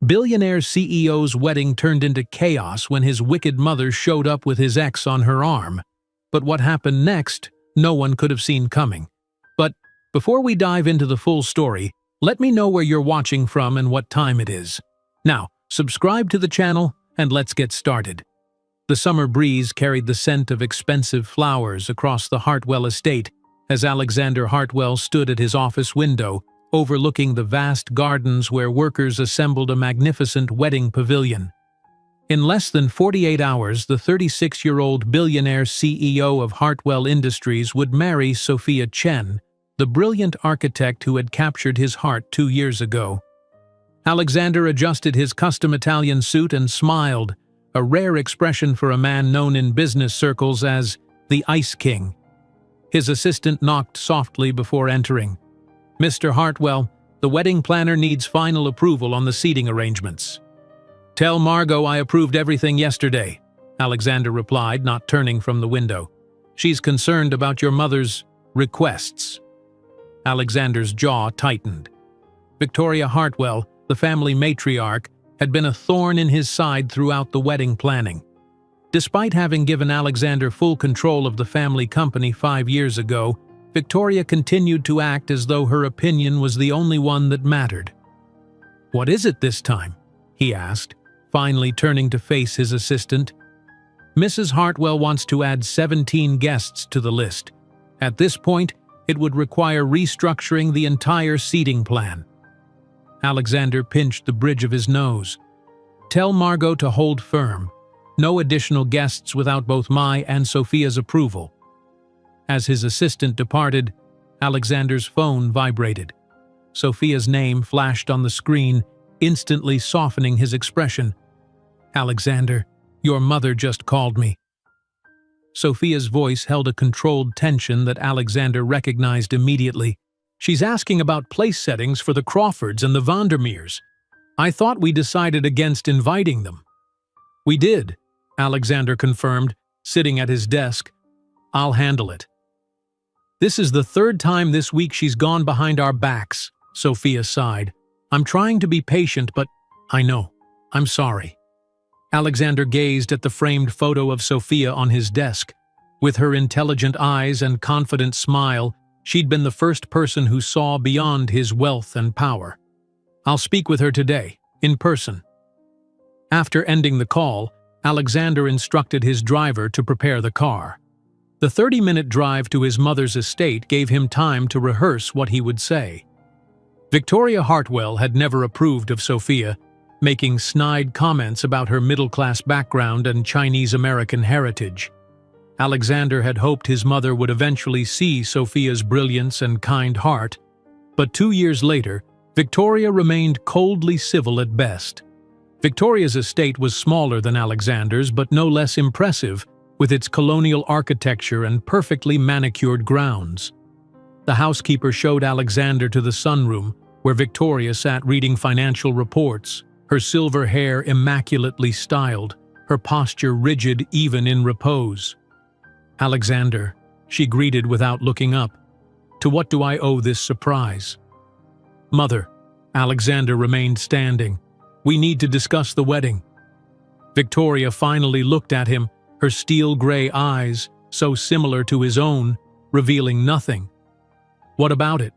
Billionaire CEO's wedding turned into chaos when his wicked mother showed up with his ex on her arm. But what happened next, no one could have seen coming. But before we dive into the full story, let me know where you're watching from and what time it is. Now, subscribe to the channel and let's get started. The summer breeze carried the scent of expensive flowers across the Hartwell estate as Alexander Hartwell stood at his office window, overlooking the vast gardens where workers assembled a magnificent wedding pavilion. In less than 48 hours, the 36-year-old billionaire CEO of Hartwell Industries would marry Sophia Chen, the brilliant architect who had captured his heart 2 years ago. Alexander adjusted his custom Italian suit and smiled, a rare expression for a man known in business circles as the Ice King. His assistant knocked softly before entering. "Mr. Hartwell, the wedding planner needs final approval on the seating arrangements." "Tell Margot I approved everything yesterday," Alexander replied, not turning from the window. "She's concerned about your mother's requests." Alexander's jaw tightened. Victoria Hartwell, the family matriarch, had been a thorn in his side throughout the wedding planning. Despite having given Alexander full control of the family company 5 years ago, Victoria continued to act as though her opinion was the only one that mattered. "What is it this time?" he asked, finally turning to face his assistant. "Mrs. Hartwell wants to add 17 guests to the list. At this point, it would require restructuring the entire seating plan." Alexander pinched the bridge of his nose. "Tell Margot to hold firm. No additional guests without both my and Sophia's approval." As his assistant departed, Alexander's phone vibrated. Sophia's name flashed on the screen, instantly softening his expression. "Alexander, your mother just called me." Sophia's voice held a controlled tension that Alexander recognized immediately. "She's asking about place settings for the Crawfords and the Vandermeers. I thought we decided against inviting them." "We did," Alexander confirmed, sitting at his desk. "I'll handle it." "This is the 3rd time this week she's gone behind our backs," Sophia sighed. "I'm trying to be patient, but I know. I'm sorry." Alexander gazed at the framed photo of Sophia on his desk. With her intelligent eyes and confident smile, she'd been the first person who saw beyond his wealth and power. "I'll speak with her today, in person." After ending the call, Alexander instructed his driver to prepare the car. The 30-minute drive to his mother's estate gave him time to rehearse what he would say. Victoria Hartwell had never approved of Sophia, making snide comments about her middle-class background and Chinese-American heritage. Alexander had hoped his mother would eventually see Sophia's brilliance and kind heart, but 2 years later, Victoria remained coldly civil at best. Victoria's estate was smaller than Alexander's, but no less impressive, with its colonial architecture and perfectly manicured grounds. The housekeeper showed Alexander to the sunroom, where Victoria sat reading financial reports, her silver hair immaculately styled, her posture rigid even in repose. "Alexander," she greeted without looking up, "to what do I owe this surprise?" "Mother," Alexander remained standing, "we need to discuss the wedding." Victoria finally looked at him, her steel-gray eyes, so similar to his own, revealing nothing. "What about it?"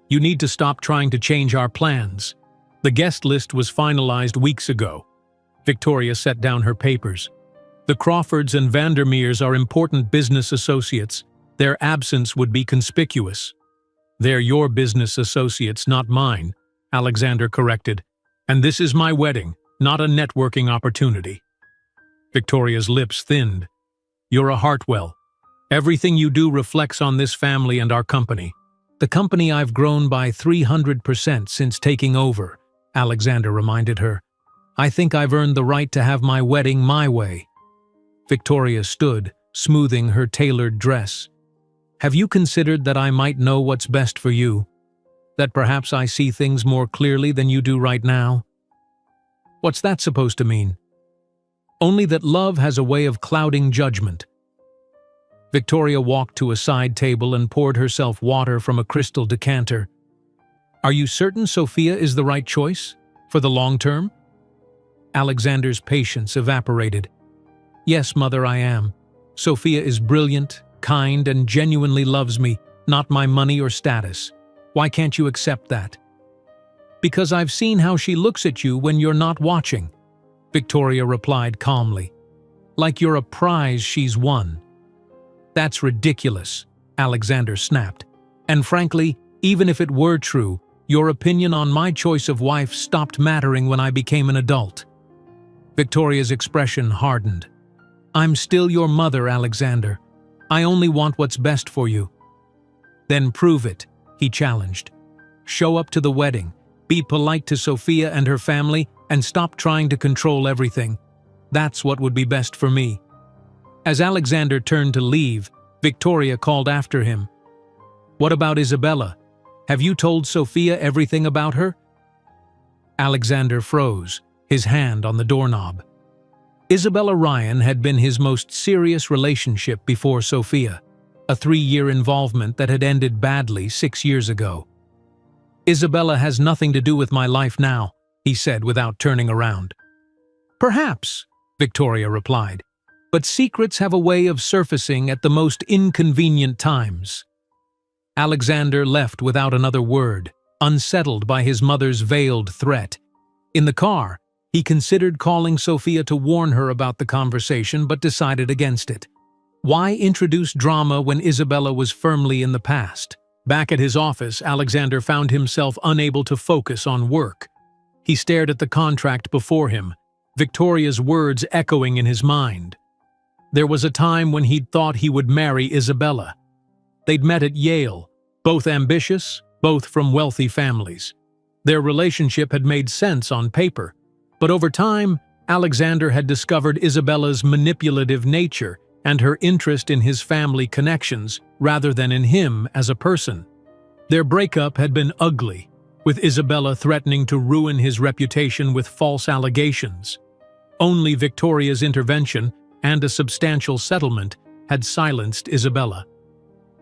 "You need to stop trying to change our plans. The guest list was finalized weeks ago." Victoria set down her papers. "The Crawfords and Vandermeers are important business associates. Their absence would be conspicuous." "They're your business associates, not mine," Alexander corrected. "And this is my wedding, not a networking opportunity." Victoria's lips thinned. "You're a Hartwell. Everything you do reflects on this family and our company." "The company I've grown by 300% since taking over," Alexander reminded her. "I think I've earned the right to have my wedding my way." Victoria stood, smoothing her tailored dress. "Have you considered that I might know what's best for you? That perhaps I see things more clearly than you do right now?" "What's that supposed to mean?" "Only that love has a way of clouding judgment." Victoria walked to a side table and poured herself water from a crystal decanter. "Are you certain Sophia is the right choice?" For the long term? Alexander's patience evaporated. Yes, mother, I am. Sophia is brilliant, kind, and genuinely loves me, not my money or status. Why can't you accept that? Because I've seen how she looks at you when you're not watching, Victoria replied calmly. Like you're a prize she's won. That's ridiculous, Alexander snapped. And frankly, even if it were true, your opinion on my choice of wife stopped mattering when I became an adult. Victoria's expression hardened. I'm still your mother, Alexander. I only want what's best for you. Then prove it, he challenged. Show up to the wedding, be polite to Sophia and her family, and stop trying to control everything. That's what would be best for me. As Alexander turned to leave, Victoria called after him. What about Isabella? Have you told Sophia everything about her? Alexander froze, his hand on the doorknob. Isabella Ryan had been his most serious relationship before Sophia, a 3-year involvement that had ended badly 6 years ago. Isabella has nothing to do with my life now, he said without turning around. Perhaps, Victoria replied, but secrets have a way of surfacing at the most inconvenient times. Alexander left without another word, unsettled by his mother's veiled threat. In the car, he considered calling Sophia to warn her about the conversation but decided against it. Why introduce drama when Isabella was firmly in the past? Back at his office, Alexander found himself unable to focus on work. He stared at the contract before him, Victoria's words echoing in his mind. There was a time when he'd thought he would marry Isabella. They'd met at Yale, both ambitious, both from wealthy families. Their relationship had made sense on paper, but over time, Alexander had discovered Isabella's manipulative nature and her interest in his family connections rather than in him as a person. Their breakup had been ugly, with Isabella threatening to ruin his reputation with false allegations. Only Victoria's intervention and a substantial settlement had silenced Isabella.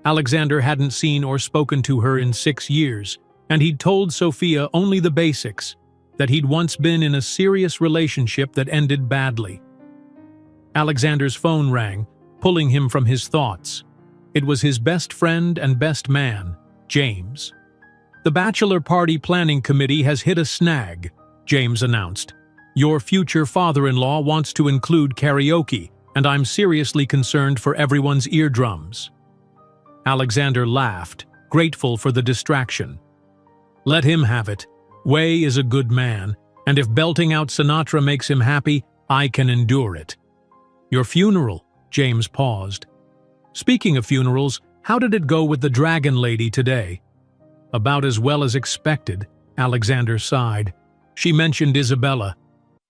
Alexander hadn't seen or spoken to her in 6 years, and he'd told Sophia only the basics, that he'd once been in a serious relationship that ended badly. Alexander's phone rang, pulling him from his thoughts. It was his best friend and best man, James. The bachelor party planning committee has hit a snag, James announced. Your future father-in-law wants to include karaoke, and I'm seriously concerned for everyone's eardrums. Alexander laughed, grateful for the distraction. Let him have it. Way is a good man, and if belting out Sinatra makes him happy, I can endure it. Your funeral, James paused. Speaking of funerals, how did it go with the dragon lady today? About as well as expected, Alexander sighed. She mentioned Isabella.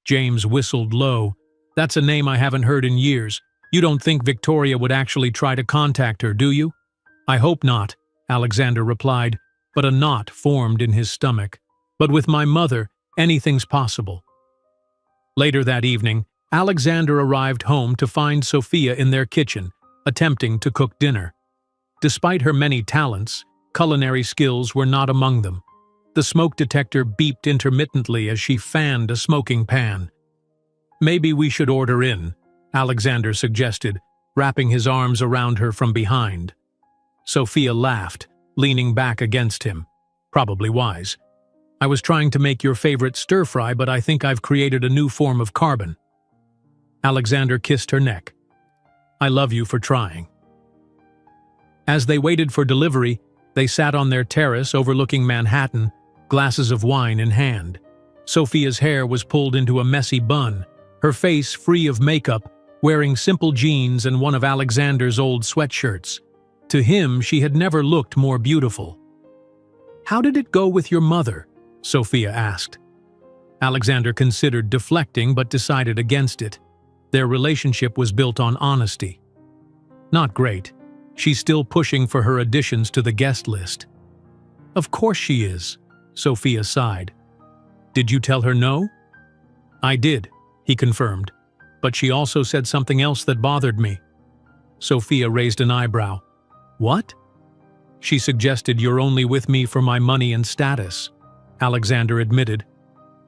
James whistled low. That's a name I haven't heard in years. You don't think Victoria would actually try to contact her, do you? I hope not, Alexander replied, but a knot formed in his stomach. But with my mother, anything's possible. Later that evening, Alexander arrived home to find Sophia in their kitchen, attempting to cook dinner. Despite her many talents, culinary skills were not among them. The smoke detector beeped intermittently as she fanned a smoking pan. Maybe we should order in, Alexander suggested, wrapping his arms around her from behind. Sophia laughed, leaning back against him. Probably wise. I was trying to make your favorite stir-fry, but I think I've created a new form of carbon. Alexander kissed her neck. I love you for trying. As they waited for delivery, they sat on their terrace overlooking Manhattan, glasses of wine in hand. Sophia's hair was pulled into a messy bun, her face free of makeup, wearing simple jeans and one of Alexander's old sweatshirts. To him, she had never looked more beautiful. How did it go with your mother? Sophia asked. Alexander considered deflecting but decided against it. Their relationship was built on honesty. Not great. She's still pushing for her additions to the guest list. Of course she is, Sophia sighed. Did you tell her no? I did, he confirmed, but she also said something else that bothered me. Sophia raised an eyebrow. What? She suggested you're only with me for my money and status, Alexander admitted.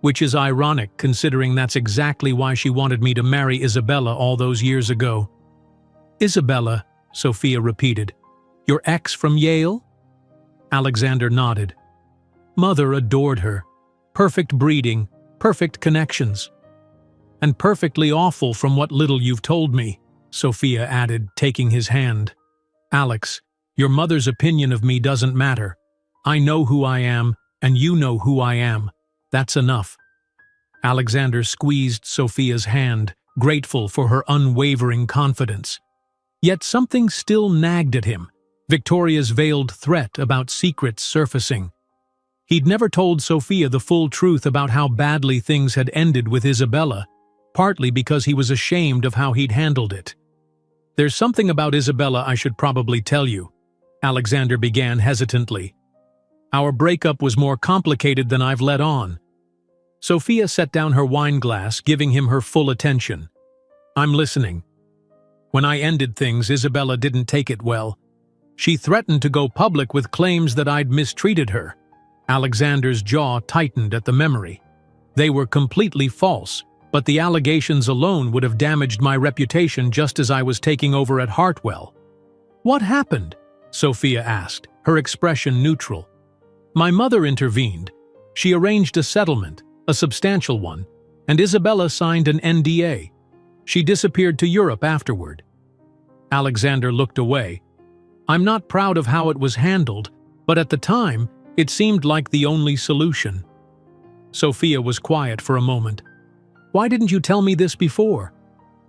which is ironic considering that's exactly why she wanted me to marry Isabella all those years ago. Isabella, Sophia repeated. Your ex from Yale? Alexander nodded. Mother adored her. Perfect breeding, perfect connections. And perfectly awful from what little you've told me, Sophia added, taking his hand. Alex, your mother's opinion of me doesn't matter. I know who I am, and you know who I am. That's enough. Alexander squeezed Sophia's hand, grateful for her unwavering confidence. Yet something still nagged at him, Victoria's veiled threat about secrets surfacing. He'd never told Sophia the full truth about how badly things had ended with Isabella, partly because he was ashamed of how he'd handled it. There's something about Isabella I should probably tell you, Alexander began hesitantly. Our breakup was more complicated than I've let on. Sophia set down her wine glass, giving him her full attention. I'm listening. When I ended things, Isabella didn't take it well. She threatened to go public with claims that I'd mistreated her. Alexander's jaw tightened at the memory. They were completely false, but the allegations alone would have damaged my reputation just as I was taking over at Hartwell. What happened? Sophia asked, her expression neutral. My mother intervened. She arranged a settlement, a substantial one, and Isabella signed an NDA. She disappeared to Europe afterward. Alexander looked away. I'm not proud of how it was handled, but at the time, it seemed like the only solution. Sophia was quiet for a moment. Why didn't you tell me this before?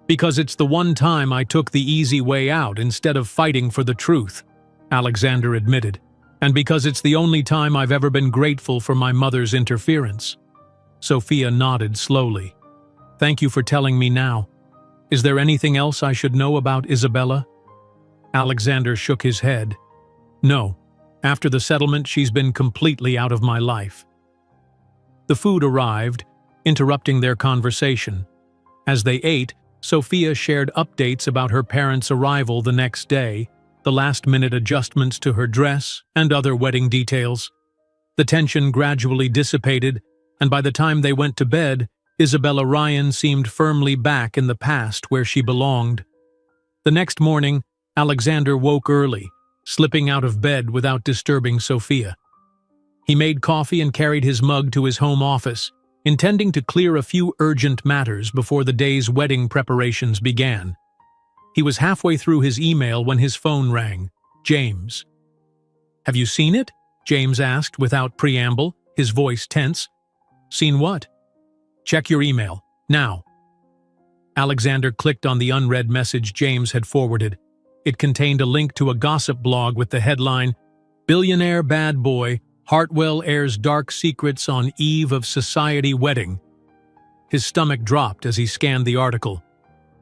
Because it's the one time I took the easy way out instead of fighting for the truth, Alexander admitted, and because it's the only time I've ever been grateful for my mother's interference. Sophia nodded slowly. Thank you for telling me now. Is there anything else I should know about Isabella? Alexander shook his head. No. After the settlement, she's been completely out of my life. The food arrived, interrupting their conversation. As they ate, Sophia shared updates about her parents' arrival the next day, the last-minute adjustments to her dress, and other wedding details. The tension gradually dissipated, and by the time they went to bed, Isabella Ryan seemed firmly back in the past where she belonged. The next morning, Alexander woke early, slipping out of bed without disturbing Sophia. He made coffee and carried his mug to his home office, intending to clear a few urgent matters before the day's wedding preparations began. He was halfway through his email when his phone rang. James. Have you seen it? James asked without preamble, his voice tense. Seen what? Check your email, now. Alexander clicked on the unread message James had forwarded. It contained a link to a gossip blog with the headline, Billionaire Bad Boy, Hartwell airs dark secrets on eve of society wedding. His stomach dropped as he scanned the article.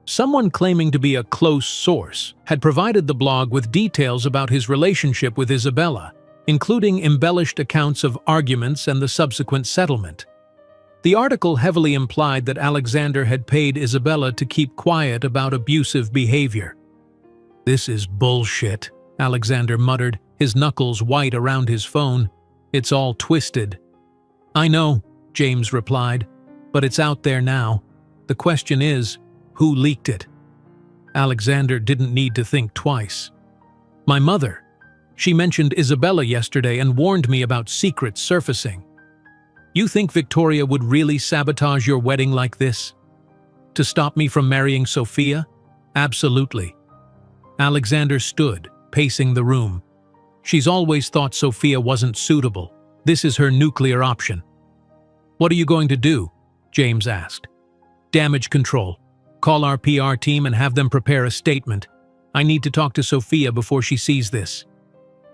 Someone claiming to be a close source had provided the blog with details about his relationship with Isabella, including embellished accounts of arguments and the subsequent settlement. The article heavily implied that Alexander had paid Isabella to keep quiet about abusive behavior. This is bullshit, Alexander muttered, his knuckles white around his phone. It's all twisted. I know, James replied, but it's out there now. The question is, who leaked it? Alexander didn't need to think twice. My mother. She mentioned Isabella yesterday and warned me about secrets surfacing. You think Victoria would really sabotage your wedding like this? To stop me from marrying Sophia? Absolutely. Alexander stood, pacing the room. She's always thought Sophia wasn't suitable. This is her nuclear option. What are you going to do? James asked. Damage control. Call our PR team and have them prepare a statement. I need to talk to Sophia before she sees this.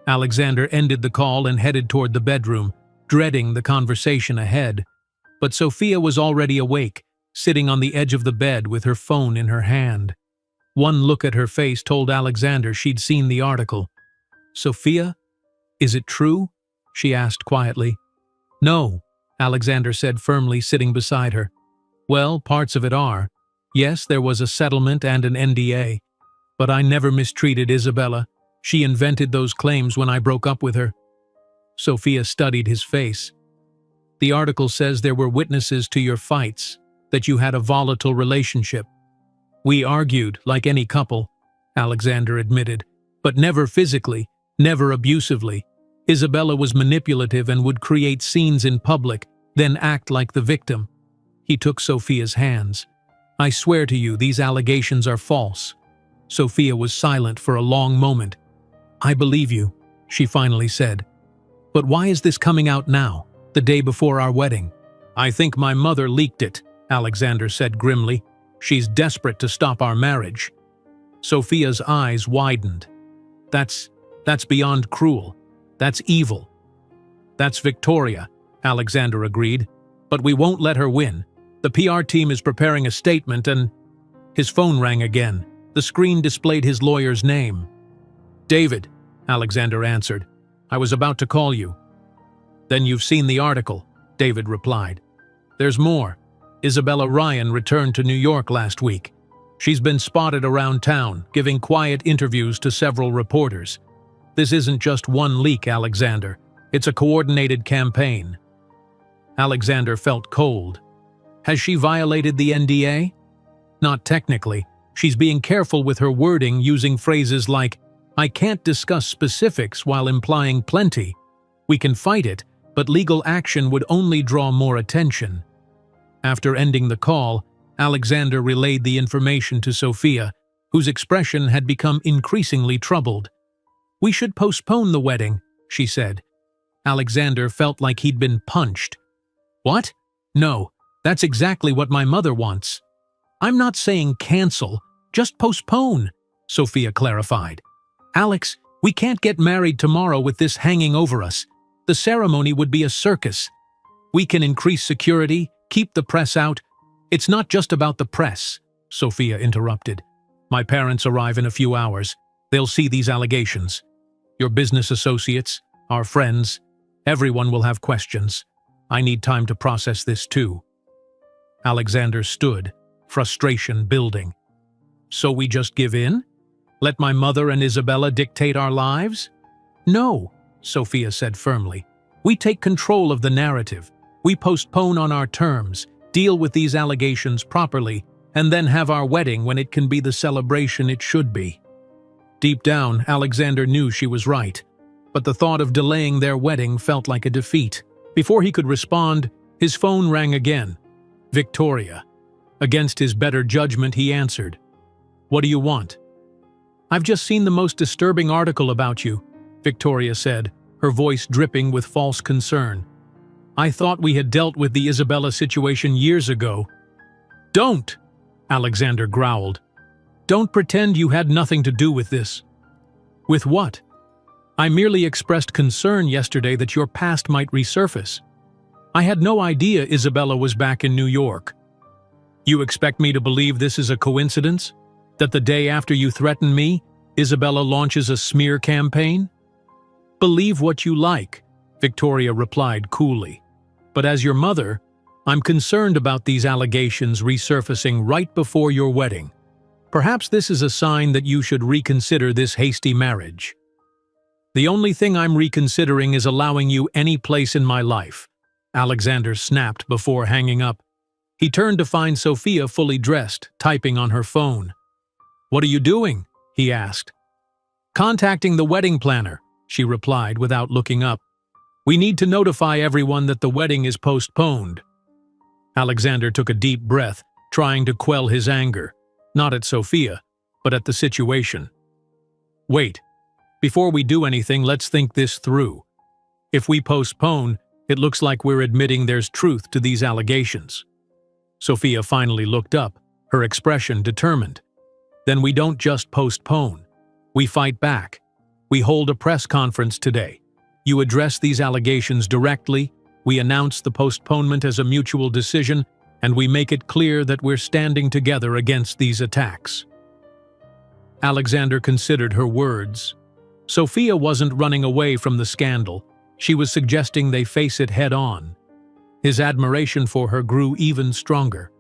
Alexander ended the call and headed toward the bedroom, dreading the conversation ahead. But Sophia was already awake, sitting on the edge of the bed with her phone in her hand. One look at her face told Alexander she'd seen the article. Sophia? Is it true? She asked quietly. No, Alexander said firmly, sitting beside her. Well, parts of it are. Yes, there was a settlement and an NDA. But I never mistreated Isabella. She invented those claims when I broke up with her. Sophia studied his face. The article says there were witnesses to your fights, that you had a volatile relationship. We argued, like any couple, Alexander admitted, but never physically, never abusively. Isabella was manipulative and would create scenes in public, then act like the victim. He took Sophia's hands. I swear to you, these allegations are false. Sophia was silent for a long moment. I believe you, she finally said. But why is this coming out now, the day before our wedding? I think my mother leaked it, Alexander said grimly. She's desperate to stop our marriage. Sophia's eyes widened. That's beyond cruel. That's evil. That's Victoria, Alexander agreed. But we won't let her win. The PR team is preparing a statement and… His phone rang again. The screen displayed his lawyer's name. David, Alexander answered. I was about to call you. Then you've seen the article, David replied. There's more. Isabella Ryan returned to New York last week. She's been spotted around town, giving quiet interviews to several reporters. This isn't just one leak, Alexander. It's a coordinated campaign. Alexander felt cold. Has she violated the NDA? Not technically. She's being careful with her wording, using phrases like, I can't discuss specifics while implying plenty. We can fight it, but legal action would only draw more attention. After ending the call, Alexander relayed the information to Sophia, whose expression had become increasingly troubled. We should postpone the wedding, she said. Alexander felt like he'd been punched. What? No, that's exactly what my mother wants. I'm not saying cancel, just postpone, Sophia clarified. Alex, we can't get married tomorrow with this hanging over us. The ceremony would be a circus. We can increase security, keep the press out. It's not just about the press, Sophia interrupted. My parents arrive in a few hours. They'll see these allegations. Your business associates, our friends, everyone will have questions. I need time to process this too. Alexander stood, frustration building. So we just give in? Let my mother and Isabella dictate our lives? No, Sophia said firmly. We take control of the narrative. We postpone on our terms, deal with these allegations properly, and then have our wedding when it can be the celebration it should be. Deep down, Alexander knew she was right, but the thought of delaying their wedding felt like a defeat. Before he could respond, his phone rang again. Victoria. Against his better judgment, he answered. What do you want? I've just seen the most disturbing article about you, Victoria said, her voice dripping with false concern. I thought we had dealt with the Isabella situation years ago. Don't, Alexander growled. Don't pretend you had nothing to do with this. With what? I merely expressed concern yesterday that your past might resurface. I had no idea Isabella was back in New York. You expect me to believe this is a coincidence? That the day after you threaten me, Isabella launches a smear campaign? Believe what you like, Victoria replied coolly. But as your mother, I'm concerned about these allegations resurfacing right before your wedding. Perhaps this is a sign that you should reconsider this hasty marriage. The only thing I'm reconsidering is allowing you any place in my life, Alexander snapped before hanging up. He turned to find Sophia fully dressed, typing on her phone. What are you doing? He asked. Contacting the wedding planner, she replied without looking up. We need to notify everyone that the wedding is postponed. Alexander took a deep breath, trying to quell his anger, not at Sophia, but at the situation. Wait, before we do anything, let's think this through. If we postpone, it looks like we're admitting there's truth to these allegations. Sophia finally looked up, her expression determined. Then we don't just postpone. We fight back. We hold a press conference today. You address these allegations directly, we announce the postponement as a mutual decision, and we make it clear that we're standing together against these attacks. Alexander considered her words. Sophia wasn't running away from the scandal. She was suggesting they face it head-on. His admiration for her grew even stronger.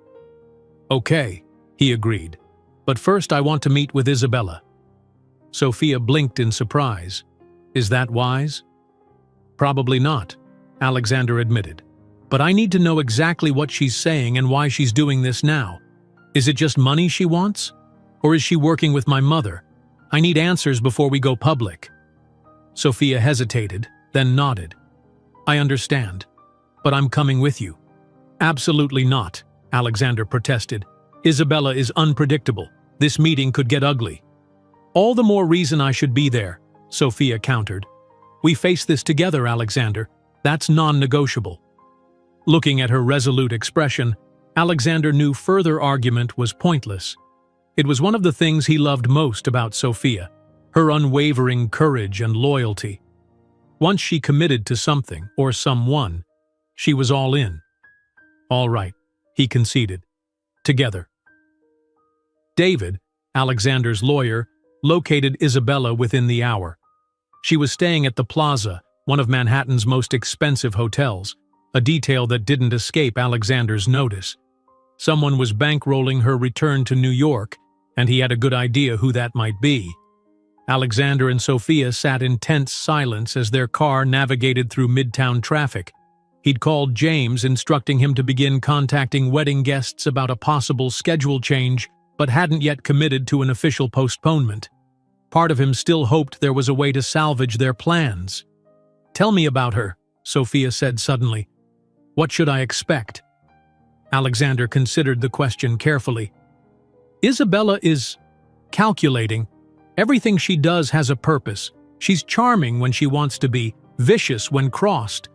Okay, he agreed. But first I want to meet with Isabella. Sophia blinked in surprise. Is that wise? Probably not, Alexander admitted. But I need to know exactly what she's saying and why she's doing this now. Is it just money she wants? Or is she working with my mother? I need answers before we go public." Sophia hesitated, then nodded. "I understand, but I'm coming with you." "Absolutely not," Alexander protested. "Isabella is unpredictable. This meeting could get ugly." "All the more reason I should be there," Sophia countered. "We face this together, Alexander. That's non-negotiable." Looking at her resolute expression, Alexander knew further argument was pointless. It was one of the things he loved most about Sophia, her unwavering courage and loyalty. Once she committed to something or someone, she was all in. "All right," he conceded. "Together." David, Alexander's lawyer, located Isabella within the hour. She was staying at the Plaza, one of Manhattan's most expensive hotels, a detail that didn't escape Alexander's notice. Someone was bankrolling her return to New York, and he had a good idea who that might be. Alexander and Sophia sat in tense silence as their car navigated through midtown traffic. He'd called James, instructing him to begin contacting wedding guests about a possible schedule change, but hadn't yet committed to an official postponement. Part of him still hoped there was a way to salvage their plans. "Tell me about her," Sophia said suddenly. "What should I expect?" Alexander considered the question carefully. "Isabella is calculating. Everything she does has a purpose. She's charming when she wants to be, vicious when crossed."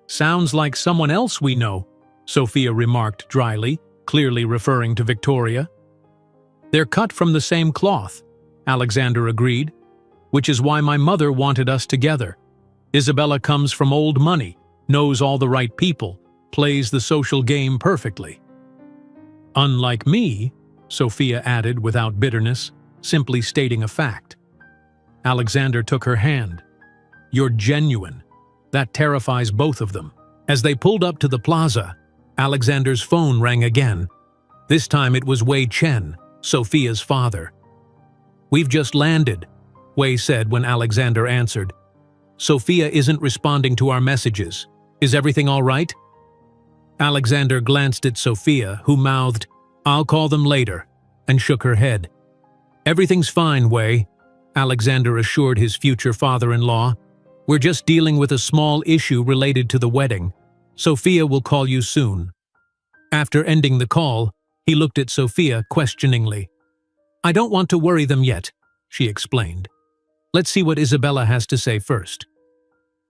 "Sounds like someone else we know," Sophia remarked dryly, clearly referring to Victoria. "They're cut from the same cloth," Alexander agreed, "which is why my mother wanted us together. Isabella comes from old money, knows all the right people, plays the social game perfectly." "Unlike me," Sophia added without bitterness, simply stating a fact. Alexander took her hand. "You're genuine. That terrifies both of them." As they pulled up to the plaza, Alexander's phone rang again. This time it was Wei Chen, Sophia's father. "We've just landed," Wei said when Alexander answered. "Sophia isn't responding to our messages. Is everything all right?" Alexander glanced at Sophia, who mouthed, "I'll call them later," and shook her head. "Everything's fine, Wei," Alexander assured his future father-in-law. "We're just dealing with a small issue related to the wedding. Sophia will call you soon." After ending the call, he looked at Sophia questioningly. "I don't want to worry them yet," she explained. "Let's see what Isabella has to say first."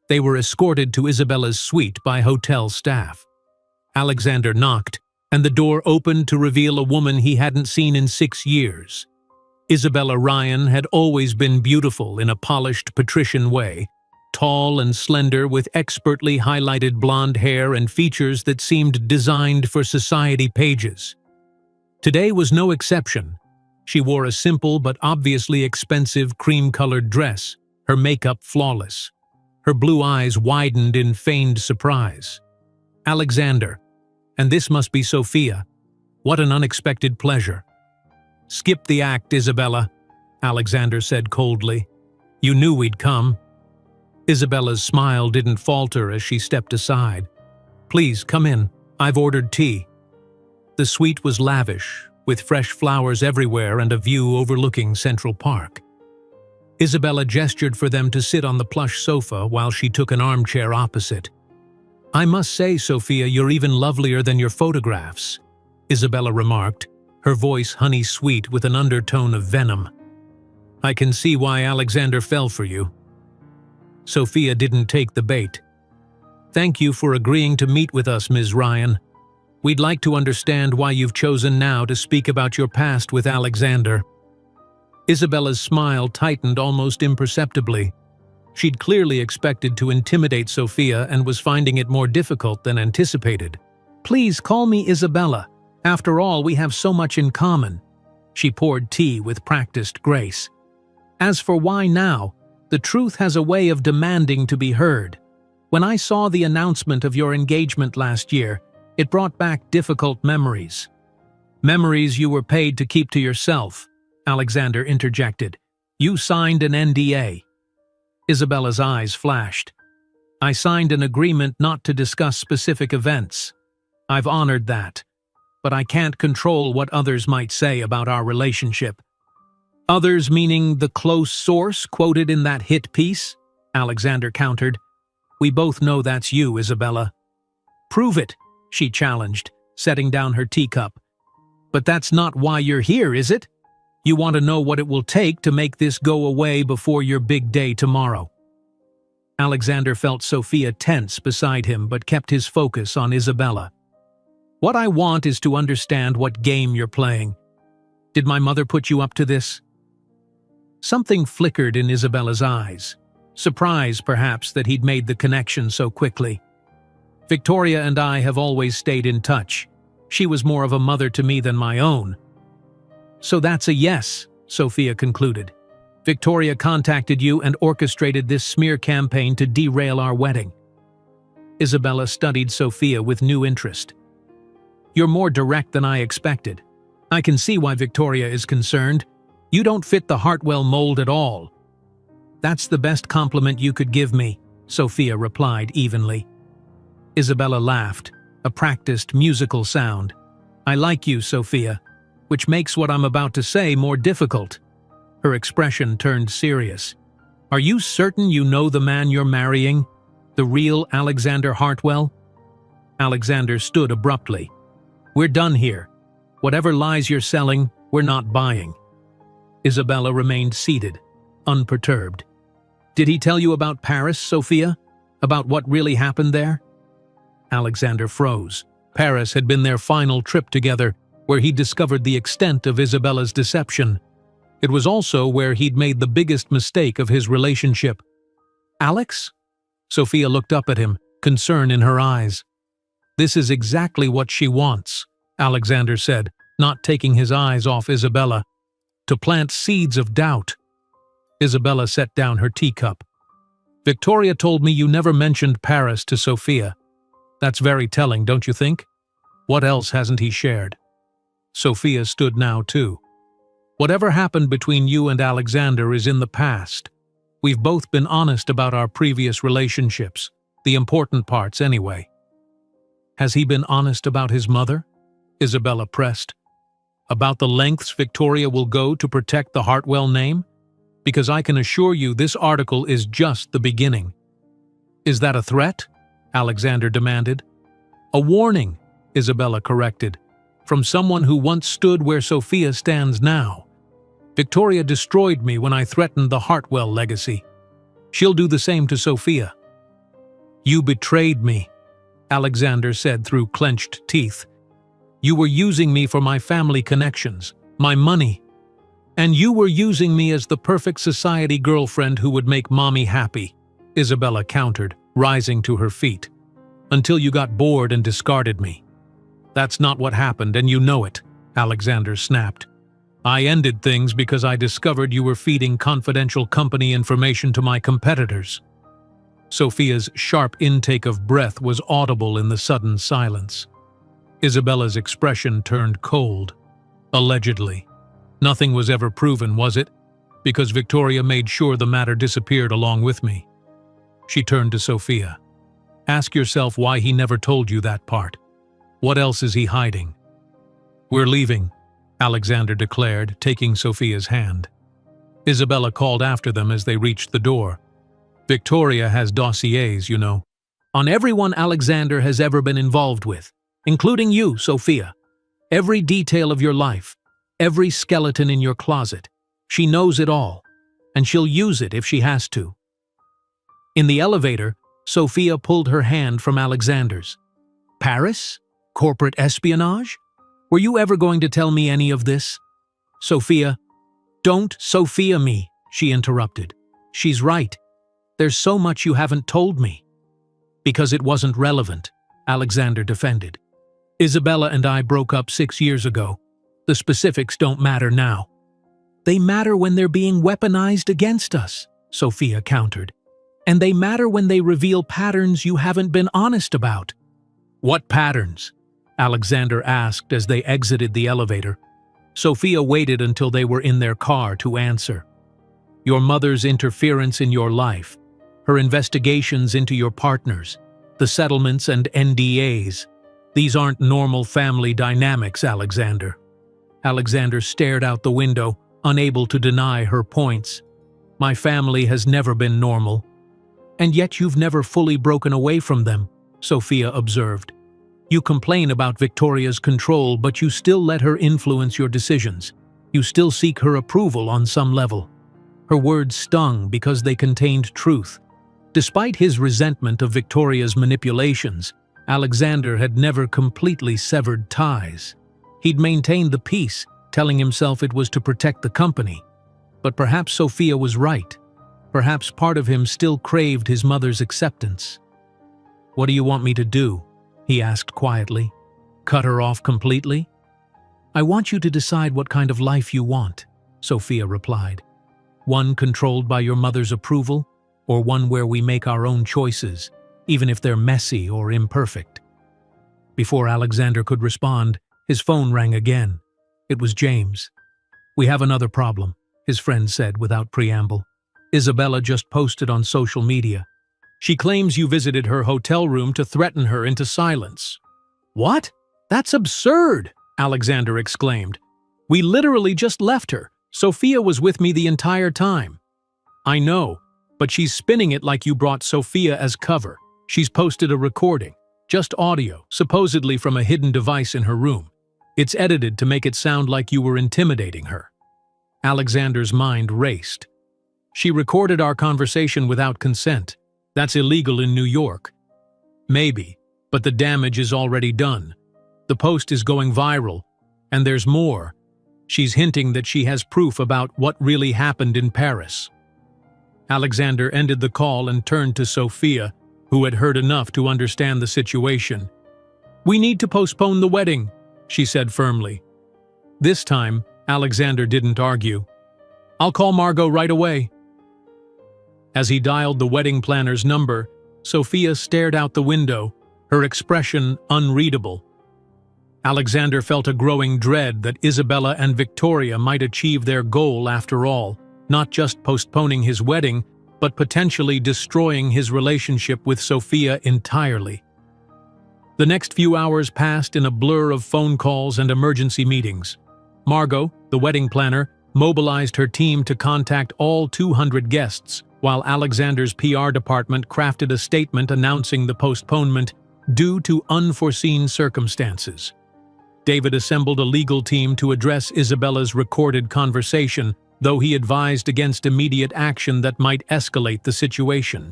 They were escorted to Isabella's suite by hotel staff. Alexander knocked, and the door opened to reveal a woman he hadn't seen in 6 years. Isabella Ryan had always been beautiful in a polished patrician way, tall and slender with expertly highlighted blonde hair and features that seemed designed for society pages. Today was no exception. She wore a simple but obviously expensive cream-colored dress, her makeup flawless. Her blue eyes widened in feigned surprise. "Alexander, and this must be Sophia. What an unexpected pleasure." "Skip the act, Isabella," Alexander said coldly. "You knew we'd come." Isabella's smile didn't falter as she stepped aside. "Please, come in. I've ordered tea." The suite was lavish, with fresh flowers everywhere and a view overlooking Central Park. Isabella gestured for them to sit on the plush sofa while she took an armchair opposite. "I must say, Sophia, you're even lovelier than your photographs," Isabella remarked, her voice honey-sweet with an undertone of venom. "I can see why Alexander fell for you." Sophia didn't take the bait. "Thank you for agreeing to meet with us, Ms. Ryan. We'd like to understand why you've chosen now to speak about your past with Alexander." Isabella's smile tightened almost imperceptibly. She'd clearly expected to intimidate Sophia and was finding it more difficult than anticipated. "Please call me Isabella. After all, we have so much in common." She poured tea with practiced grace. "As for why now, the truth has a way of demanding to be heard. When I saw the announcement of your engagement last year, it brought back difficult memories." "Memories you were paid to keep to yourself," Alexander interjected. "You signed an NDA." Isabella's eyes flashed. I signed an agreement not to discuss specific events. I've honored that, but I can't control what others might say about our relationship. Others meaning the close source quoted in that hit piece? Alexander countered. We both know that's you, Isabella. Prove it, she challenged, setting down her teacup. But that's not why you're here, is it? You want to know what it will take to make this go away before your big day tomorrow. Alexander felt Sophia tense beside him but kept his focus on Isabella. What I want is to understand what game you're playing. Did my mother put you up to this? Something flickered in Isabella's eyes. Surprise, perhaps, that he'd made the connection so quickly. Victoria and I have always stayed in touch. She was more of a mother to me than my own. So that's a yes, Sophia concluded. Victoria contacted you and orchestrated this smear campaign to derail our wedding. Isabella studied Sophia with new interest. You're more direct than I expected. I can see why Victoria is concerned. You don't fit the Hartwell mold at all. That's the best compliment you could give me, Sophia replied evenly. Isabella laughed, a practiced musical sound. I like you, Sophia, which makes what I'm about to say more difficult. Her expression turned serious. Are you certain you know the man you're marrying? The real Alexander Hartwell? Alexander stood abruptly. We're done here. Whatever lies you're selling, we're not buying. Isabella remained seated, unperturbed. Did he tell you about Paris, Sophia? About what really happened there? Alexander froze. Paris had been their final trip together, where he discovered the extent of Isabella's deception. It was also where he'd made the biggest mistake of his relationship. Alex? Sophia looked up at him, concern in her eyes. This is exactly what she wants, Alexander said, not taking his eyes off Isabella. To plant seeds of doubt. Isabella set down her teacup. Victoria told me you never mentioned Paris to Sophia. That's very telling, don't you think? What else hasn't he shared? Sophia stood now too. Whatever happened between you and Alexander is in the past. We've both been honest about our previous relationships, the important parts anyway. Has he been honest about his mother? Isabella pressed. About the lengths Victoria will go to protect the Hartwell name? Because I can assure you this article is just the beginning. Is that a threat? Alexander demanded. A warning, Isabella corrected, from someone who once stood where Sophia stands now. Victoria destroyed me when I threatened the Hartwell legacy. She'll do the same to Sophia. You betrayed me, Alexander said through clenched teeth. You were using me for my family connections, my money. And you were using me as the perfect society girlfriend who would make mommy happy, Isabella countered, rising to her feet. Until you got bored and discarded me. That's not what happened, and you know it, Alexander snapped. I ended things because I discovered you were feeding confidential company information to my competitors. Sophia's sharp intake of breath was audible in the sudden silence. Isabella's expression turned cold. Allegedly. Nothing was ever proven, was it? Because Victoria made sure the matter disappeared along with me. She turned to Sophia. Ask yourself why he never told you that part. What else is he hiding? We're leaving, Alexander declared, taking Sophia's hand. Isabella called after them as they reached the door. Victoria has dossiers, you know, on everyone Alexander has ever been involved with, including you, Sophia. Every detail of your life, every skeleton in your closet. She knows it all, and she'll use it if she has to. In the elevator, Sophia pulled her hand from Alexander's. Paris? Corporate espionage? Were you ever going to tell me any of this? Sophia, don't Sophia me, she interrupted. She's right. There's so much you haven't told me. Because it wasn't relevant, Alexander defended. Isabella and I broke up 6 years ago. The specifics don't matter now. They matter when they're being weaponized against us, Sophia countered. And they matter when they reveal patterns you haven't been honest about. What patterns? Alexander asked as they exited the elevator. Sophia waited until they were in their car to answer. Your mother's interference in your life, her investigations into your partners, the settlements and NDAs. These aren't normal family dynamics, Alexander. Alexander stared out the window, unable to deny her points. My family has never been normal. And yet you've never fully broken away from them, Sophia observed. You complain about Victoria's control, but you still let her influence your decisions. You still seek her approval on some level. Her words stung because they contained truth. Despite his resentment of Victoria's manipulations, Alexander had never completely severed ties. He'd maintained the peace, telling himself it was to protect the company. But perhaps Sophia was right. Perhaps part of him still craved his mother's acceptance. "What do you want me to do?" he asked quietly. "Cut her off completely?" "I want you to decide what kind of life you want," Sophia replied. "One controlled by your mother's approval, or one where we make our own choices, even if they're messy or imperfect." Before Alexander could respond, his phone rang again. It was James. "We have another problem," his friend said without preamble. "Isabella just posted on social media. She claims you visited her hotel room to threaten her into silence." "What? That's absurd!" Alexander exclaimed. "We literally just left her. Sophia was with me the entire time." "I know, but she's spinning it like you brought Sophia as cover. She's posted a recording, just audio, supposedly from a hidden device in her room. It's edited to make it sound like you were intimidating her." Alexander's mind raced. "She recorded our conversation without consent. That's illegal in New York." "Maybe, but the damage is already done. The post is going viral, and there's more. She's hinting that she has proof about what really happened in Paris." Alexander ended the call and turned to Sophia, who had heard enough to understand the situation. "We need to postpone the wedding," she said firmly. This time, Alexander didn't argue. "I'll call Margot right away." As he dialed the wedding planner's number, Sophia stared out the window, her expression unreadable. Alexander felt a growing dread that Isabella and Victoria might achieve their goal after all, not just postponing his wedding, but potentially destroying his relationship with Sophia entirely. The next few hours passed in a blur of phone calls and emergency meetings. Margot, the wedding planner, mobilized her team to contact all 200 guests, while Alexander's PR department crafted a statement announcing the postponement due to unforeseen circumstances. David assembled a legal team to address Isabella's recorded conversation, though he advised against immediate action that might escalate the situation.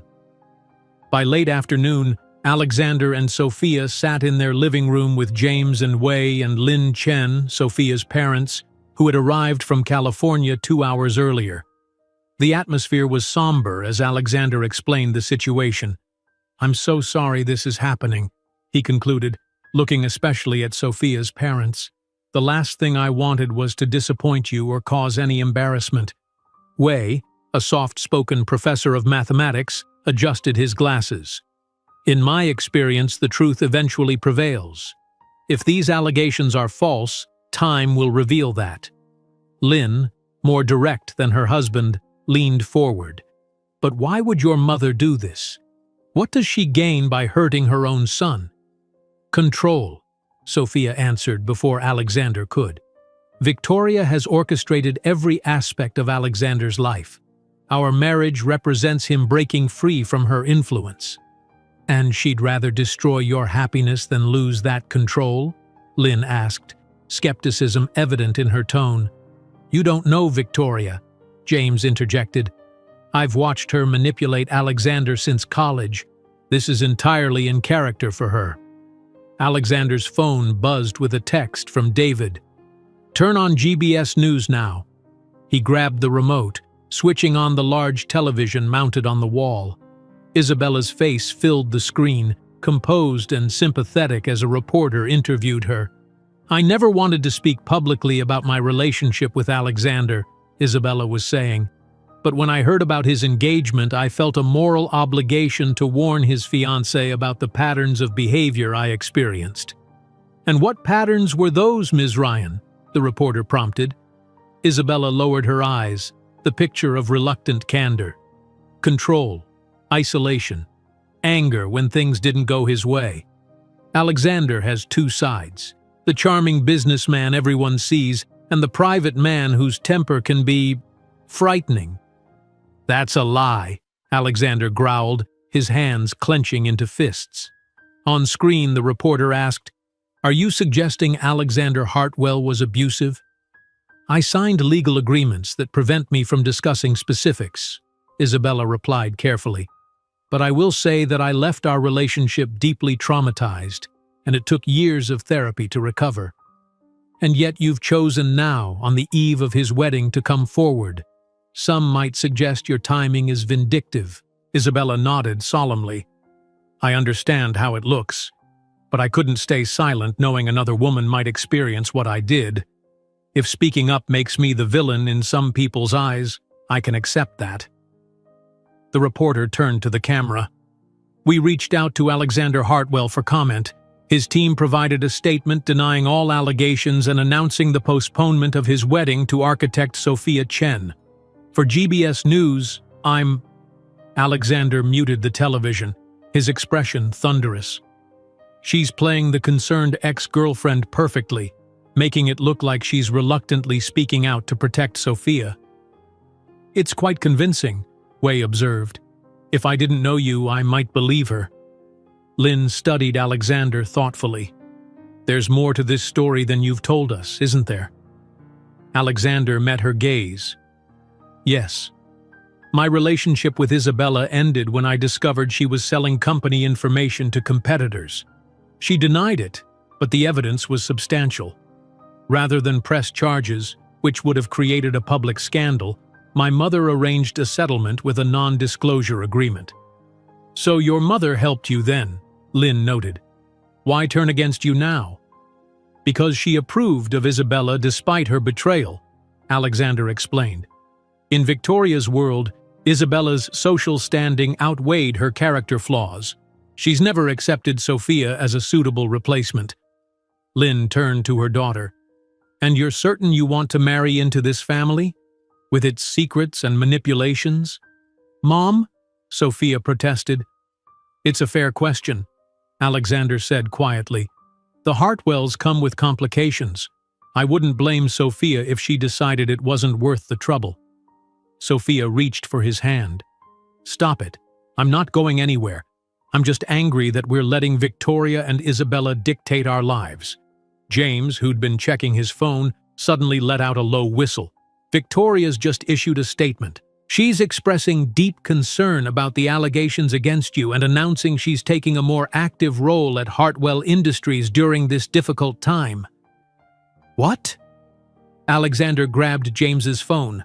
By late afternoon, Alexander and Sophia sat in their living room with James and Wei and Lin Chen, Sophia's parents, who had arrived from California 2 hours earlier. The atmosphere was somber as Alexander explained the situation. "I'm so sorry this is happening," he concluded, looking especially at Sophia's parents. "The last thing I wanted was to disappoint you or cause any embarrassment." Wei, a soft-spoken professor of mathematics, adjusted his glasses. "In my experience, the truth eventually prevails. If these allegations are false, time will reveal that." Lin, more direct than her husband, leaned forward. "But why would your mother do this? What does she gain by hurting her own son?" "Control," Sophia answered before Alexander could. "Victoria has orchestrated every aspect of Alexander's life. Our marriage represents him breaking free from her influence." "And she'd rather destroy your happiness than lose that control?" Lin asked, skepticism evident in her tone. "You don't know Victoria," James interjected. "I've watched her manipulate Alexander since college. This is entirely in character for her." Alexander's phone buzzed with a text from David. "Turn on GBS News now." He grabbed the remote, switching on the large television mounted on the wall. Isabella's face filled the screen, composed and sympathetic as a reporter interviewed her. "I never wanted to speak publicly about my relationship with Alexander," Isabella was saying. "But when I heard about his engagement, I felt a moral obligation to warn his fiancée about the patterns of behavior I experienced." "And what patterns were those, Ms. Ryan?" the reporter prompted. Isabella lowered her eyes, the picture of reluctant candor. "Control. isolation, anger when things didn't go his way. Alexander has two sides: the charming businessman everyone sees, and the private man whose temper can be frightening. "That's a lie," Alexander growled, his hands clenching into fists. On screen, the reporter asked, "Are you suggesting Alexander Hartwell was abusive?" "I signed legal agreements that prevent me from discussing specifics," Isabella replied carefully. "But I will say that I left our relationship deeply traumatized, and it took years of therapy to recover. And yet you've chosen now, on the eve of his wedding, to come forward. Some might suggest your timing is vindictive." Isabella nodded solemnly. "I understand how it looks, but I couldn't stay silent knowing another woman might experience what I did. If speaking up makes me the villain in some people's eyes, I can accept that." The reporter turned to the camera. "We reached out to Alexander Hartwell for comment. His team provided a statement denying all allegations and announcing the postponement of his wedding to architect Sophia Chen. For GBS News, I'm—" Alexander muted the television, his expression thunderous. "She's playing the concerned ex-girlfriend perfectly, making it look like she's reluctantly speaking out to protect Sophia." "It's quite convincing," Wei observed. "If I didn't know you, I might believe her." Lin studied Alexander thoughtfully. "There's more to this story than you've told us, isn't there?" Alexander met her gaze. "Yes. My relationship with Isabella ended when I discovered she was selling company information to competitors. She denied it, but the evidence was substantial. Rather than press charges, which would have created a public scandal, my mother arranged a settlement with a non-disclosure agreement." "So your mother helped you then," Lin noted. "Why turn against you now?" "Because she approved of Isabella despite her betrayal," Alexander explained. "In Victoria's world, Isabella's social standing outweighed her character flaws. She's never accepted Sophia as a suitable replacement." Lin turned to her daughter. "And you're certain you want to marry into this family? With its secrets and manipulations?" "Mom?" Sophia protested. "It's a fair question," Alexander said quietly. "The Hartwells come with complications. I wouldn't blame Sophia if she decided it wasn't worth the trouble." Sophia reached for his hand. "Stop it. I'm not going anywhere. I'm just angry that we're letting Victoria and Isabella dictate our lives." James, who'd been checking his phone, suddenly let out a low whistle. "Victoria's just issued a statement. She's expressing deep concern about the allegations against you and announcing she's taking a more active role at Hartwell Industries during this difficult time." "What?" Alexander grabbed James's phone.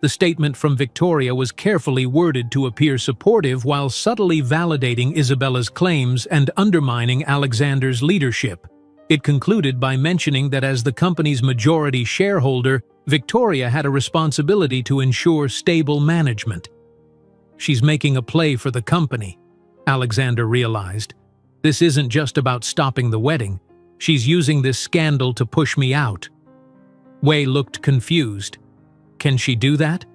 The statement from Victoria was carefully worded to appear supportive while subtly validating Isabella's claims and undermining Alexander's leadership. It concluded by mentioning that as the company's majority shareholder, Victoria had a responsibility to ensure stable management. "She's making a play for the company," Alexander realized. "This isn't just about stopping the wedding. She's using this scandal to push me out." Wei looked confused. "Can she do that?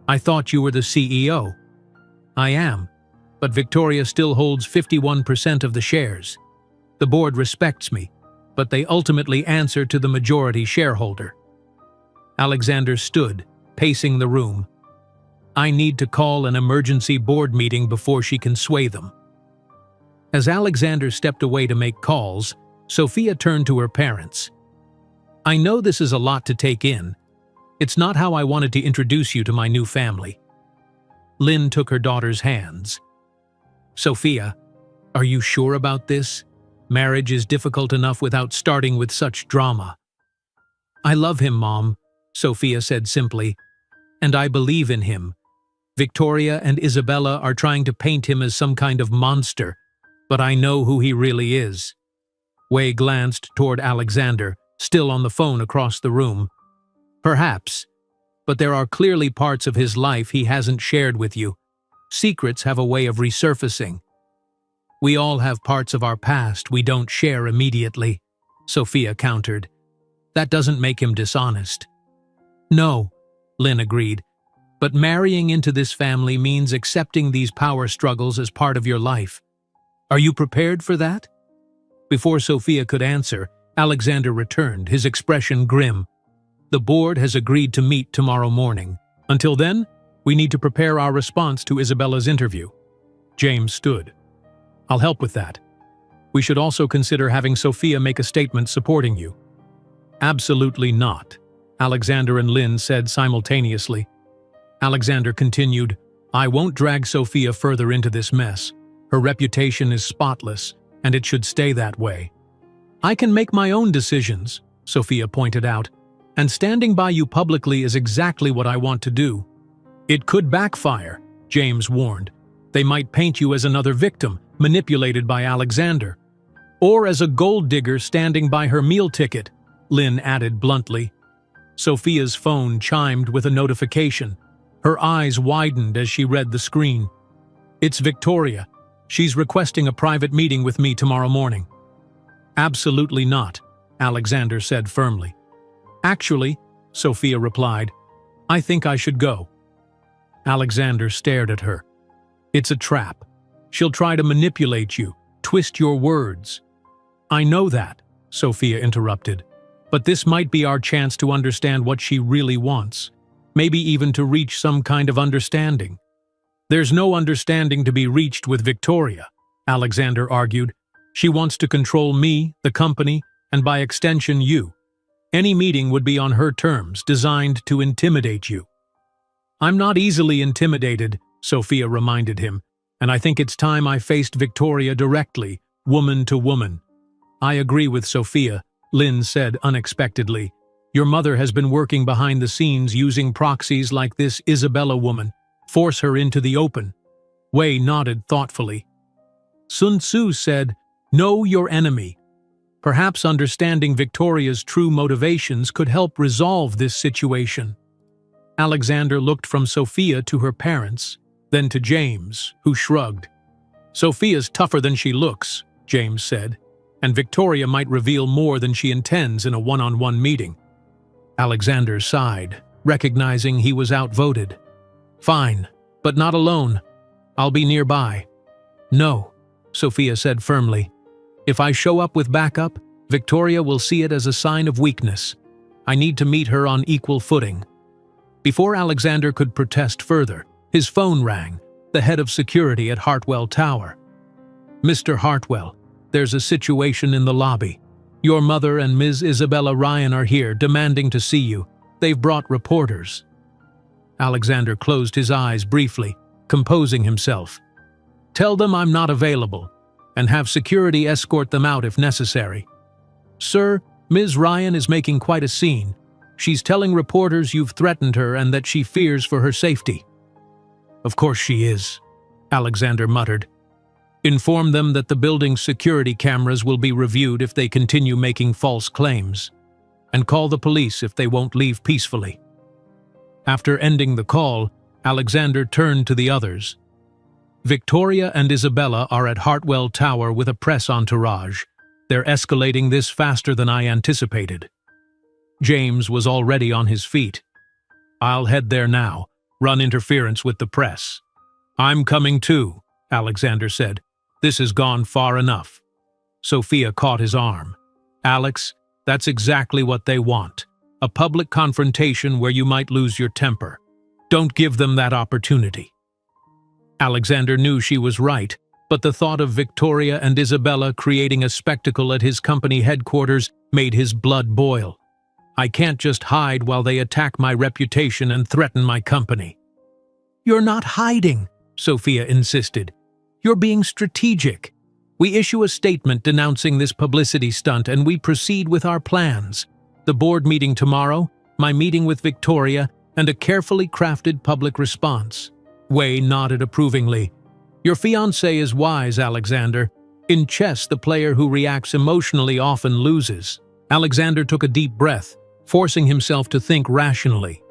I thought you were the CEO." "I am, but Victoria still holds 51% of the shares. The board respects me, but they ultimately answer to the majority shareholder." Alexander stood, pacing the room. "I need to call an emergency board meeting before she can sway them." As Alexander stepped away to make calls, Sophia turned to her parents. "I know this is a lot to take in. It's not how I wanted to introduce you to my new family." Lin took her daughter's hands. "Sophia, are you sure about this? Marriage is difficult enough without starting with such drama." "I love him, Mom," Sophia said simply, "and I believe in him. Victoria and Isabella are trying to paint him as some kind of monster, but I know who he really is." Wei glanced toward Alexander, still on the phone across the room. "Perhaps, but there are clearly parts of his life he hasn't shared with you. Secrets have a way of resurfacing." "We all have parts of our past we don't share immediately," Sophia countered. "That doesn't make him dishonest." "No," Lin agreed, But marrying into this family means accepting these power struggles as part of your life. Are you prepared for that? Before Sophia could answer, Alexander returned, his expression grim. The board has agreed to meet tomorrow morning. Until then, we need to prepare our response to Isabella's interview. James stood. I'll help with that. We should also consider having Sophia make a statement supporting you. Absolutely not, Alexander and Lynn said simultaneously. Alexander continued, I won't drag Sophia further into this mess. Her reputation is spotless, and it should stay that way. I can make my own decisions, Sophia pointed out, and standing by you publicly is exactly what I want to do. It could backfire, James warned. They might paint you as another victim, manipulated by Alexander. Or as a gold digger standing by her meal ticket, Lynn added bluntly. Sophia's phone chimed with a notification. Her eyes widened as she read the screen. It's Victoria. She's requesting a private meeting with me tomorrow morning. Absolutely not, Alexander said firmly. Actually, Sophia replied, I think I should go. Alexander stared at her. It's a trap. She'll try to manipulate you, twist your words. I know that, Sophia interrupted, but this might be our chance to understand what she really wants, maybe even to reach some kind of understanding. There's no understanding to be reached with Victoria, Alexander argued. She wants to control me, the company, and by extension you. Any meeting would be on her terms, designed to intimidate you. I'm not easily intimidated, Sophia reminded him, and I think it's time I faced Victoria directly, woman to woman. I agree with Sophia, Lynn said unexpectedly. Your mother has been working behind the scenes using proxies like this Isabella woman. Force her into the open. Wei nodded thoughtfully. Sun Tzu said, know your enemy. Perhaps understanding Victoria's true motivations could help resolve this situation. Alexander looked from Sophia to her parents, then to James, who shrugged. Sophia's tougher than she looks, James said, and Victoria might reveal more than she intends in a one-on-one meeting. Alexander sighed, recognizing he was outvoted. Fine, but not alone. I'll be nearby. No, Sophia said firmly. If I show up with backup, Victoria will see it as a sign of weakness. I need to meet her on equal footing. Before Alexander could protest further, his phone rang, the head of security at Hartwell Tower. Mr. Hartwell, there's a situation in the lobby. Your mother and Ms. Isabella Ryan are here, demanding to see you. They've brought reporters. Alexander closed his eyes briefly, composing himself. Tell them I'm not available, and have security escort them out if necessary. Sir, Ms. Ryan is making quite a scene. She's telling reporters you've threatened her and that she fears for her safety. Of course she is, Alexander muttered. Inform them that the building's security cameras will be reviewed if they continue making false claims, and call the police if they won't leave peacefully. After ending the call, Alexander turned to the others. Victoria and Isabella are at Hartwell Tower with a press entourage. They're escalating this faster than I anticipated. James was already on his feet. I'll head there now, run interference with the press. I'm coming too, Alexander said. This has gone far enough. Sophia caught his arm. Alex, that's exactly what they want. A public confrontation where you might lose your temper. Don't give them that opportunity. Alexander knew she was right, but the thought of Victoria and Isabella creating a spectacle at his company headquarters made his blood boil. I can't just hide while they attack my reputation and threaten my company. You're not hiding, Sophia insisted. You're being strategic. We issue a statement denouncing this publicity stunt and we proceed with our plans. The board meeting tomorrow, my meeting with Victoria, and a carefully crafted public response. Wei nodded approvingly. Your fiancé is wise, Alexander. In chess, the player who reacts emotionally often loses. Alexander took a deep breath, forcing himself to think rationally.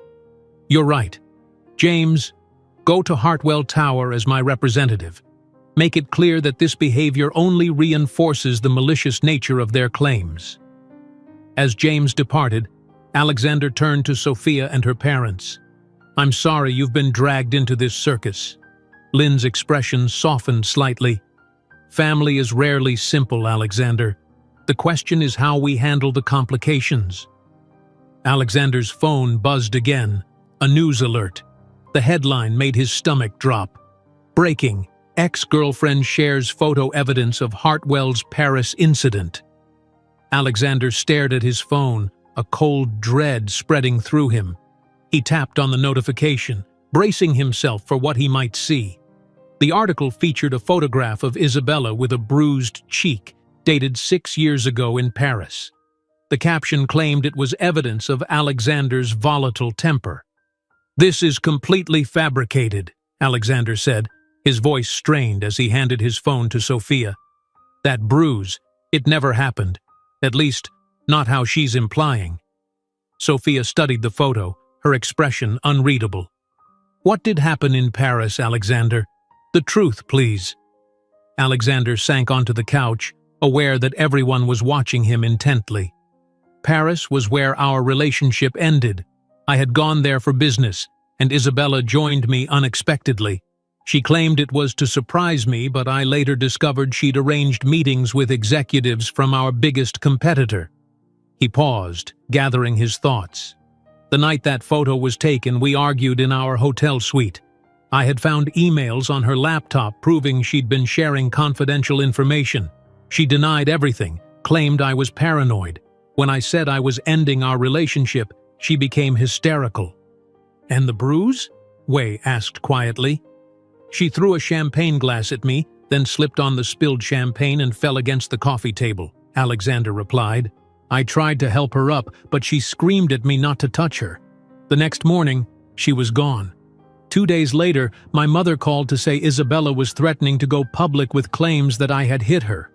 You're right. James, go to Hartwell Tower as my representative. Make it clear that this behavior only reinforces the malicious nature of their claims. As James departed, Alexander turned to Sophia and her parents. I'm sorry you've been dragged into this circus. Lynn's expression softened slightly. Family is rarely simple, Alexander. The question is how we handle the complications. Alexander's phone buzzed again. A news alert. The headline made his stomach drop. Breaking. Ex-girlfriend shares photo evidence of Hartwell's Paris incident. Alexander stared at his phone, a cold dread spreading through him. He tapped on the notification, bracing himself for what he might see. The article featured a photograph of Isabella with a bruised cheek, dated 6 years ago in Paris. The caption claimed it was evidence of Alexander's volatile temper. "This is completely fabricated," Alexander said, his voice strained as he handed his phone to Sophia. "That bruise, it never happened. At least, not how she's implying." Sophia studied the photo, her expression unreadable. "What did happen in Paris, Alexander? The truth, please." Alexander sank onto the couch, aware that everyone was watching him intently. "Paris was where our relationship ended. I had gone there for business, and Isabella joined me unexpectedly. She claimed it was to surprise me, but I later discovered she'd arranged meetings with executives from our biggest competitor." He paused, gathering his thoughts. "The night that photo was taken, we argued in our hotel suite. I had found emails on her laptop proving she'd been sharing confidential information. She denied everything, claimed I was paranoid. When I said I was ending our relationship, she became hysterical." "And the bruise?" Wei asked quietly. "She threw a champagne glass at me, then slipped on the spilled champagne and fell against the coffee table," Alexander replied. "I tried to help her up, but she screamed at me not to touch her. The next morning, she was gone. 2 days later, my mother called to say Isabella was threatening to go public with claims that I had hit her."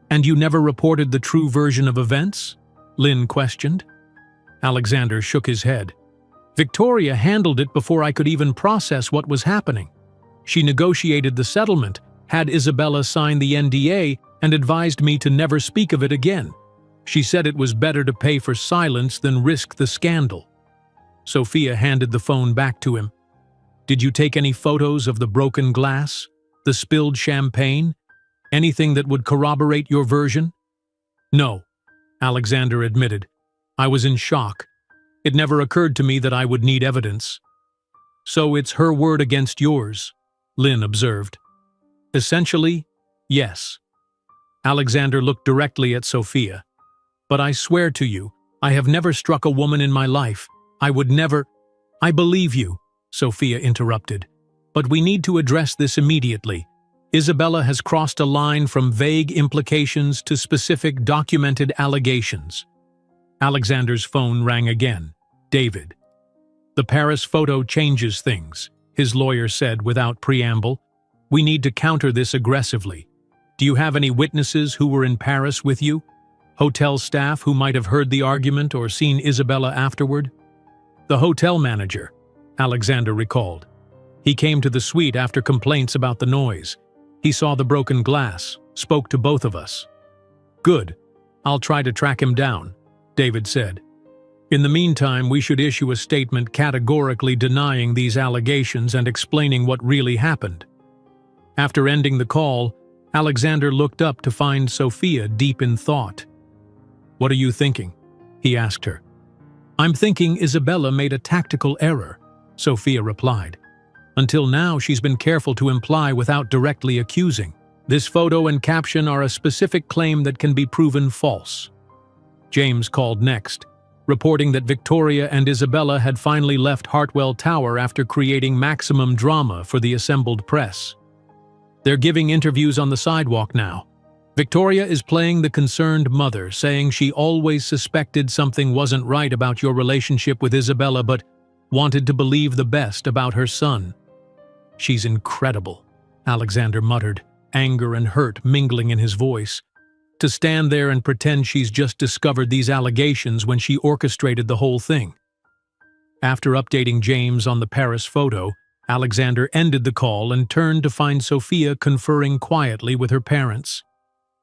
"And you never reported the true version of events?" Lynn questioned. Alexander shook his head. "Victoria handled it before I could even process what was happening. She negotiated the settlement, had Isabella sign the NDA, and advised me to never speak of it again. She said it was better to pay for silence than risk the scandal." Sophia handed the phone back to him. "Did you take any photos of the broken glass? The spilled champagne? Anything that would corroborate your version?" "No," Alexander admitted. "I was in shock. It never occurred to me that I would need evidence." "So it's her word against yours," Lynn observed. "Essentially, yes." Alexander looked directly at Sophia. "But I swear to you, I have never struck a woman in my life. I would never—" "I believe you," Sophia interrupted. "But we need to address this immediately. Isabella has crossed a line from vague implications to specific documented allegations." Alexander's phone rang again. David. "The Paris photo changes things," his lawyer said without preamble. "We need to counter this aggressively. Do you have any witnesses who were in Paris with you? Hotel staff who might have heard the argument or seen Isabella afterward?" "The hotel manager," Alexander recalled. "He came to the suite after complaints about the noise. He saw the broken glass, spoke to both of us." "Good. I'll try to track him down," David said. "In the meantime, we should issue a statement categorically denying these allegations and explaining what really happened." After ending the call, Alexander looked up to find Sophia deep in thought. "What are you thinking?" he asked her. "I'm thinking Isabella made a tactical error," Sophia replied. "Until now, she's been careful to imply without directly accusing. This photo and caption are a specific claim that can be proven false." James called next, reporting that Victoria and Isabella had finally left Hartwell Tower after creating maximum drama for the assembled press. "They're giving interviews on the sidewalk now. Victoria is playing the concerned mother, saying she always suspected something wasn't right about your relationship with Isabella but wanted to believe the best about her son." "She's incredible," Alexander muttered, anger and hurt mingling in his voice. "To stand there and pretend she's just discovered these allegations when she orchestrated the whole thing." After updating James on the Paris photo, Alexander ended the call and turned to find Sophia conferring quietly with her parents.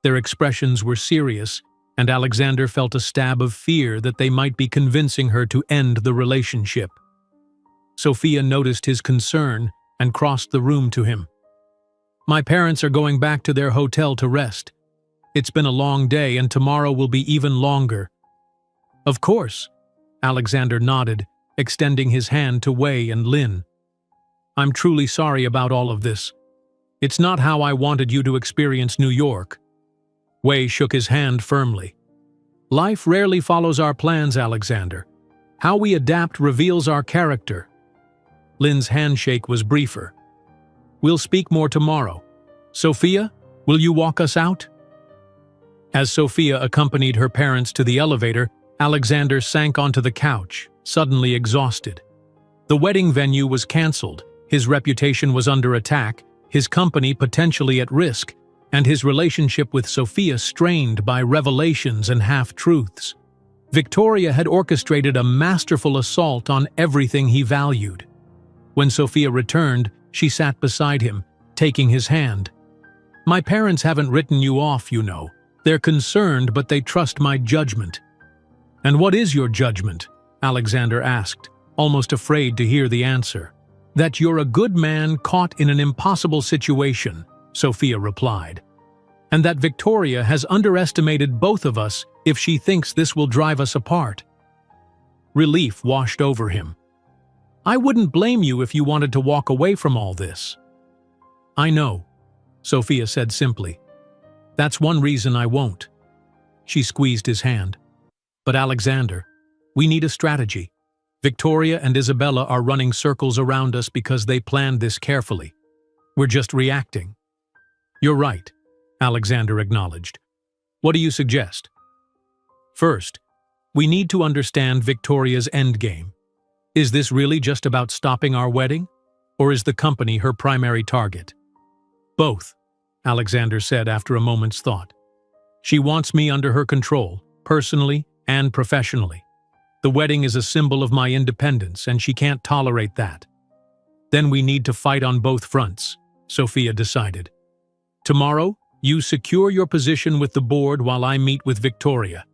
Their expressions were serious, and Alexander felt a stab of fear that they might be convincing her to end the relationship. Sophia noticed his concern and crossed the room to him. "My parents are going back to their hotel to rest. It's been a long day and tomorrow will be even longer." "Of course," Alexander nodded, extending his hand to Wei and Lin. "I'm truly sorry about all of this. It's not how I wanted you to experience New York." Wei shook his hand firmly. "Life rarely follows our plans, Alexander. How we adapt reveals our character." Lin's handshake was briefer. "We'll speak more tomorrow. Sophia, will you walk us out?" As Sophia accompanied her parents to the elevator, Alexander sank onto the couch, suddenly exhausted. The wedding venue was cancelled, his reputation was under attack, his company potentially at risk, and his relationship with Sophia strained by revelations and half-truths. Victoria had orchestrated a masterful assault on everything he valued. When Sophia returned, she sat beside him, taking his hand. "My parents haven't written you off, you know. They're concerned, but they trust my judgment." "And what is your judgment?" Alexander asked, almost afraid to hear the answer. "That you're a good man caught in an impossible situation," Sophia replied. "And that Victoria has underestimated both of us if she thinks this will drive us apart." Relief washed over him. "I wouldn't blame you if you wanted to walk away from all this." "I know," Sophia said simply. "That's one reason I won't." She squeezed his hand. "But Alexander, we need a strategy. Victoria and Isabella are running circles around us because they planned this carefully. We're just reacting." "You're right," Alexander acknowledged. "What do you suggest?" "First, we need to understand Victoria's endgame. Is this really just about stopping our wedding? Or is the company her primary target?" "Both," Alexander said after a moment's thought. "She wants me under her control, personally and professionally. The wedding is a symbol of my independence, and she can't tolerate that. Then we need to fight on both fronts," Sophia decided. "Tomorrow, you secure your position with the board while I meet with Victoria.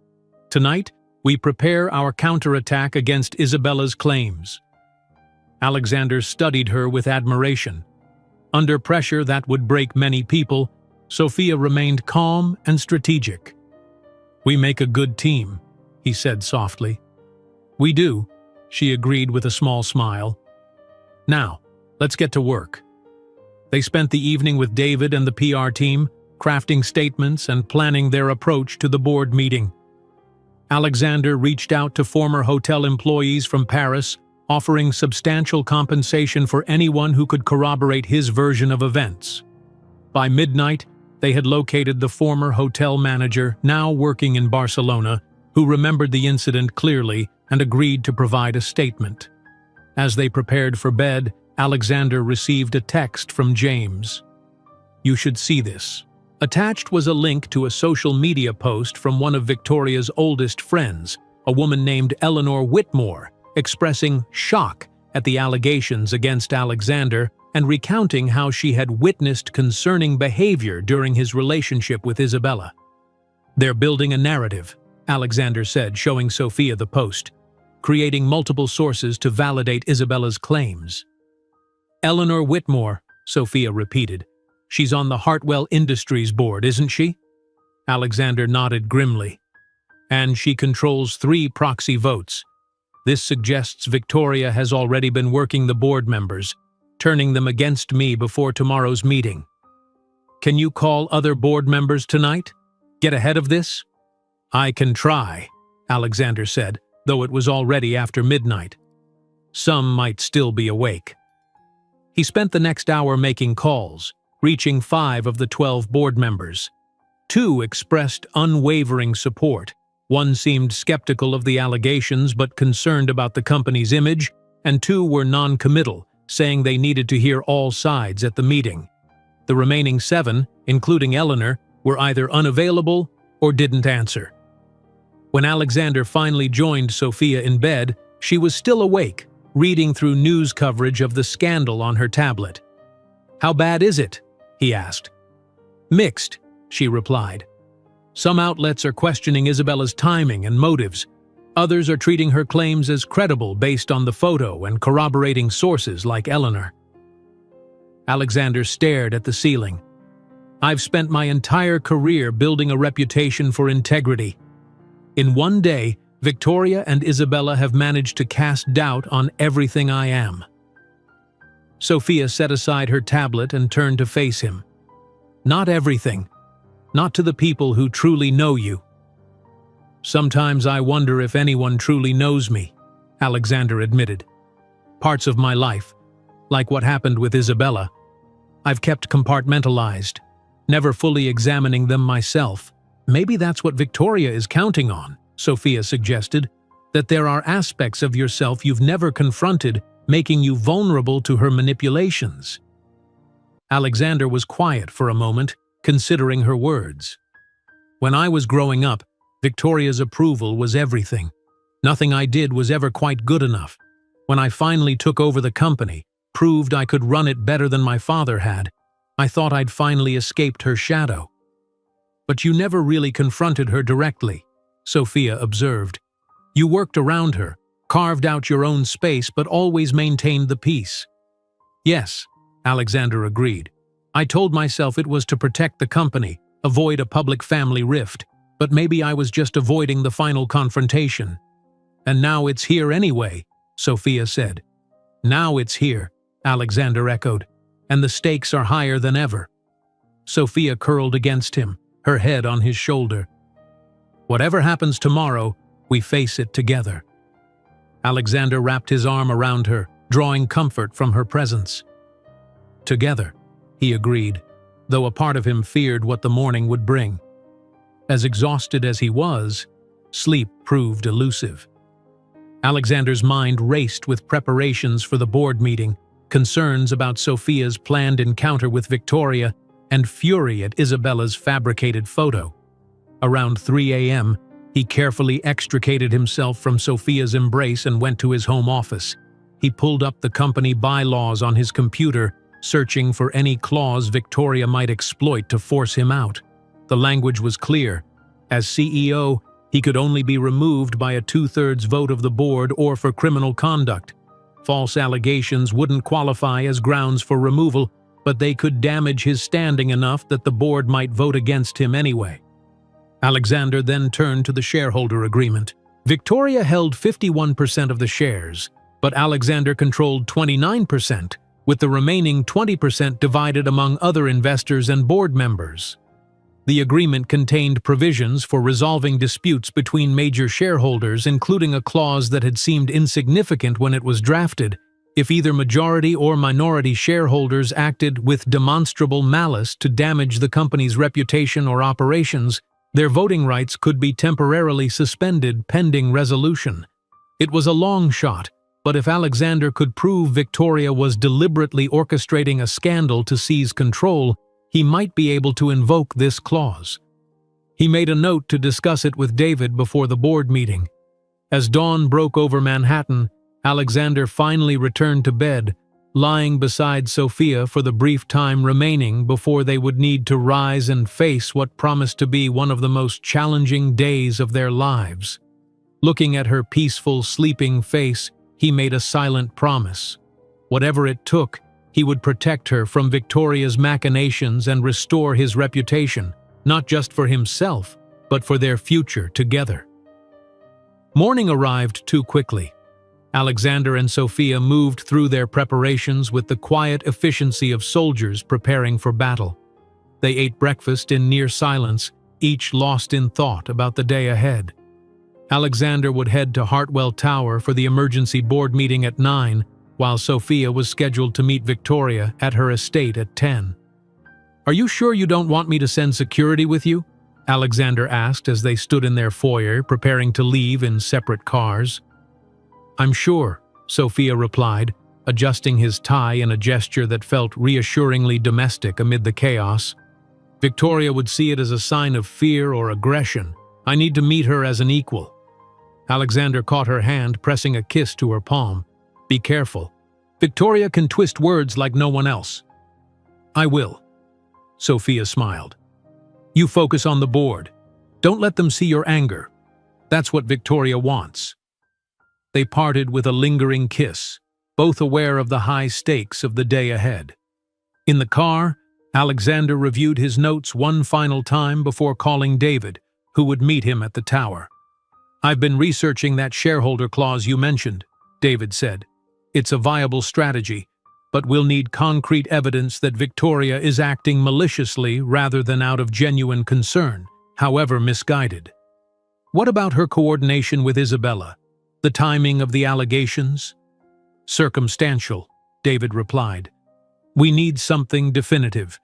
Tonight, we prepare our counterattack against Isabella's claims." Alexander studied her with admiration. Under pressure that would break many people, Sophia remained calm and strategic. "We make a good team," he said softly. "We do," she agreed with a small smile. "Now, let's get to work." They spent the evening with David and the PR team, crafting statements and planning their approach to the board meeting. Alexander reached out to former hotel employees from Paris, offering substantial compensation for anyone who could corroborate his version of events. By midnight, they had located the former hotel manager, now working in Barcelona, who remembered the incident clearly and agreed to provide a statement. As they prepared for bed, Alexander received a text from James. "You should see this." Attached was a link to a social media post from one of Victoria's oldest friends, a woman named Eleanor Whitmore, expressing shock at the allegations against Alexander and recounting how she had witnessed concerning behavior during his relationship with Isabella. "They're building a narrative," Alexander said, showing Sophia the post, "creating multiple sources to validate Isabella's claims." "Eleanor Whitmore," Sophia repeated. "She's on the Hartwell Industries board, isn't she?" Alexander nodded grimly. "And she controls 3 proxy votes. This suggests Victoria has already been working the board members, turning them against me before tomorrow's meeting. Can you call other board members tonight? Get ahead of this?" "I can try," Alexander said, though it was already after midnight. Some might still be awake. He spent the next hour making calls, reaching 5 of the 12 board members. 2 expressed unwavering support. One seemed skeptical of the allegations but concerned about the company's image, and 2 were non-committal, saying they needed to hear all sides at the meeting. The remaining 7, including Eleanor, were either unavailable or didn't answer. When Alexander finally joined Sophia in bed, she was still awake, reading through news coverage of the scandal on her tablet. "How bad is it?" he asked. "Mixed," she replied. "Some outlets are questioning Isabella's timing and motives. Others are treating her claims as credible based on the photo and corroborating sources like Eleanor. Alexander stared at the ceiling. I've spent my entire career building a reputation for integrity. In one day, Victoria and Isabella have managed to cast doubt on everything I am. Sophia set aside her tablet and turned to face him. Not everything. Not to the people who truly know you. Sometimes I wonder if anyone truly knows me, Alexander admitted. Parts of my life, like what happened with Isabella, I've kept compartmentalized, never fully examining them myself. Maybe that's what Victoria is counting on, Sophia suggested, that there are aspects of yourself you've never confronted, making you vulnerable to her manipulations. Alexander was quiet for a moment, considering her words. When I was growing up, Victoria's approval was everything. Nothing I did was ever quite good enough. When I finally took over the company, proved I could run it better than my father had, I thought I'd finally escaped her shadow. But you never really confronted her directly, Sophia observed. You worked around her, carved out your own space, but always maintained the peace. Yes, Alexander agreed. I told myself it was to protect the company, avoid a public family rift, but maybe I was just avoiding the final confrontation. And now it's here anyway, Sophia said. Now it's here, Alexander echoed, and the stakes are higher than ever. Sophia curled against him, her head on his shoulder. Whatever happens tomorrow, we face it together. Alexander wrapped his arm around her, drawing comfort from her presence. Together, he agreed, though a part of him feared what the morning would bring. As exhausted as he was, sleep proved elusive. Alexander's mind raced with preparations for the board meeting, concerns about Sophia's planned encounter with Victoria, and fury at Isabella's fabricated photo. Around 3 a.m., he carefully extricated himself from Sophia's embrace and went to his home office. He pulled up the company bylaws on his computer, searching for any clause Victoria might exploit to force him out. The language was clear. As CEO, he could only be removed by a 2/3 vote of the board or for criminal conduct. False allegations wouldn't qualify as grounds for removal, but they could damage his standing enough that the board might vote against him anyway. Alexander then turned to the shareholder agreement. Victoria held 51% of the shares, but Alexander controlled 29%, with the remaining 20% divided among other investors and board members. The agreement contained provisions for resolving disputes between major shareholders, including a clause that had seemed insignificant when it was drafted. If either majority or minority shareholders acted with demonstrable malice to damage the company's reputation or operations, their voting rights could be temporarily suspended pending resolution. It was a long shot, but if Alexander could prove Victoria was deliberately orchestrating a scandal to seize control, he might be able to invoke this clause. He made a note to discuss it with David before the board meeting. As dawn broke over Manhattan, Alexander finally returned to bed, lying beside Sophia for the brief time remaining before they would need to rise and face what promised to be one of the most challenging days of their lives. Looking at her peaceful, sleeping face, he made a silent promise. Whatever it took, he would protect her from Victoria's machinations and restore his reputation, not just for himself, but for their future together. Morning arrived too quickly. Alexander and Sophia moved through their preparations with the quiet efficiency of soldiers preparing for battle. They ate breakfast in near silence, each lost in thought about the day ahead. Alexander would head to Hartwell Tower for the emergency board meeting at 9, while Sophia was scheduled to meet Victoria at her estate at 10. "Are you sure you don't want me to send security with you?" Alexander asked as they stood in their foyer preparing to leave in separate cars. "I'm sure," Sophia replied, adjusting his tie in a gesture that felt reassuringly domestic amid the chaos. "Victoria would see it as a sign of fear or aggression. I need to meet her as an equal." Alexander caught her hand, pressing a kiss to her palm. "Be careful. Victoria can twist words like no one else." "I will." Sophia smiled. "You focus on the board. Don't let them see your anger." That's what Victoria wants. They parted with a lingering kiss, both aware of the high stakes of the day ahead. In the car, Alexander reviewed his notes one final time before calling David, who would meet him at the tower. "I've been researching that shareholder clause you mentioned," David said. "It's a viable strategy, but we'll need concrete evidence that Victoria is acting maliciously rather than out of genuine concern, however misguided." "What about her coordination with Isabella? The timing of the allegations?" "Circumstantial," David replied. "We need something definitive.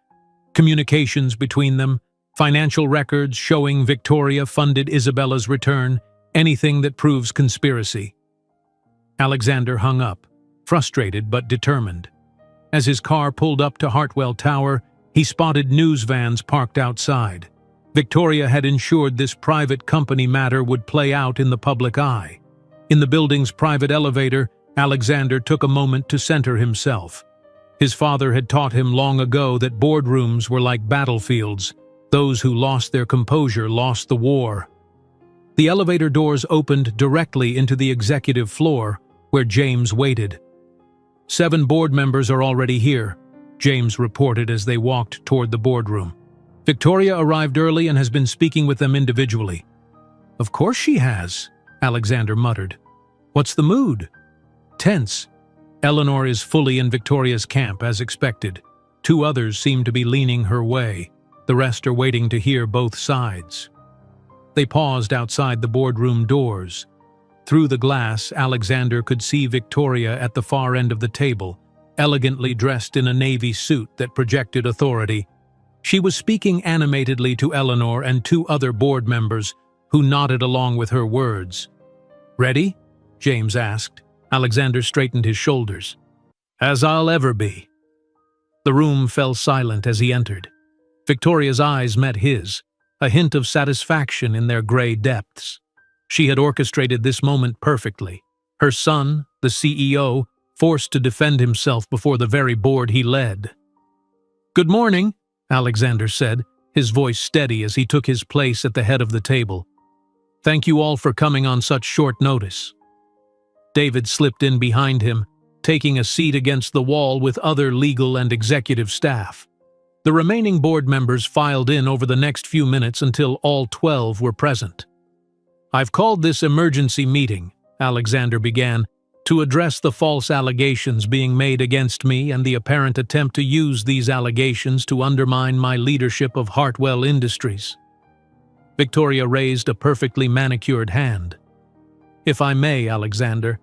Communications between them, financial records showing Victoria funded Isabella's return, anything that proves conspiracy." Alexander hung up, frustrated but determined. As his car pulled up to Hartwell Tower, he spotted news vans parked outside. Victoria had ensured this private company matter would play out in the public eye. In the building's private elevator, Alexander took a moment to center himself. His father had taught him long ago that boardrooms were like battlefields. Those who lost their composure lost the war. The elevator doors opened directly into the executive floor, where James waited. "7 board members are already here," James reported as they walked toward the boardroom. "Victoria arrived early and has been speaking with them individually." "Of course she has," Alexander muttered. "What's the mood?" "Tense. Eleanor is fully in Victoria's camp, as expected. 2 others seem to be leaning her way. The rest are waiting to hear both sides." They paused outside the boardroom doors. Through the glass, Alexander could see Victoria at the far end of the table, elegantly dressed in a navy suit that projected authority. She was speaking animatedly to Eleanor and 2 other board members, who nodded along with her words. "Ready?" James asked. Alexander straightened his shoulders. "As I'll ever be." The room fell silent as he entered. Victoria's eyes met his, a hint of satisfaction in their gray depths. She had orchestrated this moment perfectly. Her son, the CEO, forced to defend himself before the very board he led. "Good morning," Alexander said, his voice steady as he took his place at the head of the table. "Thank you all for coming on such short notice." David slipped in behind him, taking a seat against the wall with other legal and executive staff. The remaining board members filed in over the next few minutes until all 12 were present. "I've called this emergency meeting," Alexander began, "to address the false allegations being made against me and the apparent attempt to use these allegations to undermine my leadership of Hartwell Industries." Victoria raised a perfectly manicured hand. "If I may, Alexander,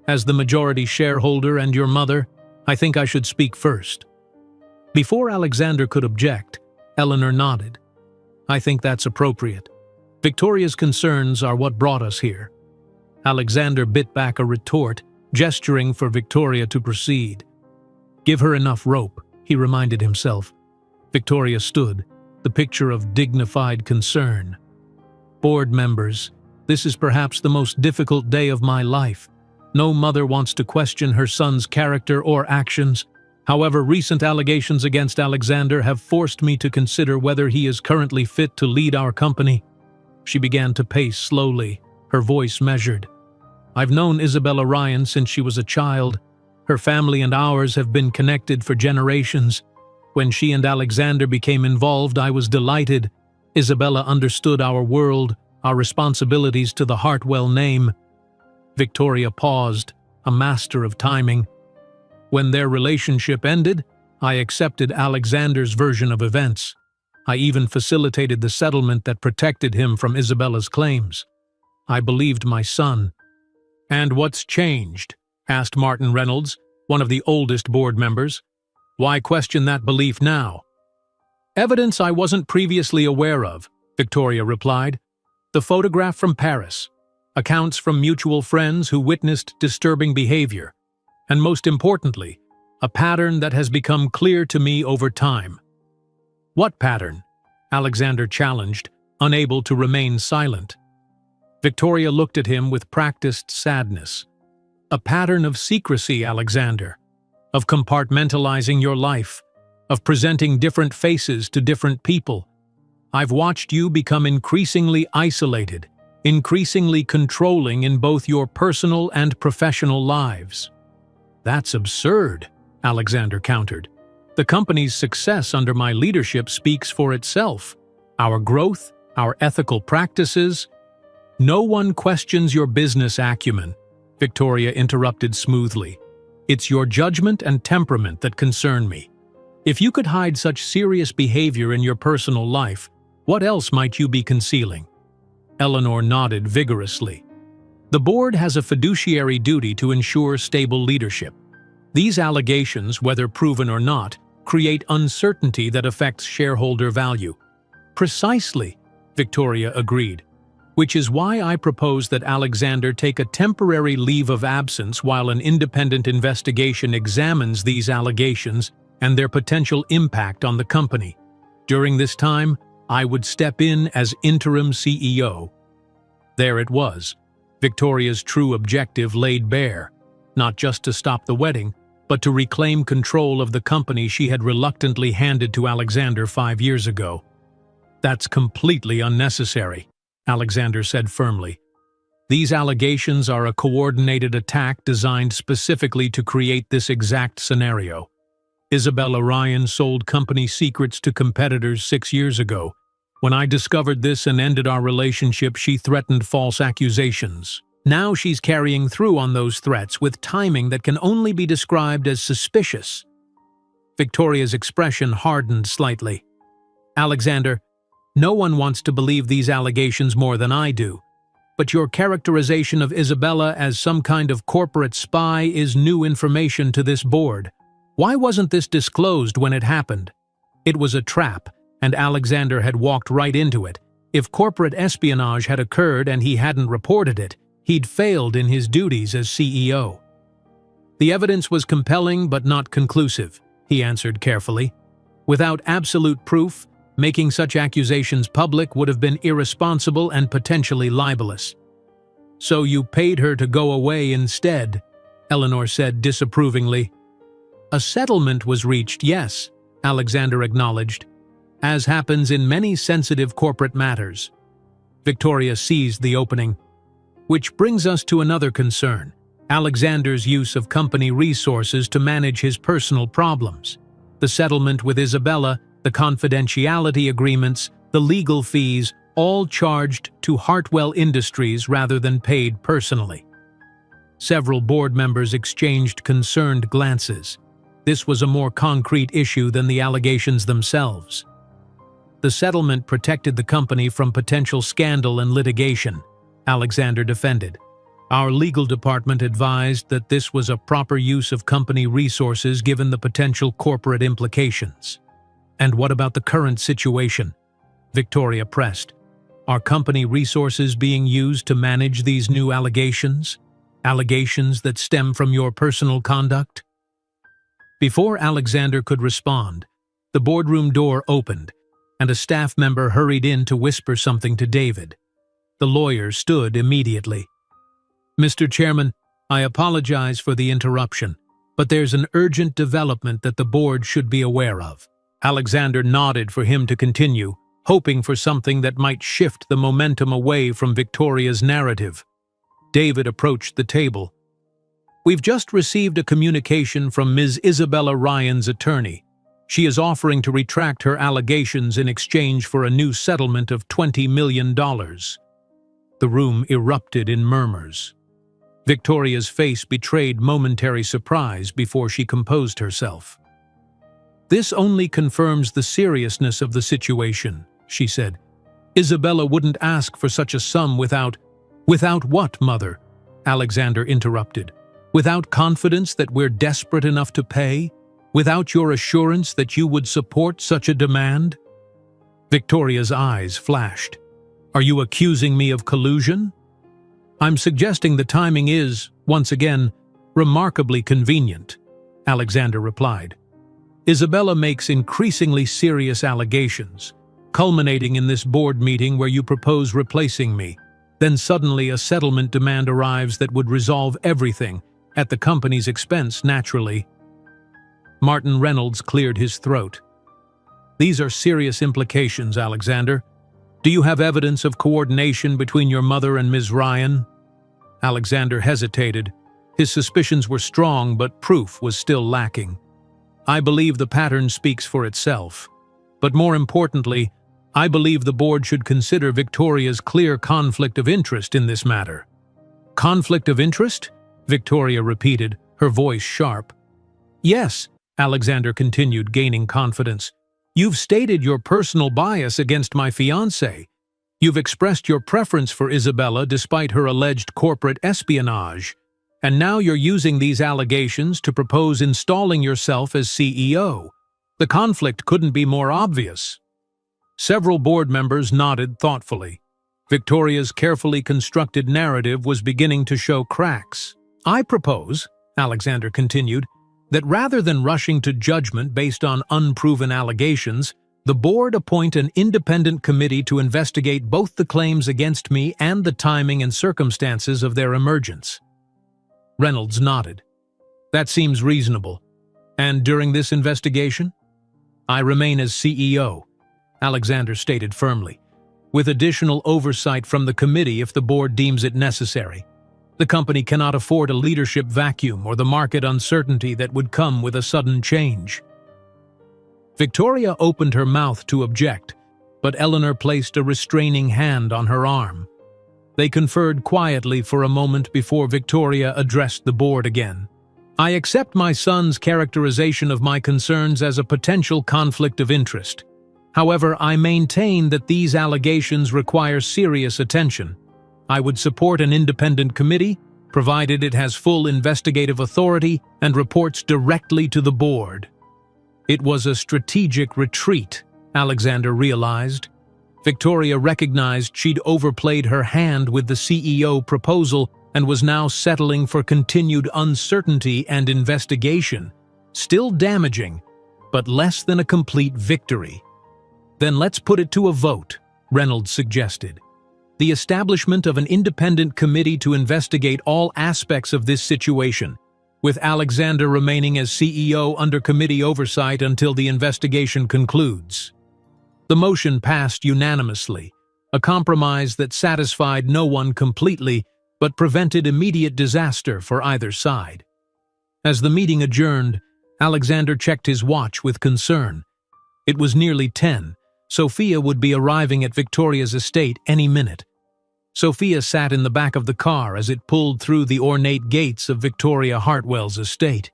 as the majority shareholder and your mother, I think I should speak first." Before Alexander could object, Eleanor nodded. "I think that's appropriate. Victoria's concerns are what brought us here." Alexander bit back a retort, gesturing for Victoria to proceed. "Give her enough rope," he reminded himself. Victoria stood, the picture of dignified concern. "Board members, this is perhaps the most difficult day of my life. No mother wants to question her son's character or actions. However, recent allegations against Alexander have forced me to consider whether he is currently fit to lead our company." She began to pace slowly, her voice measured. "I've known Isabella Ryan since she was a child. Her family and ours have been connected for generations. When she and Alexander became involved, I was delighted. Isabella understood our world, our responsibilities to the Hartwell name." Victoria paused, a master of timing. "When their relationship ended, I accepted Alexander's version of events. I even facilitated the settlement that protected him from Isabella's claims. I believed my son." "And what's changed?" asked Martin Reynolds, one of the oldest board members. "Why question that belief now?" "Evidence I wasn't previously aware of," Victoria replied. "The photograph from Paris, accounts from mutual friends who witnessed disturbing behavior, and most importantly, a pattern that has become clear to me over time." "What pattern?" Alexander challenged, unable to remain silent. Victoria looked at him with practiced sadness. "A pattern of secrecy, Alexander. Of compartmentalizing your life. Of presenting different faces to different people. I've watched you become increasingly isolated, increasingly controlling in both your personal and professional lives." "That's absurd," Alexander countered. "The company's success under my leadership speaks for itself. Our growth, our ethical practices—" "No one questions your business acumen," Victoria interrupted smoothly. "It's your judgment and temperament that concern me. If you could hide such serious behavior in your personal life, what else might you be concealing?" Eleanor nodded vigorously. "The board has a fiduciary duty to ensure stable leadership. These allegations, whether proven or not, create uncertainty that affects shareholder value." "Precisely," Victoria agreed. "Which is why I propose that Alexander take a temporary leave of absence while an independent investigation examines these allegations and their potential impact on the company. During this time, I would step in as interim CEO." There it was, Victoria's true objective laid bare, not just to stop the wedding, but to reclaim control of the company she had reluctantly handed to Alexander 5 years ago. "That's completely unnecessary," Alexander said firmly. "These allegations are a coordinated attack designed specifically to create this exact scenario. Isabella Ryan sold company secrets to competitors 6 years ago. When I discovered this and ended our relationship, she threatened false accusations. Now she's carrying through on those threats with timing that can only be described as suspicious." Victoria's expression hardened slightly. "Alexander, no one wants to believe these allegations more than I do. But your characterization of Isabella as some kind of corporate spy is new information to this board. Why wasn't this disclosed when it happened? It was a trap, and Alexander had walked right into it. If corporate espionage had occurred and he hadn't reported it, he'd failed in his duties as CEO." "The evidence was compelling but not conclusive," he answered carefully. "Without absolute proof, making such accusations public would have been irresponsible and potentially libelous." "So you paid her to go away instead," Eleanor said disapprovingly. "A settlement was reached, yes," Alexander acknowledged, "as happens in many sensitive corporate matters." Victoria seized the opening. "Which brings us to another concern, Alexander's use of company resources to manage his personal problems. The settlement with Isabella, the confidentiality agreements, the legal fees, all charged to Hartwell Industries rather than paid personally." Several board members exchanged concerned glances. This was a more concrete issue than the allegations themselves. "The settlement protected the company from potential scandal and litigation," Alexander defended. "Our legal department advised that this was a proper use of company resources given the potential corporate implications." "And what about the current situation?" Victoria pressed. "Are company resources being used to manage these new allegations? Allegations that stem from your personal conduct?" Before Alexander could respond, the boardroom door opened, and a staff member hurried in to whisper something to David. The lawyer stood immediately. "Mr. Chairman, I apologize for the interruption, but there's an urgent development that the board should be aware of." Alexander nodded for him to continue, hoping for something that might shift the momentum away from Victoria's narrative. David approached the table. "We've just received a communication from Ms. Isabella Ryan's attorney. She is offering to retract her allegations in exchange for a new settlement of $20 million. The room erupted in murmurs. Victoria's face betrayed momentary surprise before she composed herself. "This only confirms the seriousness of the situation," she said. "Isabella wouldn't ask for such a sum without—" "Without what, Mother?" Alexander interrupted. "Without confidence that we're desperate enough to pay? Without your assurance that you would support such a demand?" Victoria's eyes flashed. "Are you accusing me of collusion?" "I'm suggesting the timing is, once again, remarkably convenient," Alexander replied. "Isabella makes increasingly serious allegations, culminating in this board meeting where you propose replacing me. Then suddenly a settlement demand arrives that would resolve everything, at the company's expense, naturally." Martin Reynolds cleared his throat. "These are serious implications, Alexander. Do you have evidence of coordination between your mother and Ms. Ryan? Alexander hesitated. His suspicions were strong, but proof was still lacking. I believe the pattern speaks for itself. But more importantly, I believe the board should consider Victoria's clear conflict of interest in this matter. Conflict of interest? Victoria repeated, her voice sharp. Yes, Alexander continued, gaining confidence. You've stated your personal bias against my fiancée. You've expressed your preference for Isabella despite her alleged corporate espionage. And now you're using these allegations to propose installing yourself as CEO. The conflict couldn't be more obvious. Several board members nodded thoughtfully. Victoria's carefully constructed narrative was beginning to show cracks. I propose, Alexander continued, that rather than rushing to judgment based on unproven allegations, the board appoint an independent committee to investigate both the claims against me and the timing and circumstances of their emergence. Reynolds nodded. That seems reasonable. And during this investigation? I remain as CEO, Alexander stated firmly, with additional oversight from the committee if the board deems it necessary. The company cannot afford a leadership vacuum or the market uncertainty that would come with a sudden change. Victoria opened her mouth to object, but Eleanor placed a restraining hand on her arm. They conferred quietly for a moment before Victoria addressed the board again. I accept my son's characterization of my concerns as a potential conflict of interest. However, I maintain that these allegations require serious attention. I would support an independent committee, provided it has full investigative authority and reports directly to the board. It was a strategic retreat, Alexander realized. Victoria recognized she'd overplayed her hand with the CEO proposal and was now settling for continued uncertainty and investigation. Still damaging, but less than a complete victory. Then let's put it to a vote, Reynolds suggested. The establishment of an independent committee to investigate all aspects of this situation, with Alexander remaining as CEO under committee oversight until the investigation concludes. The motion passed unanimously, a compromise that satisfied no one completely but prevented immediate disaster for either side. As the meeting adjourned, Alexander checked his watch with concern. It was nearly 10. Sophia would be arriving at Victoria's estate any minute. Sophia sat in the back of the car as it pulled through the ornate gates of Victoria Hartwell's estate.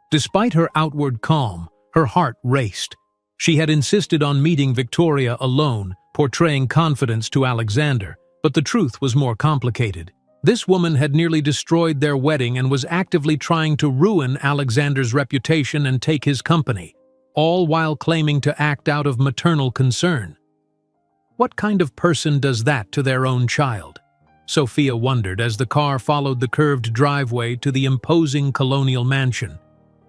Despite her outward calm, her heart raced. She had insisted on meeting Victoria alone, portraying confidence to Alexander, but the truth was more complicated. This woman had nearly destroyed their wedding and was actively trying to ruin Alexander's reputation and take his company, all while claiming to act out of maternal concern. What kind of person does that to their own child? Sophia wondered as the car followed the curved driveway to the imposing colonial mansion.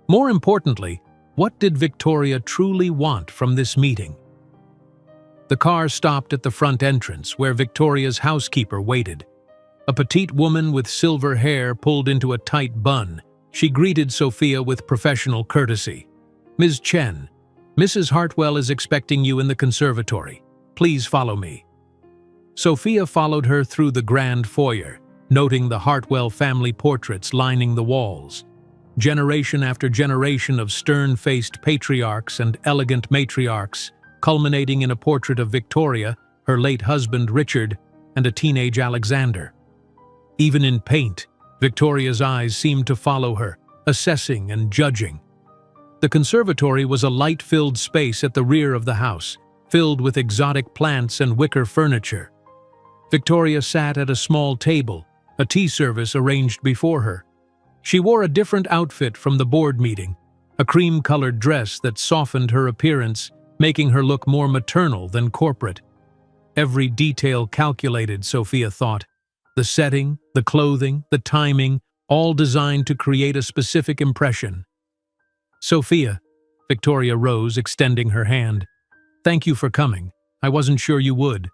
More importantly, what did Victoria truly want from this meeting? The car stopped at the front entrance where Victoria's housekeeper waited. A petite woman with silver hair pulled into a tight bun. She greeted Sophia with professional courtesy. Ms. Chen, Mrs. Hartwell is expecting you in the conservatory. Please follow me. Sophia followed her through the grand foyer, noting the Hartwell family portraits lining the walls. Generation after generation of stern-faced patriarchs and elegant matriarchs, culminating in a portrait of Victoria, her late husband Richard, and a teenage Alexander. Even in paint, Victoria's eyes seemed to follow her, assessing and judging. The conservatory was a light-filled space at the rear of the house, filled with exotic plants and wicker furniture. Victoria sat at a small table, a tea service arranged before her. She wore a different outfit from the board meeting, a cream-colored dress that softened her appearance, making her look more maternal than corporate. Every detail calculated, Sophia thought. The setting, the clothing, the timing, all designed to create a specific impression. Sophia, Victoria rose, extending her hand. Thank you for coming. I wasn't sure you would.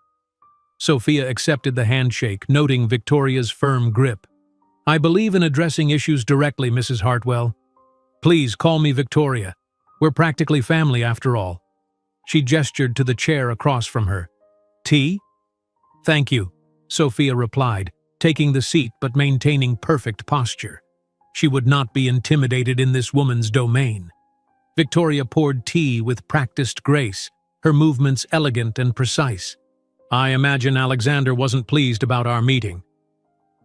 Sophia accepted the handshake, noting Victoria's firm grip. I believe in addressing issues directly, Mrs. Hartwell. Please call me Victoria. We're practically family after all. She gestured to the chair across from her. Tea? Thank you, Sophia replied, taking the seat but maintaining perfect posture. She would not be intimidated in this woman's domain. Victoria poured tea with practiced grace, her movements elegant and precise. I imagine Alexander wasn't pleased about our meeting.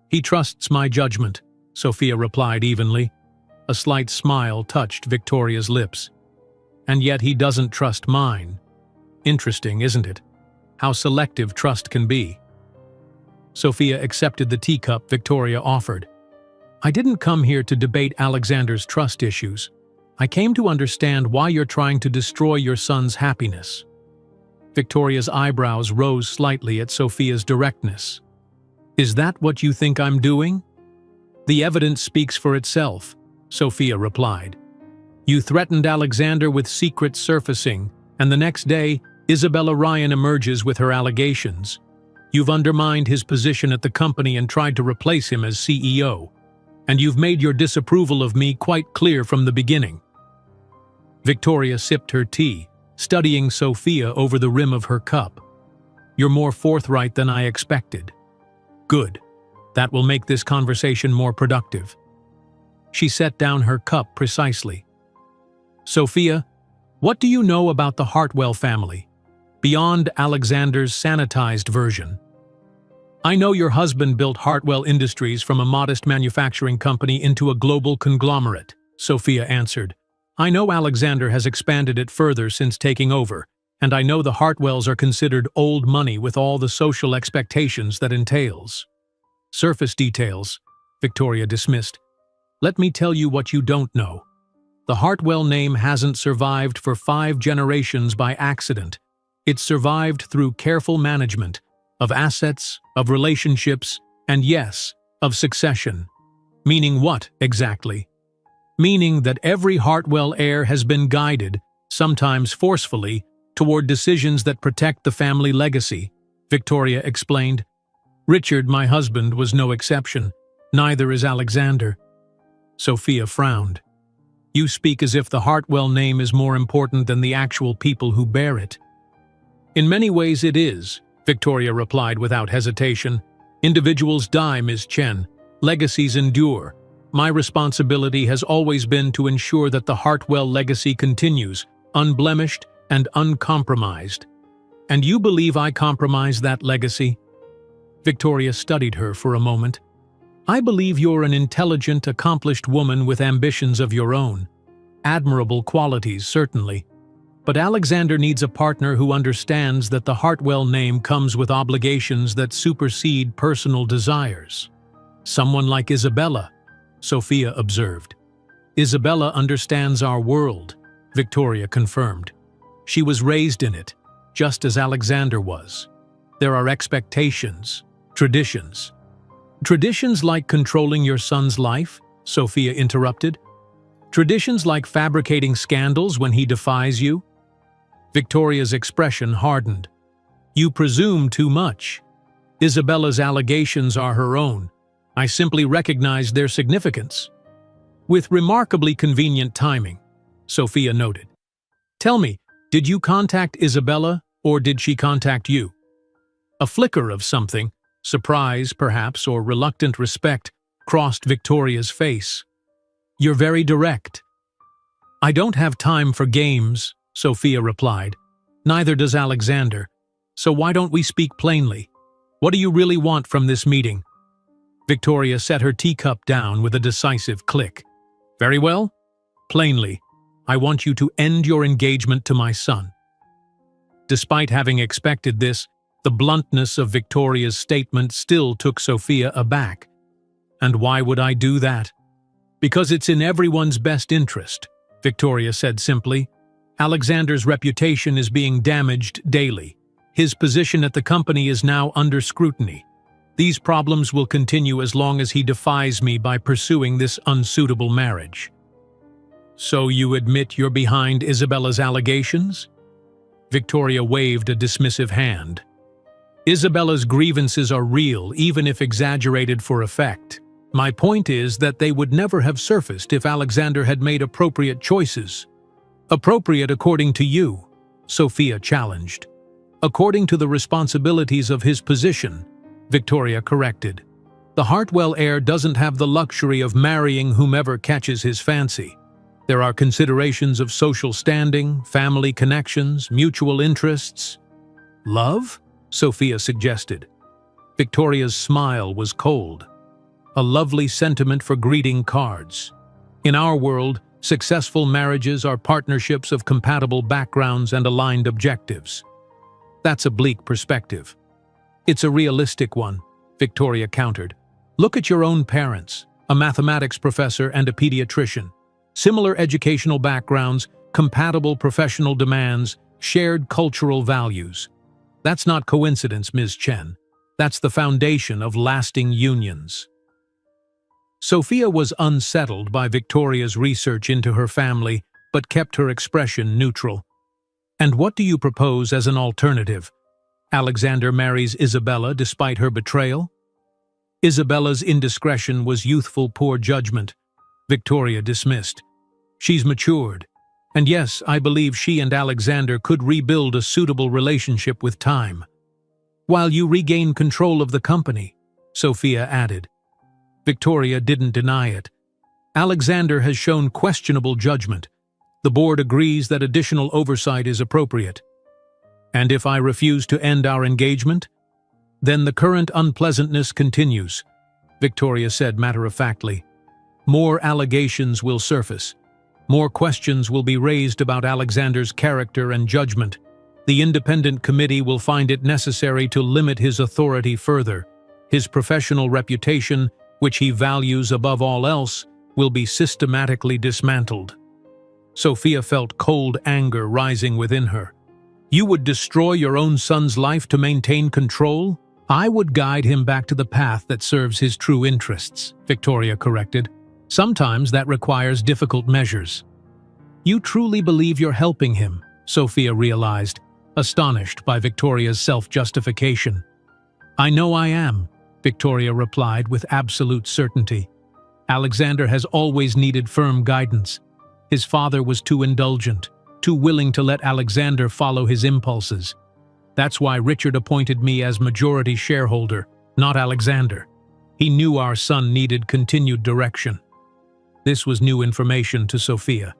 He trusts my judgment, Sophia replied evenly. A slight smile touched Victoria's lips. And yet he doesn't trust mine. Interesting, isn't it? How selective trust can be. Sophia accepted the teacup Victoria offered. I didn't come here to debate Alexander's trust issues. I came to understand why you're trying to destroy your son's happiness. Victoria's eyebrows rose slightly at Sophia's directness. Is that what you think I'm doing? The evidence speaks for itself, Sophia replied. You threatened Alexander with secret surfacing, and the next day, Isabella Ryan emerges with her allegations. You've undermined his position at the company and tried to replace him as CEO. And you've made your disapproval of me quite clear from the beginning. Victoria sipped her tea, studying Sophia over the rim of her cup. You're more forthright than I expected. Good. That will make this conversation more productive. She set down her cup precisely. Sophia, what do you know about the Hartwell family, beyond Alexander's sanitized version? I know your husband built Hartwell Industries from a modest manufacturing company into a global conglomerate, Sophia answered. I know Alexander has expanded it further since taking over, and I know the Hartwells are considered old money with all the social expectations that entails. Surface details, Victoria dismissed. Let me tell you what you don't know. The Hartwell name hasn't survived for 5 generations by accident. It's survived through careful management of assets, of relationships, and yes, of succession. Meaning what, exactly? Meaning that every Hartwell heir has been guided, sometimes forcefully, toward decisions that protect the family legacy, Victoria explained. Richard, my husband, was no exception. Neither is Alexander. Sophia frowned. You speak as if the Hartwell name is more important than the actual people who bear it. In many ways it is, Victoria replied without hesitation. Individuals die, Ms. Chen. Legacies endure. My responsibility has always been to ensure that the Hartwell legacy continues, unblemished and uncompromised. And you believe I compromise that legacy? Victoria studied her for a moment. I believe you're an intelligent, accomplished woman with ambitions of your own. Admirable qualities, certainly. But Alexander needs a partner who understands that the Hartwell name comes with obligations that supersede personal desires. Someone like Isabella, Sophia observed. Isabella understands our world, Victoria confirmed. She was raised in it, just as Alexander was. There are expectations, traditions. Traditions like controlling your son's life, Sophia interrupted. Traditions like fabricating scandals when he defies you. Victoria's expression hardened. You presume too much. Isabella's allegations are her own. I simply recognize their significance. With remarkably convenient timing, Sophia noted. Tell me, did you contact Isabella or did she contact you? A flicker of something, surprise perhaps or reluctant respect, crossed Victoria's face. You're very direct. I don't have time for games, Sophia replied. Neither does Alexander. So why don't we speak plainly? What do you really want from this meeting? Victoria set her teacup down with a decisive click. Very well. Plainly, I want you to end your engagement to my son. Despite having expected this, the bluntness of Victoria's statement still took Sophia aback. And why would I do that? Because it's in everyone's best interest, Victoria said simply. Alexander's reputation is being damaged daily. His position at the company is now under scrutiny. These problems will continue as long as he defies me by pursuing this unsuitable marriage. So you admit you're behind Isabella's allegations? Victoria waved a dismissive hand. Isabella's grievances are real, even if exaggerated for effect. My point is that they would never have surfaced if Alexander had made appropriate choices. Appropriate according to you, Sophia challenged. According to the responsibilities of his position, Victoria corrected. The Hartwell heir doesn't have the luxury of marrying whomever catches his fancy. There are considerations of social standing, family connections, mutual interests. Love? Sophia suggested. Victoria's smile was cold. A lovely sentiment for greeting cards. In our world, successful marriages are partnerships of compatible backgrounds and aligned objectives. That's a bleak perspective. It's a realistic one, Victoria countered. Look at your own parents, a mathematics professor and a pediatrician. Similar educational backgrounds, compatible professional demands, shared cultural values. That's not coincidence, Ms. Chen. That's the foundation of lasting unions. Sophia was unsettled by Victoria's research into her family, but kept her expression neutral. And what do you propose as an alternative? Alexander marries Isabella despite her betrayal? Isabella's indiscretion was youthful poor judgment, Victoria dismissed. She's matured. And yes, I believe she and Alexander could rebuild a suitable relationship with time. While you regain control of the company, Sophia added. Victoria didn't deny it. Alexander has shown questionable judgment. The board agrees that additional oversight is appropriate. And if I refuse to end our engagement? Then the current unpleasantness continues, Victoria said matter-of-factly. More allegations will surface. More questions will be raised about Alexander's character and judgment. The independent committee will find it necessary to limit his authority further. His professional reputation, which he values above all else, will be systematically dismantled. Sophia felt cold anger rising within her. You would destroy your own son's life to maintain control? I would guide him back to the path that serves his true interests, Victoria corrected. Sometimes that requires difficult measures. You truly believe you're helping him, Sophia realized, astonished by Victoria's self-justification. I know I am, Victoria replied with absolute certainty. Alexander has always needed firm guidance. His father was too indulgent, too willing to let Alexander follow his impulses. That's why Richard appointed me as majority shareholder, not Alexander. He knew our son needed continued direction. This was new information to Sophia.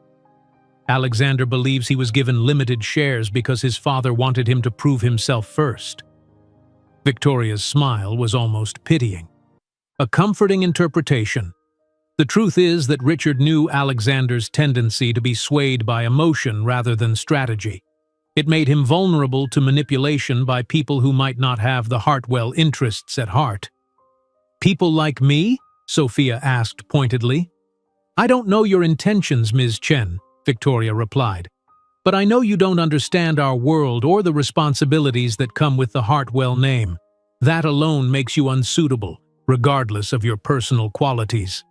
Alexander believes he was given limited shares because his father wanted him to prove himself first. Victoria's smile was almost pitying. A comforting interpretation. The truth is that Richard knew Alexander's tendency to be swayed by emotion rather than strategy. It made him vulnerable to manipulation by people who might not have the Hartwell interests at heart. People like me? Sophia asked pointedly. I don't know your intentions, Ms. Chen, Victoria replied. But I know you don't understand our world or the responsibilities that come with the Hartwell name. That alone makes you unsuitable, regardless of your personal qualities.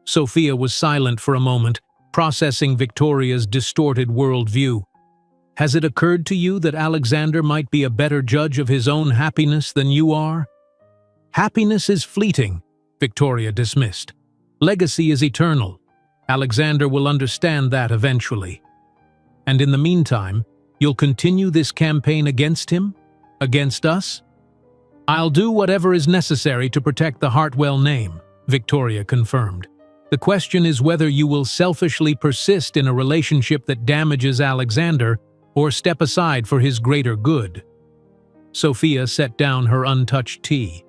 Sophia was silent for a moment, processing Victoria's distorted worldview. Has it occurred to you that Alexander might be a better judge of his own happiness than you are? Happiness is fleeting, Victoria dismissed. Legacy is eternal. Alexander will understand that eventually. And in the meantime, you'll continue this campaign against him? Against us? I'll do whatever is necessary to protect the Hartwell name, Victoria confirmed. The question is whether you will selfishly persist in a relationship that damages Alexander or step aside for his greater good. Sophia set down her untouched tea.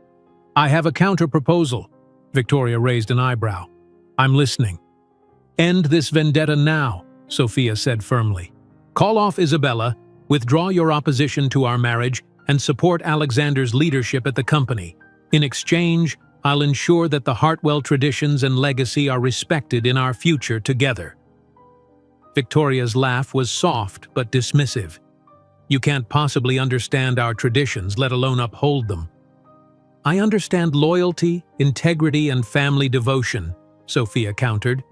I have a counter-proposal. Victoria raised an eyebrow. I'm listening. End this vendetta now, Sophia said firmly. Call off Isabella, withdraw your opposition to our marriage, and support Alexander's leadership at the company. In exchange, I'll ensure that the Hartwell traditions and legacy are respected in our future together. Victoria's laugh was soft but dismissive. You can't possibly understand our traditions, let alone uphold them. I understand loyalty, integrity, and family devotion, Sophia countered,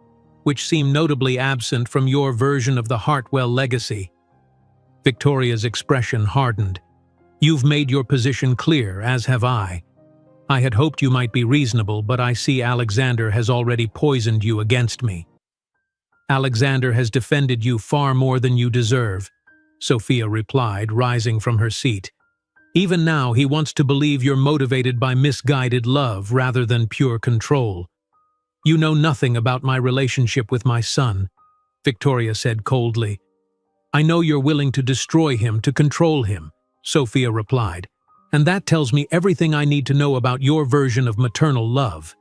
which seemed notably absent from your version of the Hartwell legacy. Victoria's expression hardened. You've made your position clear, as have I. I had hoped you might be reasonable, but I see Alexander has already poisoned you against me. Alexander has defended you far more than you deserve. Sophia replied, rising from her seat. Even now, he wants to believe you're motivated by misguided love rather than pure control. You know nothing about my relationship with my son, Victoria said coldly. I know you're willing to destroy him, to control him, Sophia replied, and that tells me everything I need to know about your version of maternal love.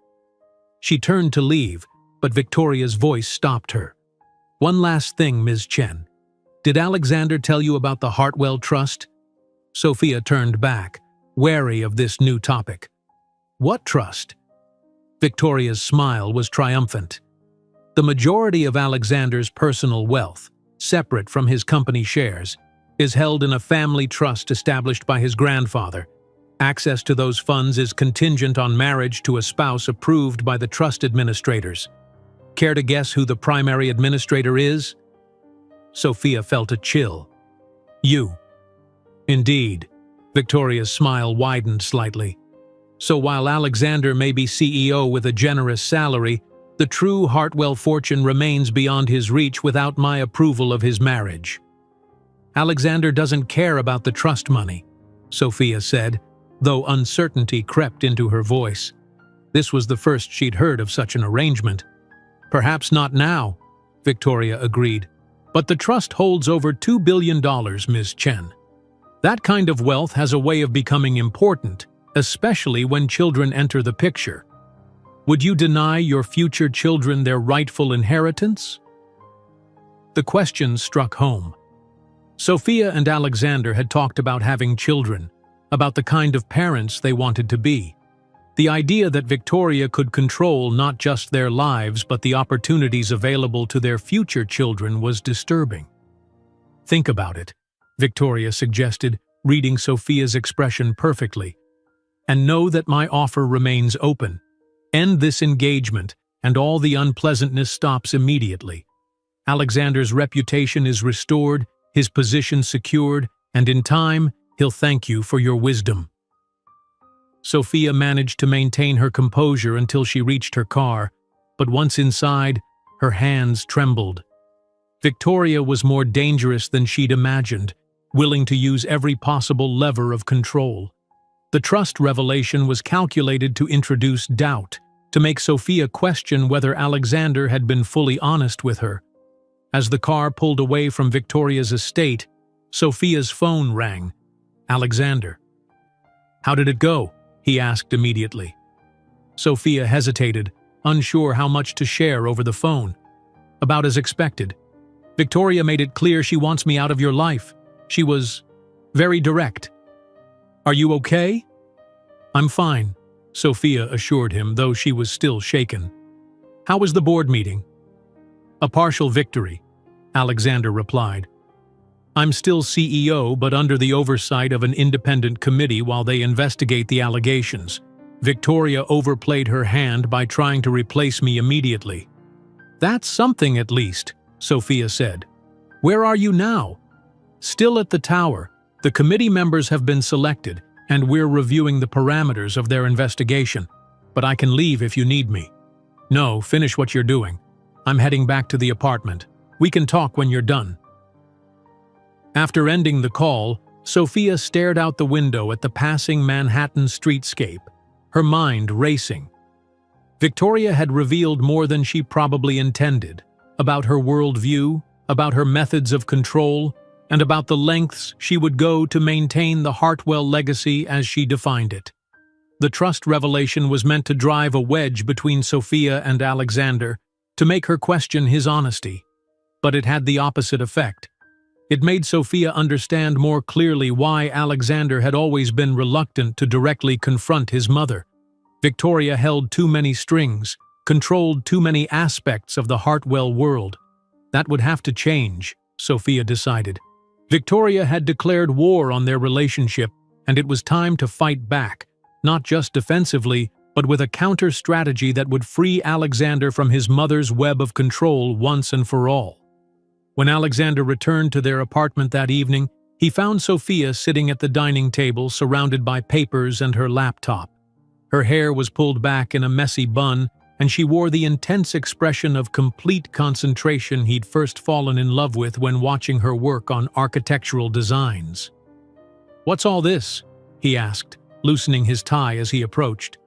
She turned to leave, but Victoria's voice stopped her. One last thing, Ms. Chen. Did Alexander tell you about the Hartwell Trust? Sophia turned back, wary of this new topic. What trust? Victoria's smile was triumphant. The majority of Alexander's personal wealth, separate from his company shares, is held in a family trust established by his grandfather. Access to those funds is contingent on marriage to a spouse approved by the trust administrators. Care to guess who the primary administrator is? Sophia felt a chill. You. Indeed. Victoria's smile widened slightly. So while Alexander may be CEO with a generous salary, the true Hartwell fortune remains beyond his reach without my approval of his marriage. Alexander doesn't care about the trust money, Sophia said, though uncertainty crept into her voice. This was the first she'd heard of such an arrangement. Perhaps not now, Victoria agreed, but the trust holds over $2 billion, Ms. Chen. That kind of wealth has a way of becoming important, especially when children enter the picture. Would you deny your future children their rightful inheritance? The question struck home. Sophia and Alexander had talked about having children, about the kind of parents they wanted to be. The idea that Victoria could control not just their lives but the opportunities available to their future children was disturbing. Think about it, Victoria suggested, reading Sophia's expression perfectly. And know that my offer remains open. End this engagement, and all the unpleasantness stops immediately. Alexander's reputation is restored, his position secured, and in time, he'll thank you for your wisdom. Sophia managed to maintain her composure until she reached her car, but once inside, her hands trembled. Victoria was more dangerous than she'd imagined, willing to use every possible lever of control. The trust revelation was calculated to introduce doubt, to make Sophia question whether Alexander had been fully honest with her. As the car pulled away from Victoria's estate, Sophia's phone rang. Alexander. How did it go? He asked immediately. Sophia hesitated, unsure how much to share over the phone. About as expected. Victoria made it clear she wants me out of your life. She was very direct. Are you okay? I'm fine, Sophia assured him, though she was still shaken. How was the board meeting? A partial victory, Alexander replied. I'm still CEO, but under the oversight of an independent committee while they investigate the allegations. Victoria overplayed her hand by trying to replace me immediately. That's something at least, Sophia said. Where are you now? Still at the tower. The committee members have been selected, and we're reviewing the parameters of their investigation. But I can leave if you need me. No, finish what you're doing. I'm heading back to the apartment. We can talk when you're done. After ending the call, Sophia stared out the window at the passing Manhattan streetscape, her mind racing. Victoria had revealed more than she probably intended, about her worldview, about her methods of control, and about the lengths she would go to maintain the Hartwell legacy as she defined it. The trust revelation was meant to drive a wedge between Sophia and Alexander, to make her question his honesty. But it had the opposite effect. It made Sophia understand more clearly why Alexander had always been reluctant to directly confront his mother. Victoria held too many strings, controlled too many aspects of the Hartwell world. That would have to change, Sophia decided. Victoria had declared war on their relationship, and it was time to fight back, not just defensively, but with a counter-strategy that would free Alexander from his mother's web of control once and for all. When Alexander returned to their apartment that evening, he found Sophia sitting at the dining table surrounded by papers and her laptop. Her hair was pulled back in a messy bun, and she wore the intense expression of complete concentration he'd first fallen in love with when watching her work on architectural designs. "What's all this?" he asked, loosening his tie as he approached.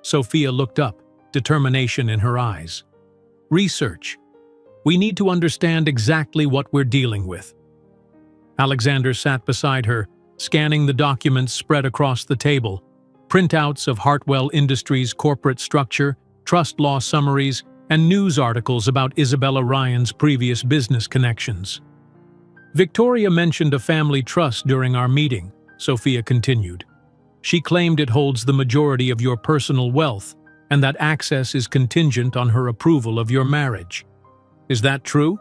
Sophia looked up, determination in her eyes. "Research. We need to understand exactly what we're dealing with." Alexander sat beside her, scanning the documents spread across the table, printouts of Hartwell Industries' corporate structure, trust law summaries, and news articles about Isabella Ryan's previous business connections. "Victoria mentioned a family trust during our meeting," Sophia continued. "She claimed it holds the majority of your personal wealth, and that access is contingent on her approval of your marriage. Is that true?"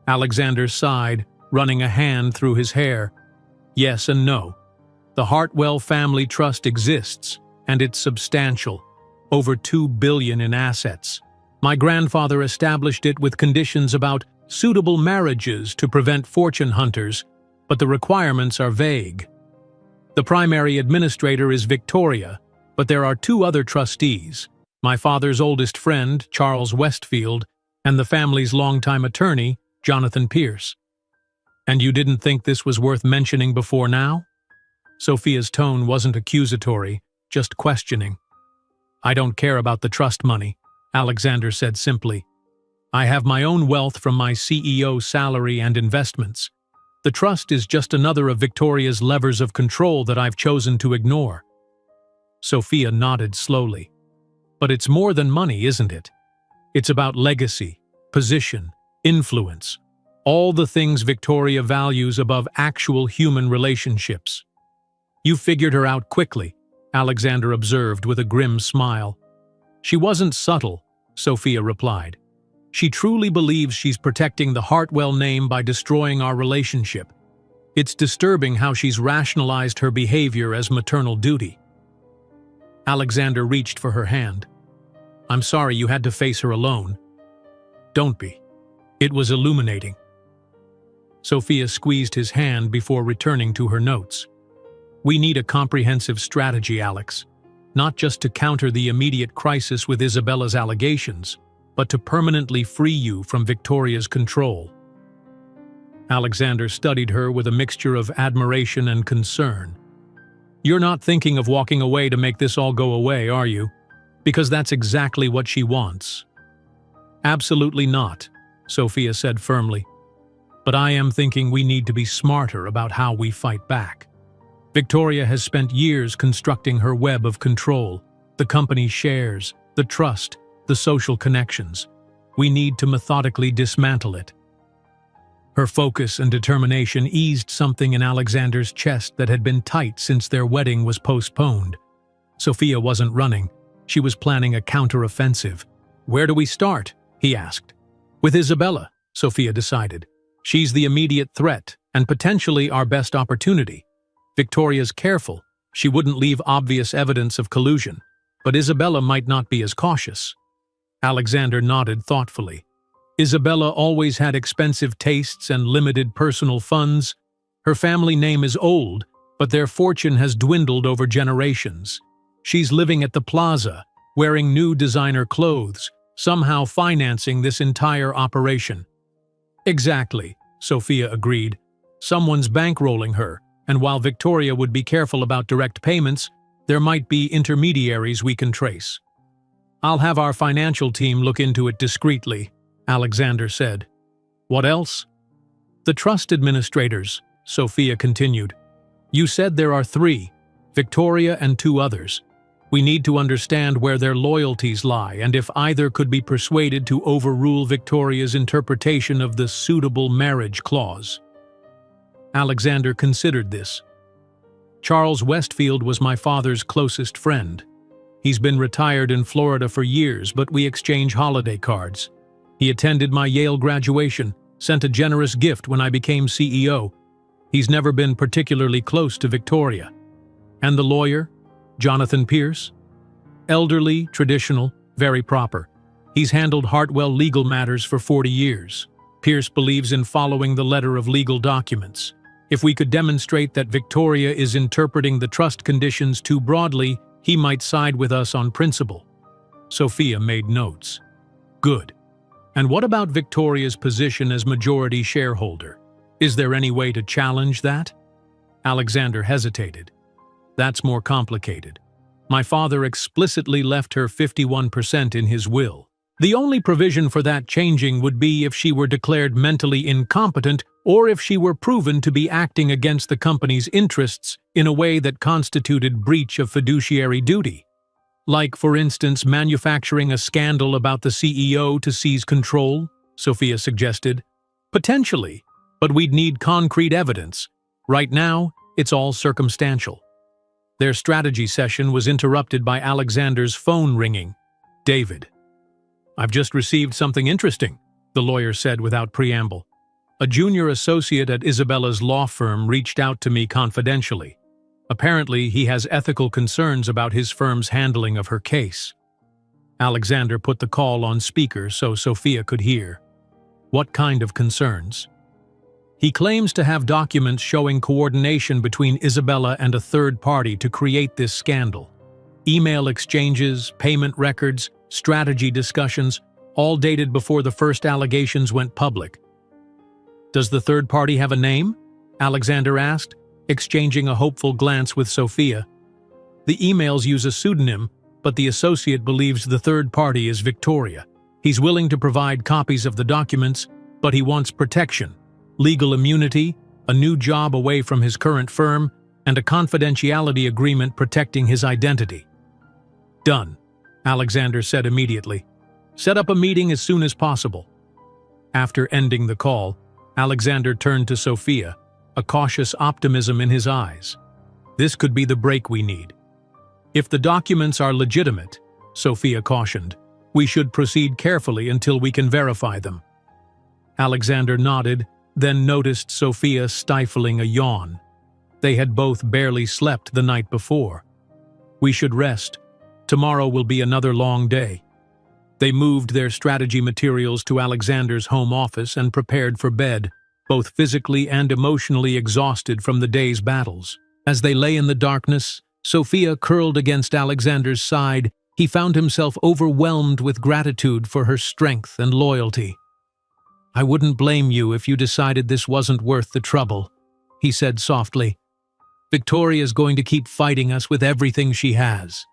Alexander sighed, running a hand through his hair. "Yes and no. The Hartwell family trust exists, and it's substantial, over $2 billion in assets. My grandfather established it with conditions about suitable marriages to prevent fortune hunters, but the requirements are vague. The primary administrator is Victoria, but there are 2 other trustees, my father's oldest friend, Charles Westfield, and the family's longtime attorney, Jonathan Pierce. And you didn't think this was worth mentioning before now?" Sophia's tone wasn't accusatory, just questioning. "I don't care about the trust money," Alexander said simply. "I have my own wealth from my CEO salary and investments. The trust is just another of Victoria's levers of control that I've chosen to ignore." Sophia nodded slowly. "But it's more than money, isn't it? It's about legacy, position, influence, all the things Victoria values above actual human relationships." "You figured her out quickly," Alexander observed with a grim smile. "She wasn't subtle," Sophia replied. "She truly believes she's protecting the Hartwell name by destroying our relationship. It's disturbing how she's rationalized her behavior as maternal duty." Alexander reached for her hand. "I'm sorry you had to face her alone." "Don't be. It was illuminating." Sophia squeezed his hand before returning to her notes. "We need a comprehensive strategy, Alex, not just to counter the immediate crisis with Isabella's allegations, but to permanently free you from Victoria's control." Alexander studied her with a mixture of admiration and concern. "You're not thinking of walking away to make this all go away, are you? Because that's exactly what she wants." "Absolutely not," Sophia said firmly. "But I am thinking we need to be smarter about how we fight back. Victoria has spent years constructing her web of control, the company's shares, the trust, the social connections. We need to methodically dismantle it." Her focus and determination eased something in Alexander's chest that had been tight since their wedding was postponed. Sophia wasn't running. She was planning a counter-offensive. "Where do we start?" he asked. "With Isabella," Sophia decided. "She's the immediate threat, and potentially our best opportunity. Victoria's careful. She wouldn't leave obvious evidence of collusion. But Isabella might not be as cautious." Alexander nodded thoughtfully. "Isabella always had expensive tastes and limited personal funds. Her family name is old, but their fortune has dwindled over generations. She's living at the plaza, wearing new designer clothes, somehow financing this entire operation." "Exactly," Sophia agreed. "Someone's bankrolling her, and while Victoria would be careful about direct payments, there might be intermediaries we can trace." "I'll have our financial team look into it discreetly," Alexander said. "What else?" "The trust administrators," Sophia continued. "You said there are 3, Victoria and 2 others. We need to understand where their loyalties lie and if either could be persuaded to overrule Victoria's interpretation of the suitable marriage clause." Alexander considered this. "Charles Westfield was my father's closest friend. He's been retired in Florida for years, but we exchange holiday cards. He attended my Yale graduation, sent a generous gift when I became CEO. He's never been particularly close to Victoria." "And the lawyer? Jonathan Pierce?" "Elderly, traditional, very proper. He's handled Hartwell legal matters for 40 years. Pierce believes in following the letter of legal documents. If we could demonstrate that Victoria is interpreting the trust conditions too broadly, he might side with us on principle." Sophia made notes. Good. And what about Victoria's position as majority shareholder? Is there any way to challenge that? Alexander hesitated. That's more complicated. My father explicitly left her 51% in his will. The only provision for that changing would be if she were declared mentally incompetent or if she were proven to be acting against the company's interests in a way that constituted breach of fiduciary duty. Like, for instance, manufacturing a scandal about the CEO to seize control, Sophia suggested. Potentially, but we'd need concrete evidence. Right now, it's all circumstantial. Their strategy session was interrupted by Alexander's phone ringing. David. I've just received something interesting, the lawyer said without preamble. A junior associate at Isabella's law firm reached out to me confidentially. Apparently, he has ethical concerns about his firm's handling of her case. Alexander put the call on speaker so Sophia could hear. What kind of concerns? He claims to have documents showing coordination between Isabella and a third party to create this scandal. Email exchanges, payment records, strategy discussions, all dated before the first allegations went public. Does the third party have a name? Alexander asked, exchanging a hopeful glance with Sophia. The emails use a pseudonym, but the associate believes the third party is Victoria. He's willing to provide copies of the documents, but he wants protection, legal immunity, a new job away from his current firm, and a confidentiality agreement protecting his identity. Done, Alexander said immediately. Set up a meeting as soon as possible. After ending the call, Alexander turned to Sophia, a cautious optimism in his eyes. This could be the break we need. If the documents are legitimate, Sophia cautioned, we should proceed carefully until we can verify them. Alexander nodded, then noticed Sophia stifling a yawn. They had both barely slept the night before. We should rest. Tomorrow will be another long day. They moved their strategy materials to Alexander's home office and prepared for bed, both physically and emotionally exhausted from the day's battles. As they lay in the darkness, Sophia curled against Alexander's side. He found himself overwhelmed with gratitude for her strength and loyalty. I wouldn't blame you if you decided this wasn't worth the trouble, he said softly. Victoria's going to keep fighting us with everything she has.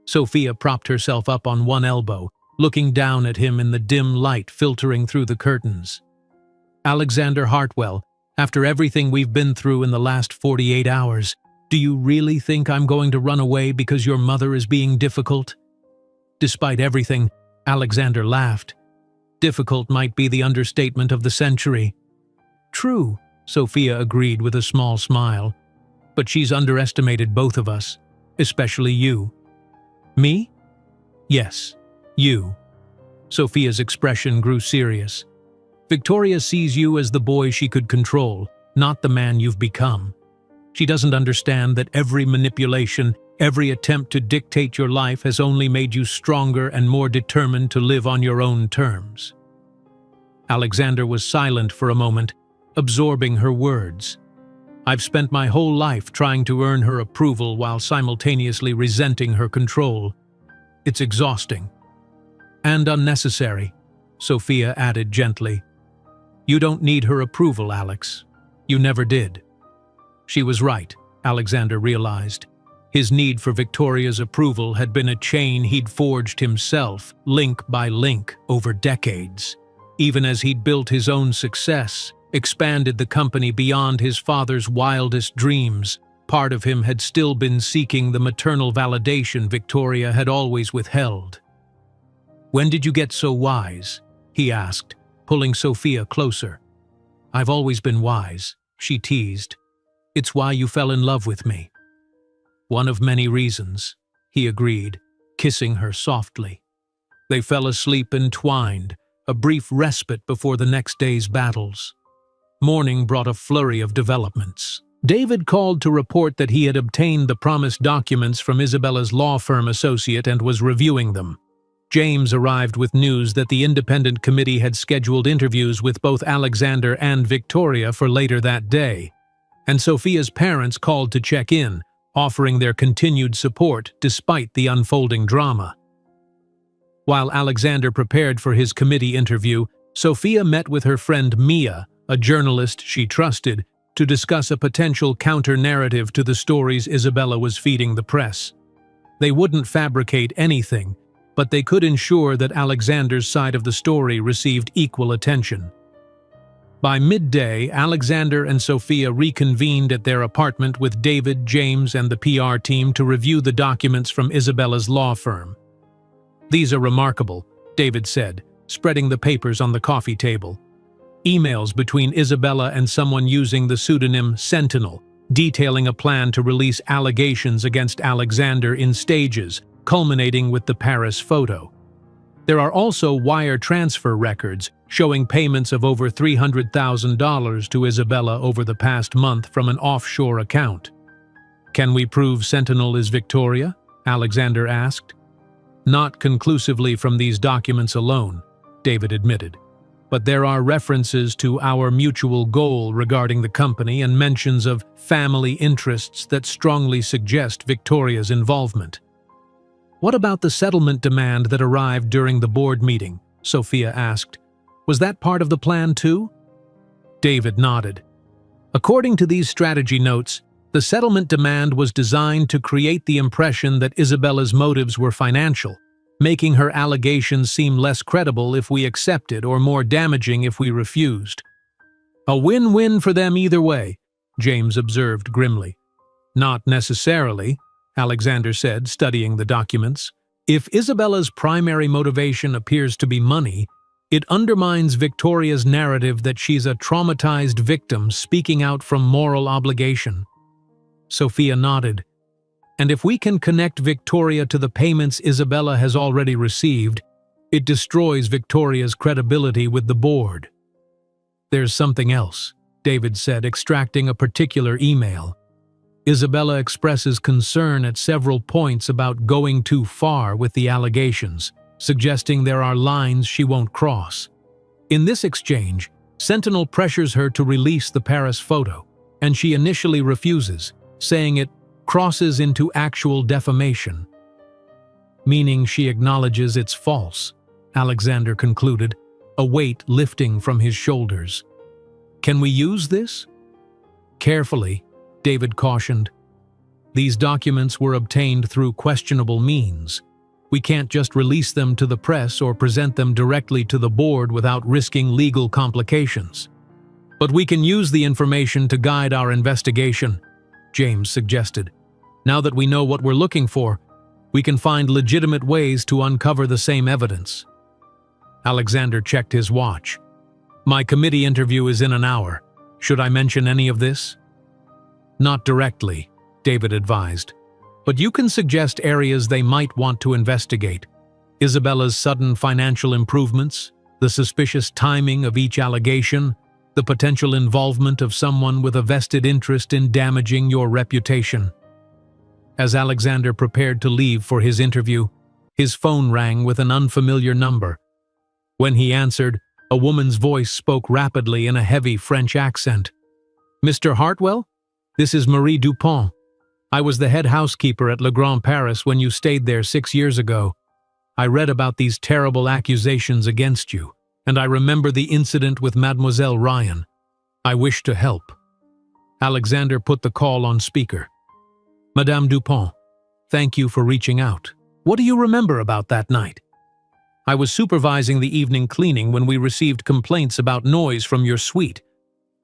Sophia propped herself up on one elbow, looking down at him in the dim light filtering through the curtains. Alexander Hartwell, after everything we've been through in the last 48 hours, do you really think I'm going to run away because your mother is being difficult? Despite everything, Alexander laughed. Difficult might be the understatement of the century. True, Sophia agreed with a small smile. But she's underestimated both of us, especially you. Me? Yes, you. Sophia's expression grew serious. Victoria sees you as the boy she could control, not the man you've become. She doesn't understand that every manipulation, every attempt to dictate your life has only made you stronger and more determined to live on your own terms. Alexander was silent for a moment, absorbing her words. I've spent my whole life trying to earn her approval while simultaneously resenting her control. It's exhausting. And unnecessary, Sophia added gently. You don't need her approval, Alex. You never did. She was right, Alexander realized. His need for Victoria's approval had been a chain he'd forged himself, link by link, over decades. Even as he'd built his own success, expanded the company beyond his father's wildest dreams, part of him had still been seeking the maternal validation Victoria had always withheld. When did you get so wise? He asked, pulling Sophia closer. I've always been wise, she teased. It's why you fell in love with me. One of many reasons, he agreed, kissing her softly. They fell asleep entwined, a brief respite before the next day's battles. Morning brought a flurry of developments. David called to report that he had obtained the promised documents from Isabella's law firm associate and was reviewing them. James arrived with news that the independent committee had scheduled interviews with both Alexander and Victoria for later that day, and Sophia's parents called to check in, offering their continued support despite the unfolding drama. While Alexander prepared for his committee interview, Sophia met with her friend Mia, a journalist she trusted, to discuss a potential counter-narrative to the stories Isabella was feeding the press. They wouldn't fabricate anything, but they could ensure that Alexander's side of the story received equal attention. By midday, Alexander and Sophia reconvened at their apartment with David, James, and the PR team to review the documents from Isabella's law firm. "These are remarkable," David said, spreading the papers on the coffee table. Emails between Isabella and someone using the pseudonym Sentinel, detailing a plan to release allegations against Alexander in stages, culminating with the Paris photo. There are also wire transfer records showing payments of over $300,000 to Isabella over the past month from an offshore account. "Can we prove Sentinel is Victoria?" Alexander asked. "Not conclusively from these documents alone," David admitted. "But there are references to our mutual goal regarding the company and mentions of family interests that strongly suggest Victoria's involvement." "What about the settlement demand that arrived during the board meeting?" Sophia asked. "Was that part of the plan too?" David nodded. "According to these strategy notes, the settlement demand was designed to create the impression that Isabella's motives were financial, making her allegations seem less credible if we accepted or more damaging if we refused." "A win-win for them either way," James observed grimly. "Not necessarily," Alexander said, studying the documents. "If Isabella's primary motivation appears to be money, it undermines Victoria's narrative that she's a traumatized victim speaking out from moral obligation." Sophia nodded. "And if we can connect Victoria to the payments Isabella has already received, it destroys Victoria's credibility with the board." "There's something else," David said, extracting a particular email. "Isabella expresses concern at several points about going too far with the allegations, suggesting there are lines she won't cross. In this exchange, Sentinel pressures her to release the Paris photo, and she initially refuses, saying it crosses into actual defamation." "Meaning she acknowledges it's false," Alexander concluded, a weight lifting from his shoulders. "Can we use this?" "Carefully," David cautioned. "These documents were obtained through questionable means. We can't just release them to the press or present them directly to the board without risking legal complications." "But we can use the information to guide our investigation," James suggested. "Now that we know what we're looking for, we can find legitimate ways to uncover the same evidence." Alexander checked his watch. "My committee interview is in an hour. Should I mention any of this?" "Not directly," David advised. "But you can suggest areas they might want to investigate. Isabella's sudden financial improvements, the suspicious timing of each allegation, the potential involvement of someone with a vested interest in damaging your reputation." As Alexander prepared to leave for his interview, his phone rang with an unfamiliar number. When he answered, a woman's voice spoke rapidly in a heavy French accent. "Mr. Hartwell? This is Marie Dupont. I was the head housekeeper at Le Grand Paris when you stayed there 6 years ago. I read about these terrible accusations against you, and I remember the incident with Mademoiselle Ryan. I wish to help." Alexander put the call on speaker. "Madame Dupont, thank you for reaching out. What do you remember about that night?" "I was supervising the evening cleaning when we received complaints about noise from your suite.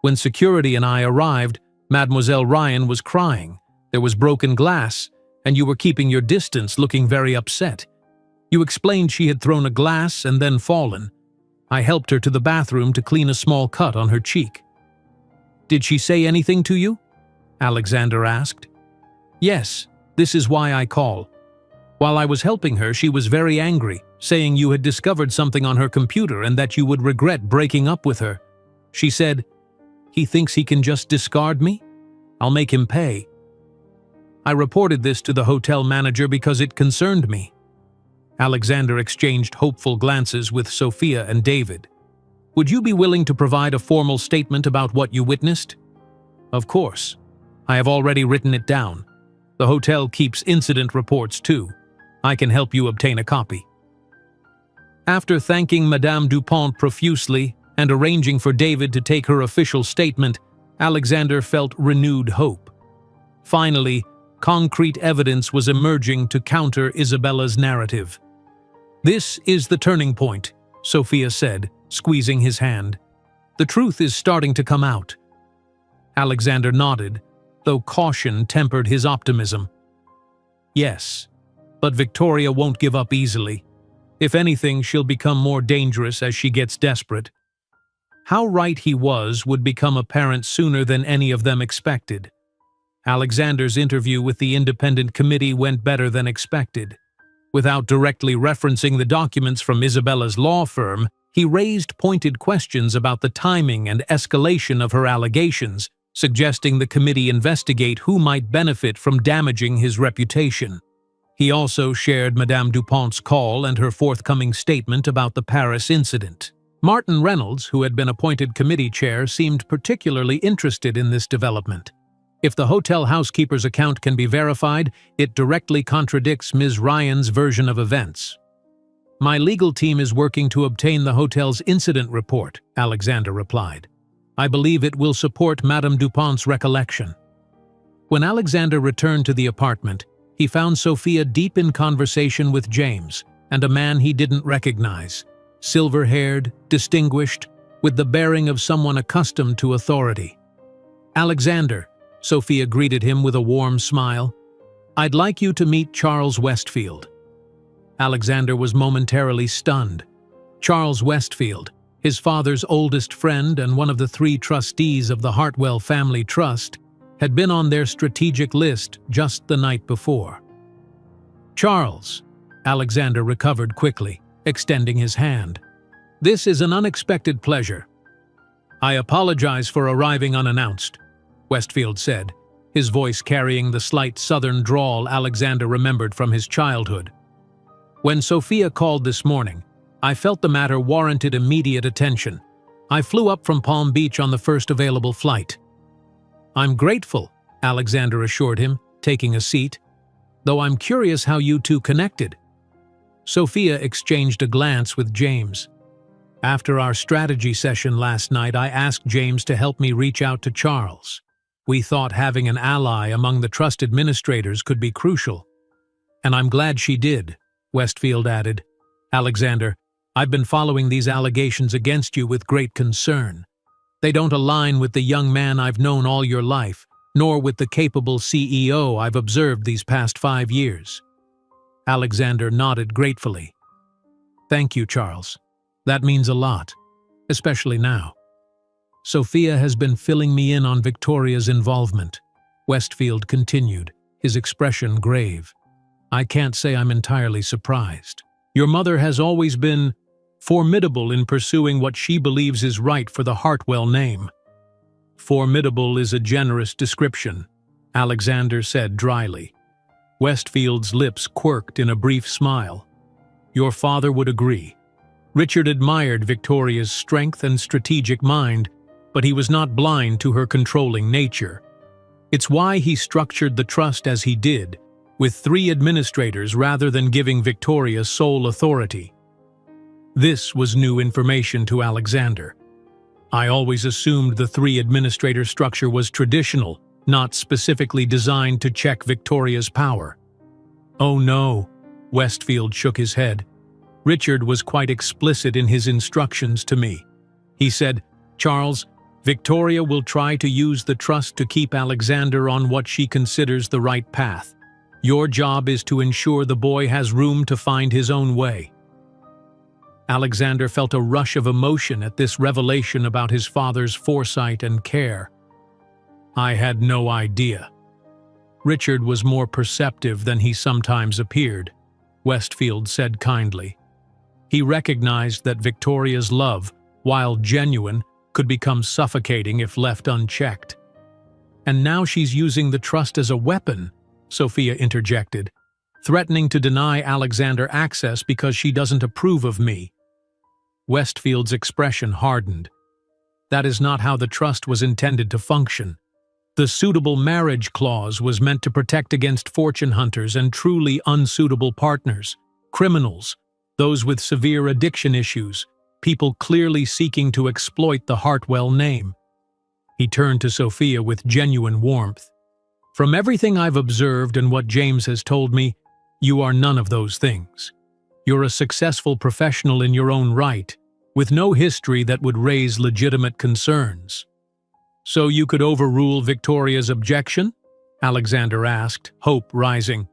When security and I arrived, Mademoiselle Ryan was crying. There was broken glass, and you were keeping your distance, looking very upset. You explained she had thrown a glass and then fallen. I helped her to the bathroom to clean a small cut on her cheek." "Did she say anything to you?" Alexander asked. "Yes, this is why I call. While I was helping her, she was very angry, saying you had discovered something on her computer and that you would regret breaking up with her. She said, 'He thinks he can just discard me? I'll make him pay.' I reported this to the hotel manager because it concerned me." Alexander exchanged hopeful glances with Sophia and David. "Would you be willing to provide a formal statement about what you witnessed?" "Of course. I have already written it down. The hotel keeps incident reports too. I can help you obtain a copy." After thanking Madame Dupont profusely and arranging for David to take her official statement, Alexander felt renewed hope. Finally, concrete evidence was emerging to counter Isabella's narrative. "This is the turning point," Sophia said, squeezing his hand. "The truth is starting to come out." Alexander nodded, though caution tempered his optimism. "Yes, but Victoria won't give up easily. If anything, she'll become more dangerous as she gets desperate." How right he was would become apparent sooner than any of them expected. Alexander's interview with the independent committee went better than expected. Without directly referencing the documents from Isabella's law firm, he raised pointed questions about the timing and escalation of her allegations, suggesting the committee investigate who might benefit from damaging his reputation. He also shared Madame Dupont's call and her forthcoming statement about the Paris incident. Martin Reynolds, who had been appointed committee chair, seemed particularly interested in this development. If the hotel housekeeper's account can be verified, it directly contradicts Ms. Ryan's version of events. "My legal team is working to obtain the hotel's incident report," Alexander replied. "I believe it will support Madame Dupont's recollection." When Alexander returned to the apartment, he found Sophia deep in conversation with James and a man he didn't recognize, silver-haired, distinguished, with the bearing of someone accustomed to authority. "Alexander," Sophia greeted him with a warm smile, "I'd like you to meet Charles Westfield." Alexander was momentarily stunned. Charles Westfield, his father's oldest friend and one of the 3 trustees of the Hartwell Family Trust, had been on their strategic list just the night before. "Charles," Alexander recovered quickly, extending his hand. "This is an unexpected pleasure." "I apologize for arriving unannounced," Westfield said, his voice carrying the slight southern drawl Alexander remembered from his childhood. "When Sophia called this morning, I felt the matter warranted immediate attention. I flew up from Palm Beach on the first available flight." "I'm grateful," Alexander assured him, taking a seat, "though I'm curious how you two connected." Sophia exchanged a glance with James. "After our strategy session last night, I asked James to help me reach out to Charles. We thought having an ally among the trust administrators could be crucial. And I'm glad she did," Westfield added. "Alexander, I've been following these allegations against you with great concern. They don't align with the young man I've known all your life, nor with the capable CEO I've observed these past 5 years." Alexander nodded gratefully. "Thank you, Charles. That means a lot, especially now. Sophia has been filling me in on Victoria's involvement," Westfield continued, his expression grave. "I can't say I'm entirely surprised. Your mother has always been formidable in pursuing what she believes is right for the Hartwell name." "Formidable is a generous description," Alexander said dryly. Westfield's lips quirked in a brief smile. "Your father would agree. Richard admired Victoria's strength and strategic mind, but he was not blind to her controlling nature. It's why he structured the trust as he did, with 3 administrators rather than giving Victoria sole authority." This was new information to Alexander. "I always assumed the 3-administrator structure was traditional, not specifically designed to check Victoria's power." "Oh no," Westfield shook his head. "Richard was quite explicit in his instructions to me. He said, 'Charles, Victoria will try to use the trust to keep Alexander on what she considers the right path. Your job is to ensure the boy has room to find his own way.'" Alexander felt a rush of emotion at this revelation about his father's foresight and care. "I had no idea." "Richard was more perceptive than he sometimes appeared," Westfield said kindly. "He recognized that Victoria's love, while genuine, could become suffocating if left unchecked." "And now she's using the trust as a weapon," Sophia interjected, "threatening to deny Alexander access because she doesn't approve of me." Westfield's expression hardened. "That is not how the trust was intended to function. The suitable marriage clause was meant to protect against fortune hunters and truly unsuitable partners, criminals, those with severe addiction issues, people clearly seeking to exploit the Hartwell name. He turned to Sophia with genuine warmth. From everything I've observed and what James has told me, you are none of those things. You're a successful professional in your own right, with no history that would raise legitimate concerns. So you could overrule Victoria's objection? Alexander asked, hope rising.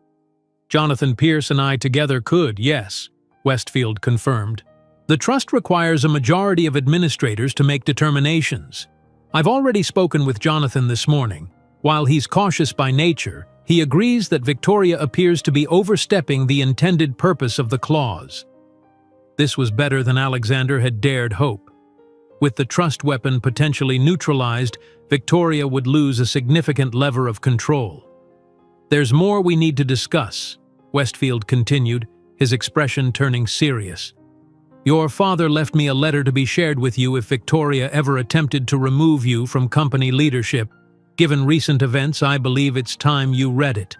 Jonathan Pierce and I together could, yes, Westfield confirmed. The trust requires a majority of administrators to make determinations. I've already spoken with Jonathan this morning. While he's cautious by nature, he agrees that Victoria appears to be overstepping the intended purpose of the clause. This was better than Alexander had dared hope. With the trust weapon potentially neutralized, Victoria would lose a significant lever of control. There's more we need to discuss, Westfield continued, his expression turning serious. Your father left me a letter to be shared with you if Victoria ever attempted to remove you from company leadership. Given recent events, I believe it's time you read it.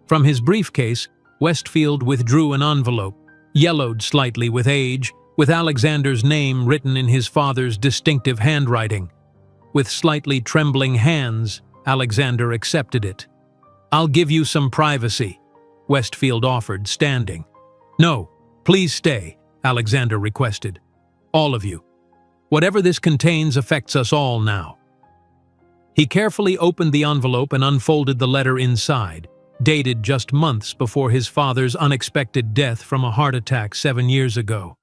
From his briefcase, Westfield withdrew an envelope, yellowed slightly with age, with Alexander's name written in his father's distinctive handwriting. With slightly trembling hands, Alexander accepted it. I'll give you some privacy, Westfield offered, standing. No, please stay, Alexander requested. All of you. Whatever this contains affects us all now. He carefully opened the envelope and unfolded the letter inside, dated just months before his father's unexpected death from a heart attack 7 years ago.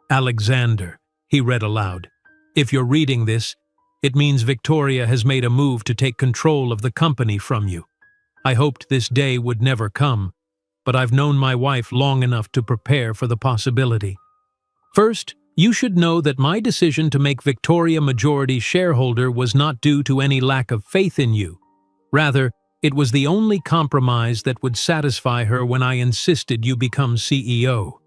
Alexander, he read aloud, if you're reading this, it means Victoria has made a move to take control of the company from you. I hoped this day would never come, but I've known my wife long enough to prepare for the possibility. First, you should know that my decision to make Victoria majority shareholder was not due to any lack of faith in you. Rather, it was the only compromise that would satisfy her when I insisted you become CEO.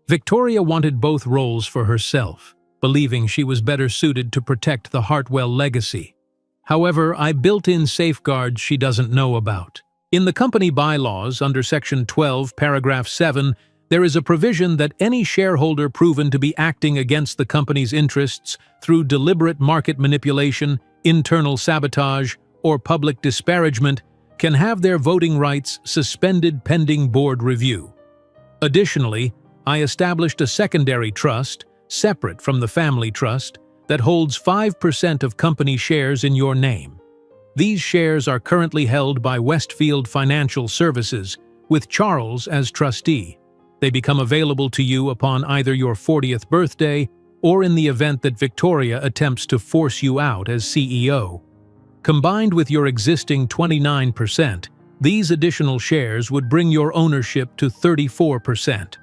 Victoria wanted both roles for herself, believing she was better suited to protect the Hartwell legacy. However, I built in safeguards she doesn't know about. In the company bylaws, under Section 12, Paragraph 7, there is a provision that any shareholder proven to be acting against the company's interests through deliberate market manipulation, internal sabotage, or public disparagement can have their voting rights suspended pending board review. Additionally, I established a secondary trust, separate from the family trust, that holds 5% of company shares in your name. These shares are currently held by Westfield Financial Services, with Charles as trustee. They become available to you upon either your 40th birthday or in the event that Victoria attempts to force you out as CEO. Combined with your existing 29%, these additional shares would bring your ownership to 34%.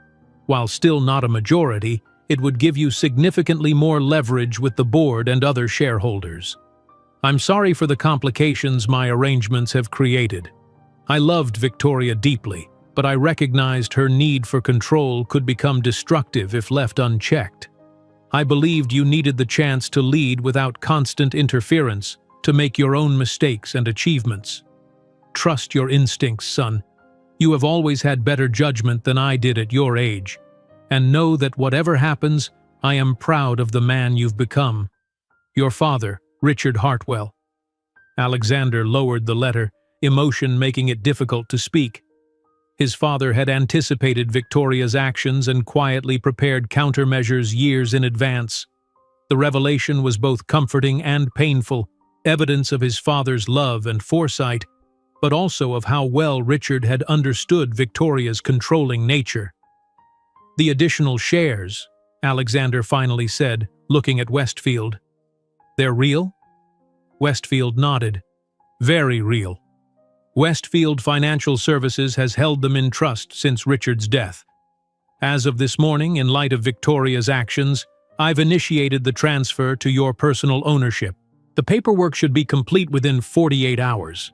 While still not a majority, it would give you significantly more leverage with the board and other shareholders. I'm sorry for the complications my arrangements have created. I loved Victoria deeply, but I recognized her need for control could become destructive if left unchecked. I believed you needed the chance to lead without constant interference, to make your own mistakes and achievements. Trust your instincts, son. You have always had better judgment than I did at your age. And know that whatever happens, I am proud of the man you've become. Your father, Richard Hartwell. Alexander lowered the letter, emotion making it difficult to speak. His father had anticipated Victoria's actions and quietly prepared countermeasures years in advance. The revelation was both comforting and painful, evidence of his father's love and foresight, but also of how well Richard had understood Victoria's controlling nature. The additional shares, Alexander finally said, looking at Westfield. They're real? Westfield nodded. Very real. Westfield Financial Services has held them in trust since Richard's death. As of this morning, in light of Victoria's actions, I've initiated the transfer to your personal ownership. The paperwork should be complete within 48 hours.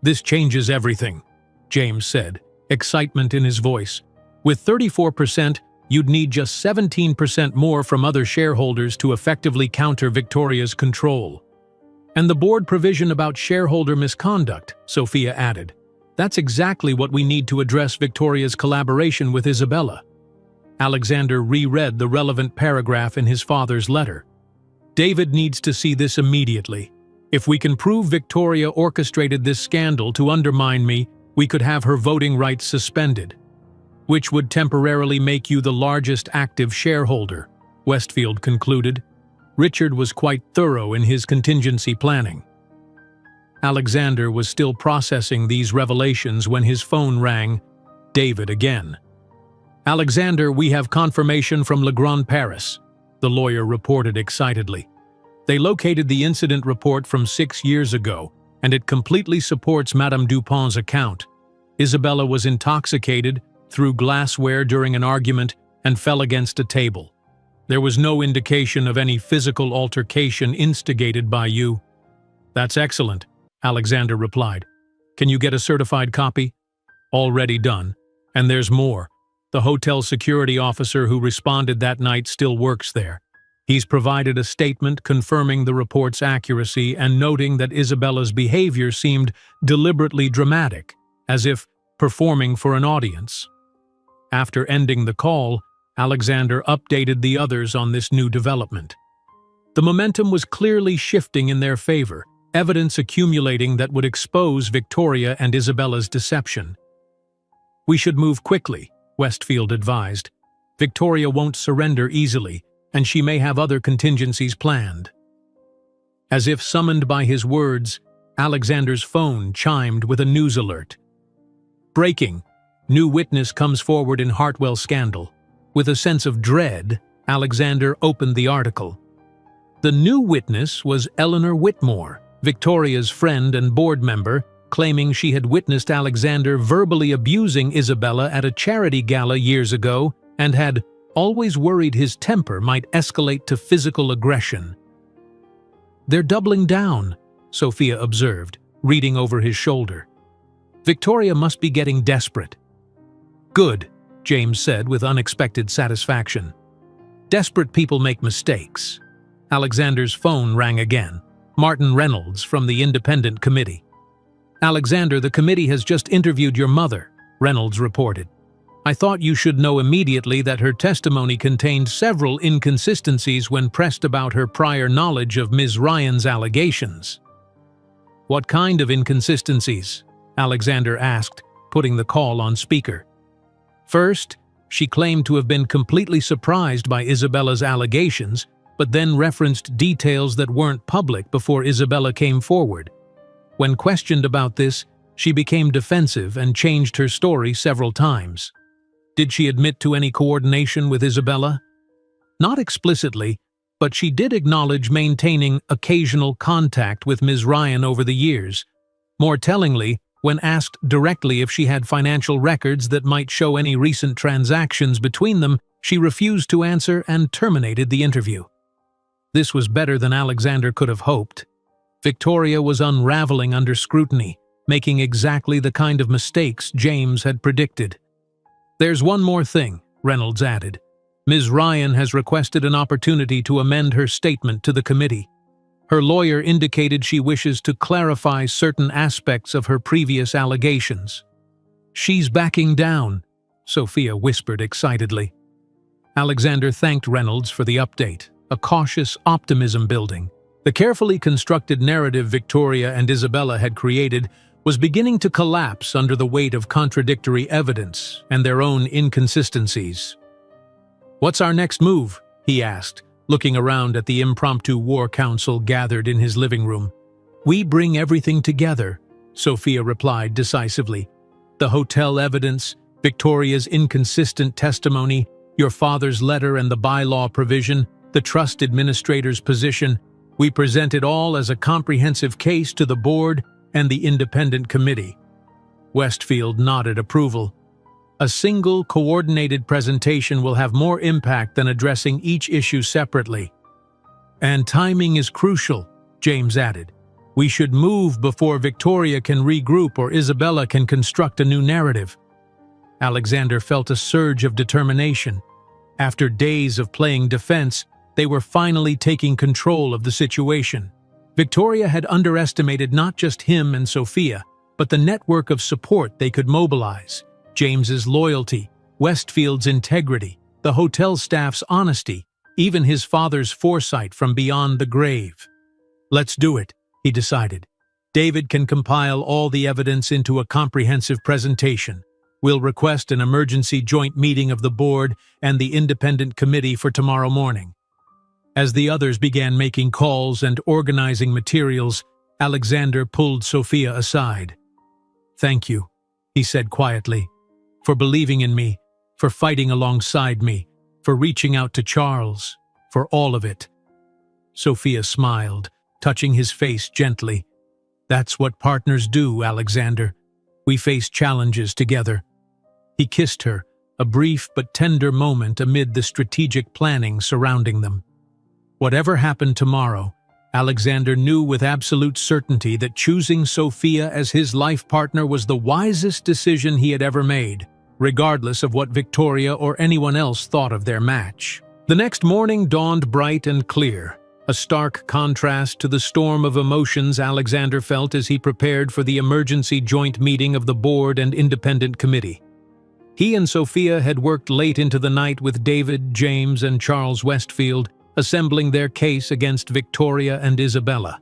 This changes everything, James said, excitement in his voice. With 34%, you'd need just 17% more from other shareholders to effectively counter Victoria's control. And the board provision about shareholder misconduct, Sophia added. That's exactly what we need to address Victoria's collaboration with Isabella. Alexander reread the relevant paragraph in his father's letter. "David needs to see this immediately. If we can prove Victoria orchestrated this scandal to undermine me, we could have her voting rights suspended, which would temporarily make you the largest active shareholder," Westfield concluded. Richard was quite thorough in his contingency planning. Alexander was still processing these revelations when his phone rang. David again. "Alexander, we have confirmation from Legrand Paris," the lawyer reported excitedly. "They located the incident report from 6 years ago, and it completely supports Madame Dupont's account. Isabella was intoxicated, threw glassware during an argument, and fell against a table. There was no indication of any physical altercation instigated by you." "That's excellent," Alexander replied. "Can you get a certified copy?" "Already done. And there's more. The hotel security officer who responded that night still works there. He's provided a statement confirming the report's accuracy and noting that Isabella's behavior seemed deliberately dramatic, as if performing for an audience." After ending the call, Alexander updated the others on this new development. The momentum was clearly shifting in their favor, evidence accumulating that would expose Victoria and Isabella's deception. "We should move quickly," Westfield advised. "Victoria won't surrender easily, and she may have other contingencies planned." As if summoned by his words, Alexander's phone chimed with a news alert. "Breaking. New witness comes forward in Hartwell scandal." With a sense of dread, Alexander opened the article. The new witness was Eleanor Whitmore, Victoria's friend and board member, claiming she had witnessed Alexander verbally abusing Isabella at a charity gala years ago and had always worried his temper might escalate to physical aggression. "They're doubling down," Sophia observed, reading over his shoulder. "Victoria must be getting desperate." "Good," James said with unexpected satisfaction. "Desperate people make mistakes." Alexander's phone rang again. Martin Reynolds from the Independent Committee. "Alexander, the committee has just interviewed your mother," Reynolds reported. "I thought you should know immediately that her testimony contained several inconsistencies when pressed about her prior knowledge of Ms. Ryan's allegations." "What kind of inconsistencies?" Alexander asked, putting the call on speaker. "First, she claimed to have been completely surprised by Isabella's allegations, but then referenced details that weren't public before Isabella came forward. When questioned about this, she became defensive and changed her story several times." "Did she admit to any coordination with Isabella?" "Not explicitly, but she did acknowledge maintaining occasional contact with Ms. Ryan over the years. More tellingly, when asked directly if she had financial records that might show any recent transactions between them, she refused to answer and terminated the interview." This was better than Alexander could have hoped. Victoria was unraveling under scrutiny, making exactly the kind of mistakes James had predicted. "There's one more thing," Reynolds added. "Ms. Ryan has requested an opportunity to amend her statement to the committee. Her lawyer indicated she wishes to clarify certain aspects of her previous allegations." "She's backing down," Sophia whispered excitedly. Alexander thanked Reynolds for the update, a cautious optimism building. The carefully constructed narrative Victoria and Isabella had created was beginning to collapse under the weight of contradictory evidence and their own inconsistencies. "What's our next move?" he asked, looking around at the impromptu war council gathered in his living room. "We bring everything together," Sophia replied decisively. "The hotel evidence, Victoria's inconsistent testimony, your father's letter and the bylaw provision, the trust administrator's position. We present it all as a comprehensive case to the board and the independent committee." Westfield nodded approval. "A single, coordinated presentation will have more impact than addressing each issue separately." "And timing is crucial," James added. "We should move before Victoria can regroup or Isabella can construct a new narrative." Alexander felt a surge of determination. After days of playing defense, they were finally taking control of the situation. Victoria had underestimated not just him and Sophia, but the network of support they could mobilize. James's loyalty, Westfield's integrity, the hotel staff's honesty, even his father's foresight from beyond the grave. Let's do it, he decided. David can compile all the evidence into a comprehensive presentation. We'll request an emergency joint meeting of the board and the independent committee for tomorrow morning. As the others began making calls and organizing materials, Alexander pulled Sophia aside. "Thank you," he said quietly, "for believing in me, for fighting alongside me, for reaching out to Charles, for all of it." Sophia smiled, touching his face gently. "That's what partners do, Alexander. We face challenges together." He kissed her, a brief but tender moment amid the strategic planning surrounding them. Whatever happened tomorrow, Alexander knew with absolute certainty that choosing Sophia as his life partner was the wisest decision he had ever made, regardless of what Victoria or anyone else thought of their match. The next morning dawned bright and clear, a stark contrast to the storm of emotions Alexander felt as he prepared for the emergency joint meeting of the board and independent committee. He and Sophia had worked late into the night with David, James, and Charles Westfield, assembling their case against Victoria and Isabella.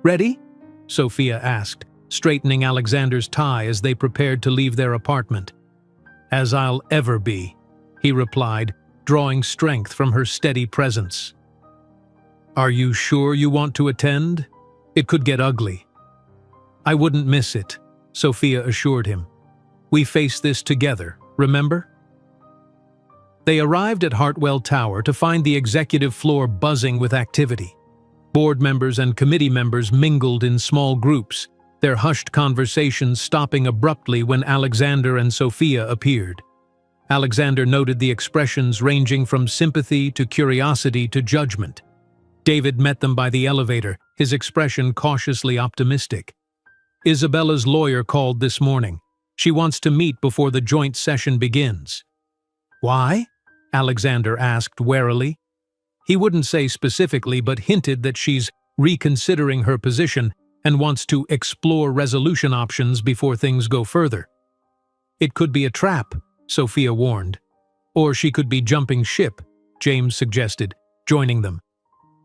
"Ready?" Sophia asked, straightening Alexander's tie as they prepared to leave their apartment. "As I'll ever be," he replied, drawing strength from her steady presence. "Are you sure you want to attend? It could get ugly." "I wouldn't miss it," Sophia assured him. "We face this together, remember?" They arrived at Hartwell Tower to find the executive floor buzzing with activity. Board members and committee members mingled in small groups, their hushed conversations stopping abruptly when Alexander and Sophia appeared. Alexander noted the expressions ranging from sympathy to curiosity to judgment. David met them by the elevator, his expression cautiously optimistic. "Isabella's lawyer called this morning. She wants to meet before the joint session begins." "Why?" Alexander asked warily. He wouldn't say specifically, but hinted that she's reconsidering her position and wants to explore resolution options before things go further. "It could be a trap," Sophia warned. "Or she could be jumping ship," James suggested, joining them.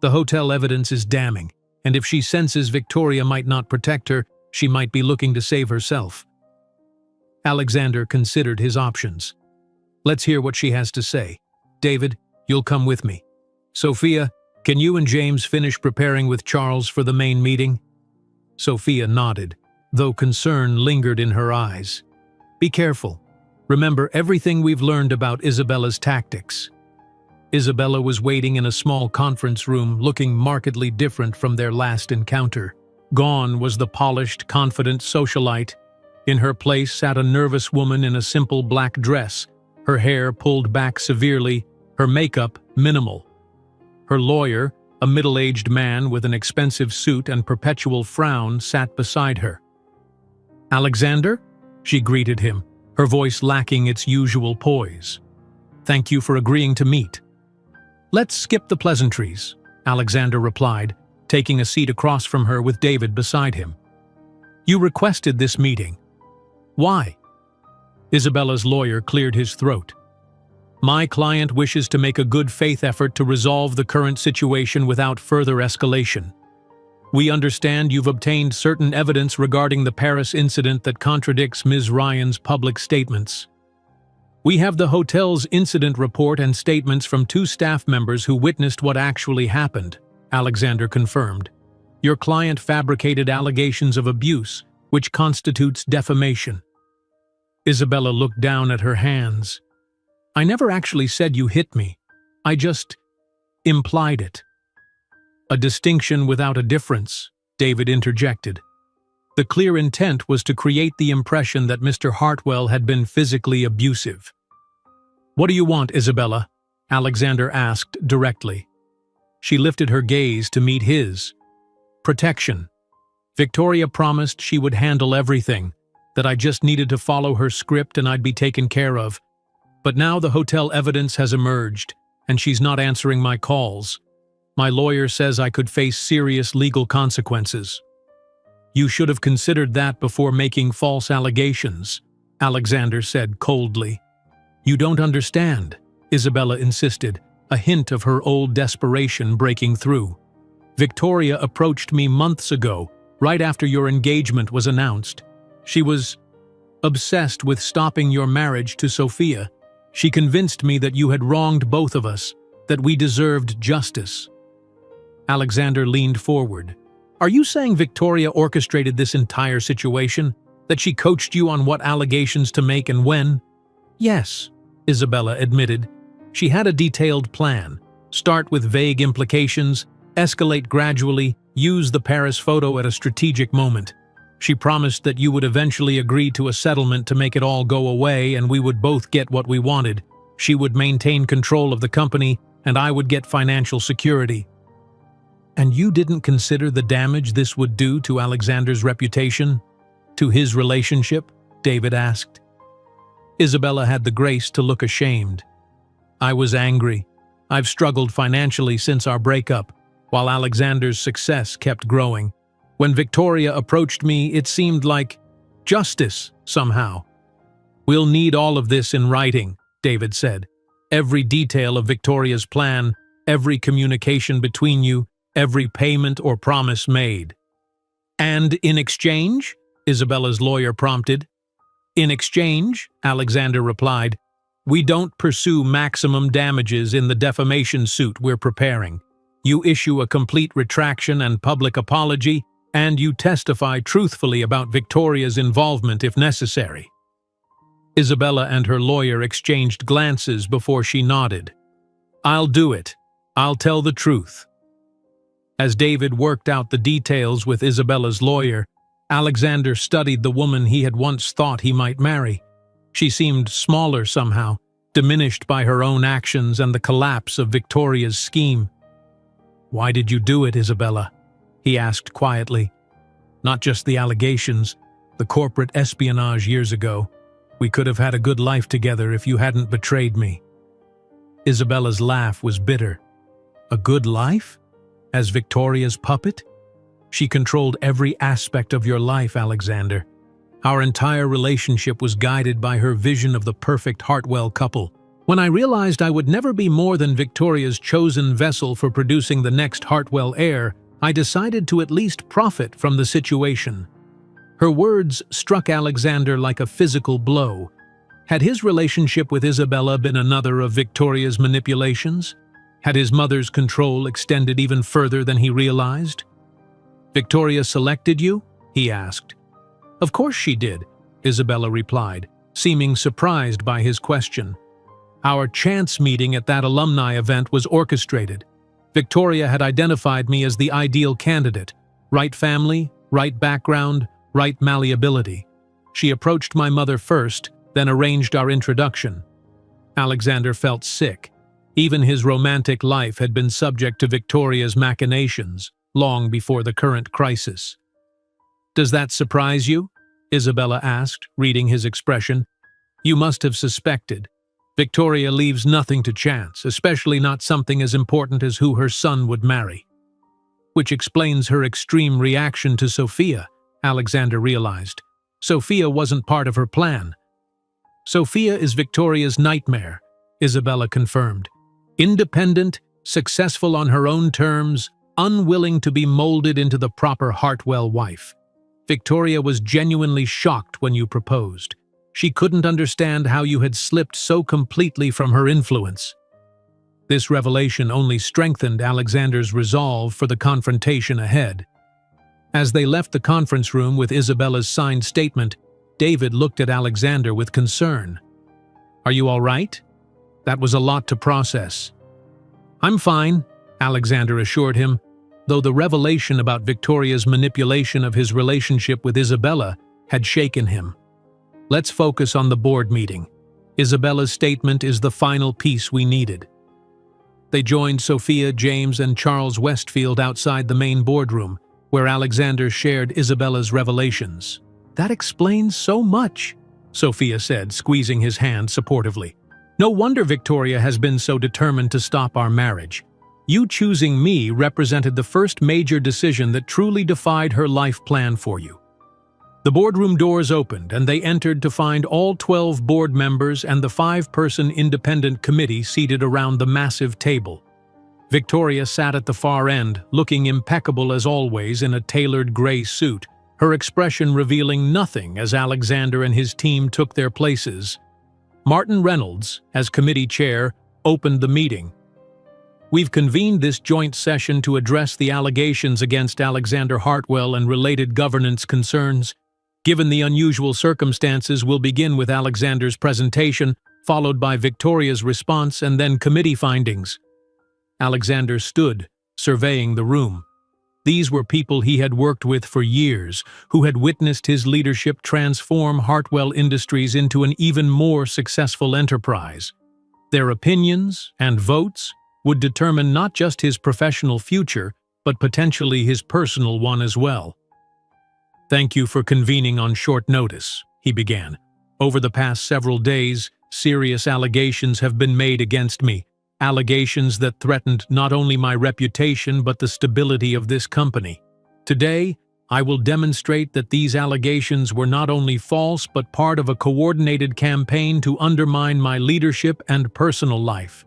"The hotel evidence is damning, and if she senses Victoria might not protect her, she might be looking to save herself." Alexander considered his options. "Let's hear what she has to say. David, you'll come with me. Sophia, can you and James finish preparing with Charles for the main meeting?" Sophia nodded, though concern lingered in her eyes. "Be careful. Remember everything we've learned about Isabella's tactics." Isabella was waiting in a small conference room, looking markedly different from their last encounter. Gone was the polished, confident socialite. In her place sat a nervous woman in a simple black dress, her hair pulled back severely, her makeup minimal. Her lawyer, a middle-aged man with an expensive suit and perpetual frown, sat beside her. "Alexander?" she greeted him, her voice lacking its usual poise. "Thank you for agreeing to meet." "Let's skip the pleasantries," Alexander replied, taking a seat across from her with David beside him. "You requested this meeting. Why?" Isabella's lawyer cleared his throat. "My client wishes to make a good faith effort to resolve the current situation without further escalation. We understand you've obtained certain evidence regarding the Paris incident that contradicts Ms. Ryan's public statements. We have the hotel's incident report and statements from 2 staff members who witnessed what actually happened," Alexander confirmed. "Your client fabricated allegations of abuse, which constitutes defamation." Isabella looked down at her hands. "I never actually said you hit me. I just implied it." "A distinction without a difference," David interjected. The clear intent was to create the impression that Mr. Hartwell had been physically abusive. "What do you want, Isabella?" Alexander asked directly. She lifted her gaze to meet his. "Protection. Victoria promised she would handle everything, that I just needed to follow her script and I'd be taken care of. But now the hotel evidence has emerged, and she's not answering my calls. My lawyer says I could face serious legal consequences." "You should have considered that before making false allegations," Alexander said coldly. "You don't understand. Isabella insisted, a hint of her old desperation breaking through. "Victoria approached me months ago, right after your engagement was announced. She was obsessed with stopping your marriage to Sophia. She convinced me that you had wronged both of us, that we deserved justice." Alexander leaned forward. "Are you saying Victoria orchestrated this entire situation? That she coached you on what allegations to make and when?" "Yes," Isabella admitted. "She had a detailed plan. Start with vague implications, escalate gradually, use the Paris photo at a strategic moment. She promised that you would eventually agree to a settlement to make it all go away and we would both get what we wanted. She would maintain control of the company and I would get financial security." "And you didn't consider the damage this would do to Alexander's reputation? To his relationship?" David asked. Isabella had the grace to look ashamed. "I was angry. I've struggled financially since our breakup, while Alexander's success kept growing. When Victoria approached me, it seemed like justice, somehow." "We'll need all of this in writing," David said. "Every detail of Victoria's plan, every communication between you, every payment or promise made." "And in exchange?" Isabella's lawyer prompted. "In exchange," Alexander replied, "we don't pursue maximum damages in the defamation suit we're preparing. You issue a complete retraction and public apology, and you testify truthfully about Victoria's involvement if necessary." Isabella and her lawyer exchanged glances before she nodded. "I'll do it. I'll tell the truth." As David worked out the details with Isabella's lawyer, Alexander studied the woman he had once thought he might marry. She seemed smaller somehow, diminished by her own actions and the collapse of Victoria's scheme. "Why did you do it, Isabella?" he asked quietly. "Not just the allegations, the corporate espionage years ago. We could have had a good life together if you hadn't betrayed me." Isabella's laugh was bitter. "A good life? As Victoria's puppet? She controlled every aspect of your life, Alexander. Our entire relationship was guided by her vision of the perfect Hartwell couple. When I realized I would never be more than Victoria's chosen vessel for producing the next Hartwell heir, I decided to at least profit from the situation." Her words struck Alexander like a physical blow. Had his relationship with Isabella been another of Victoria's manipulations? Had his mother's control extended even further than he realized? "Victoria selected you?" he asked. "Of course she did," Isabella replied, seeming surprised by his question. "Our chance meeting at that alumni event was orchestrated. Victoria had identified me as the ideal candidate. Right family, right background, right malleability. She approached my mother first, then arranged our introduction." Alexander felt sick. Even his romantic life had been subject to Victoria's machinations, long before the current crisis. "Does that surprise you?" Isabella asked, reading his expression. "You must have suspected. Victoria leaves nothing to chance, especially not something as important as who her son would marry." Which explains her extreme reaction to Sophia, Alexander realized. Sophia wasn't part of her plan. "Sophia is Victoria's nightmare," Isabella confirmed. "Independent, successful on her own terms, unwilling to be molded into the proper Hartwell wife. Victoria was genuinely shocked when you proposed. She couldn't understand how you had slipped so completely from her influence." This revelation only strengthened Alexander's resolve for the confrontation ahead. As they left the conference room with Isabella's signed statement, David looked at Alexander with concern. "Are you all right? That was a lot to process." "I'm fine," Alexander assured him, though the revelation about Victoria's manipulation of his relationship with Isabella had shaken him. "Let's focus on the board meeting. Isabella's statement is the final piece we needed." They joined Sophia, James, and Charles Westfield outside the main boardroom, where Alexander shared Isabella's revelations. "That explains so much," Sophia said, squeezing his hand supportively. "No wonder Victoria has been so determined to stop our marriage. You choosing me represented the first major decision that truly defied her life plan for you." The boardroom doors opened, and they entered to find all 12 board members and the 5-person independent committee seated around the massive table. Victoria sat at the far end, looking impeccable as always in a tailored gray suit, her expression revealing nothing as Alexander and his team took their places. Martin Reynolds, as committee chair, opened the meeting. "We've convened this joint session to address the allegations against Alexander Hartwell and related governance concerns. Given the unusual circumstances, we'll begin with Alexander's presentation, followed by Victoria's response and then committee findings." Alexander stood, surveying the room. These were people he had worked with for years, who had witnessed his leadership transform Hartwell Industries into an even more successful enterprise. Their opinions and votes would determine not just his professional future, but potentially his personal one as well. "Thank you for convening on short notice," he began. "Over the past several days, serious allegations have been made against me, allegations that threatened not only my reputation but the stability of this company. Today, I will demonstrate that these allegations were not only false but part of a coordinated campaign to undermine my leadership and personal life."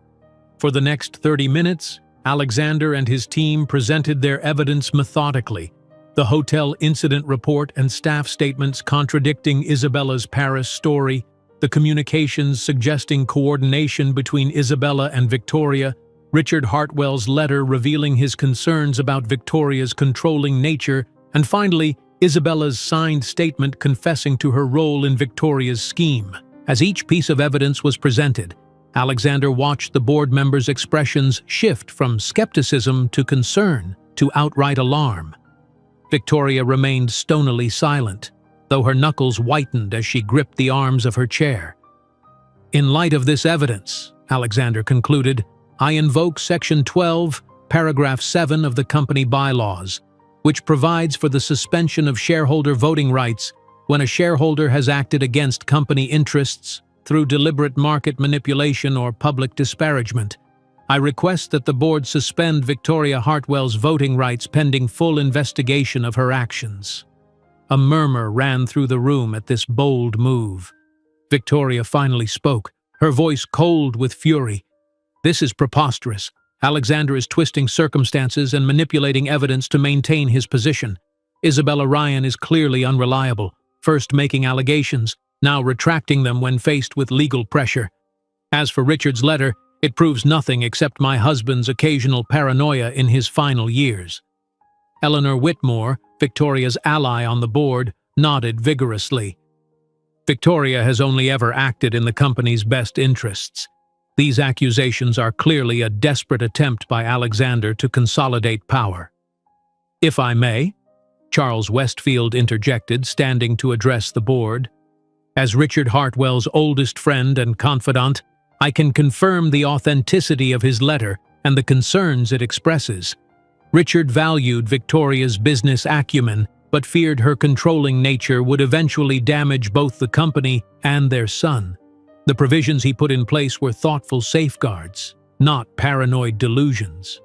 For the next 30 minutes, Alexander and his team presented their evidence methodically. The hotel incident report and staff statements contradicting Isabella's Paris story, the communications suggesting coordination between Isabella and Victoria, Richard Hartwell's letter revealing his concerns about Victoria's controlling nature, and finally, Isabella's signed statement confessing to her role in Victoria's scheme. As each piece of evidence was presented, Alexander watched the board members' expressions shift from skepticism to concern to outright alarm. Victoria remained stonily silent, though her knuckles whitened as she gripped the arms of her chair. "In light of this evidence," Alexander concluded, "I invoke Section 12, Paragraph 7 of the company bylaws, which provides for the suspension of shareholder voting rights when a shareholder has acted against company interests through deliberate market manipulation or public disparagement. I request that the board suspend Victoria Hartwell's voting rights pending full investigation of her actions." A murmur ran through the room at this bold move. Victoria finally spoke, her voice cold with fury. "This is preposterous. Alexander is twisting circumstances and manipulating evidence to maintain his position. Isabella Ryan is clearly unreliable, first making allegations, now retracting them when faced with legal pressure. As for Richard's letter, it proves nothing except my husband's occasional paranoia in his final years." Eleanor Whitmore, Victoria's ally on the board, nodded vigorously. "Victoria has only ever acted in the company's best interests. These accusations are clearly a desperate attempt by Alexander to consolidate power." "If I may," Charles Westfield interjected, standing to address the board. "As Richard Hartwell's oldest friend and confidant, I can confirm the authenticity of his letter and the concerns it expresses. Richard valued Victoria's business acumen, but feared her controlling nature would eventually damage both the company and their son. The provisions he put in place were thoughtful safeguards, not paranoid delusions."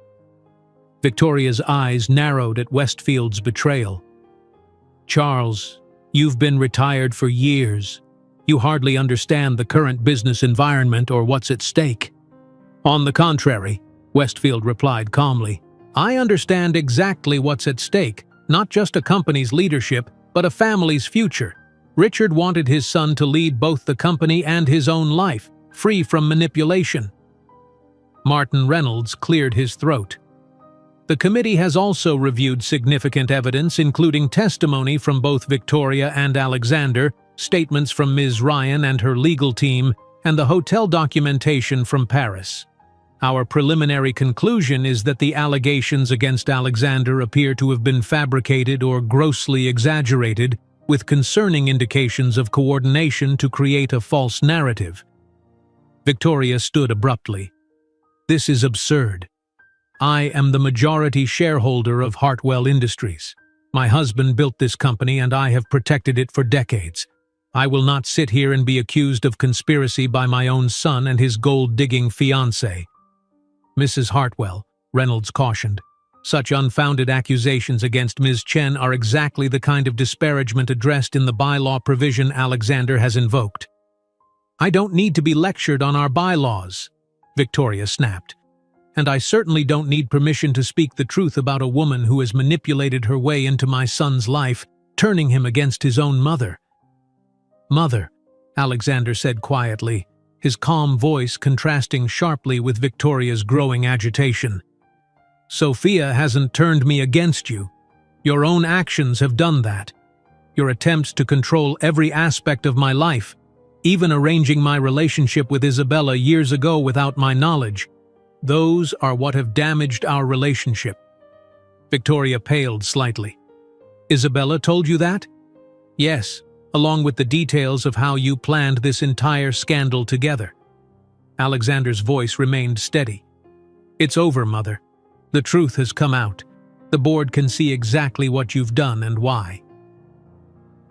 Victoria's eyes narrowed at Westfield's betrayal. "Charles, you've been retired for years. You hardly understand the current business environment or what's at stake." "On the contrary," Westfield replied calmly, "I understand exactly what's at stake, not just a company's leadership, but a family's future. Richard wanted his son to lead both the company and his own life, free from manipulation." Martin Reynolds cleared his throat. "The committee has also reviewed significant evidence, including testimony from both Victoria and Alexander, statements from Ms. Ryan and her legal team, and the hotel documentation from Paris. Our preliminary conclusion is that the allegations against Alexander appear to have been fabricated or grossly exaggerated, with concerning indications of coordination to create a false narrative." Victoria stood abruptly. "This is absurd. I am the majority shareholder of Hartwell Industries. My husband built this company and I have protected it for decades. I will not sit here and be accused of conspiracy by my own son and his gold-digging fiancé." "Mrs. Hartwell," Reynolds cautioned, Such unfounded accusations against Ms. Chen are exactly the kind of disparagement addressed in the bylaw provision Alexander has invoked. "I don't need to be lectured on our bylaws," Victoria snapped. "And I certainly don't need permission to speak the truth about a woman who has manipulated her way into my son's life, turning him against his own mother." "Mother," Alexander said quietly, his calm voice contrasting sharply with Victoria's growing agitation. "Sophia hasn't turned me against you. Your own actions have done that. Your attempts to control every aspect of my life, even arranging my relationship with Isabella years ago without my knowledge, those are what have damaged our relationship." Victoria paled slightly. "Isabella told you that?" "Yes, along with the details of how you planned this entire scandal together." Alexander's voice remained steady. "It's over, Mother. The truth has come out. The board can see exactly what you've done and why."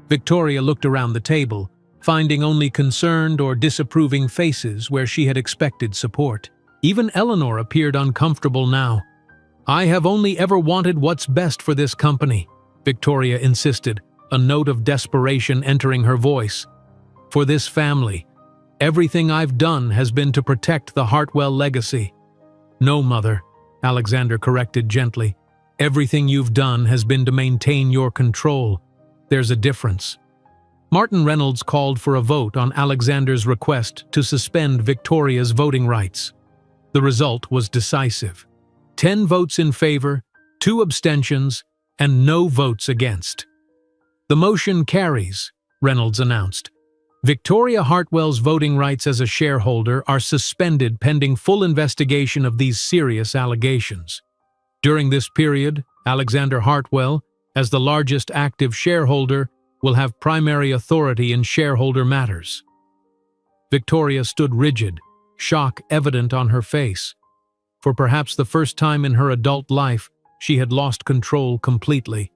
Victoria looked around the table, finding only concerned or disapproving faces where she had expected support. Even Eleanor appeared uncomfortable now. "I have only ever wanted what's best for this company," Victoria insisted, a note of desperation entering her voice. "For this family. Everything I've done has been to protect the Hartwell legacy." "No, Mother," Alexander corrected gently. "Everything you've done has been to maintain your control. There's a difference." Martin Reynolds called for a vote on Alexander's request to suspend Victoria's voting rights. The result was decisive. 10 votes in favor, 2 abstentions, and no votes against. "The motion carries," Reynolds announced. "Victoria Hartwell's voting rights as a shareholder are suspended pending full investigation of these serious allegations. During this period, Alexander Hartwell, as the largest active shareholder, will have primary authority in shareholder matters." Victoria stood rigid, shock evident on her face. For perhaps the first time in her adult life, she had lost control completely.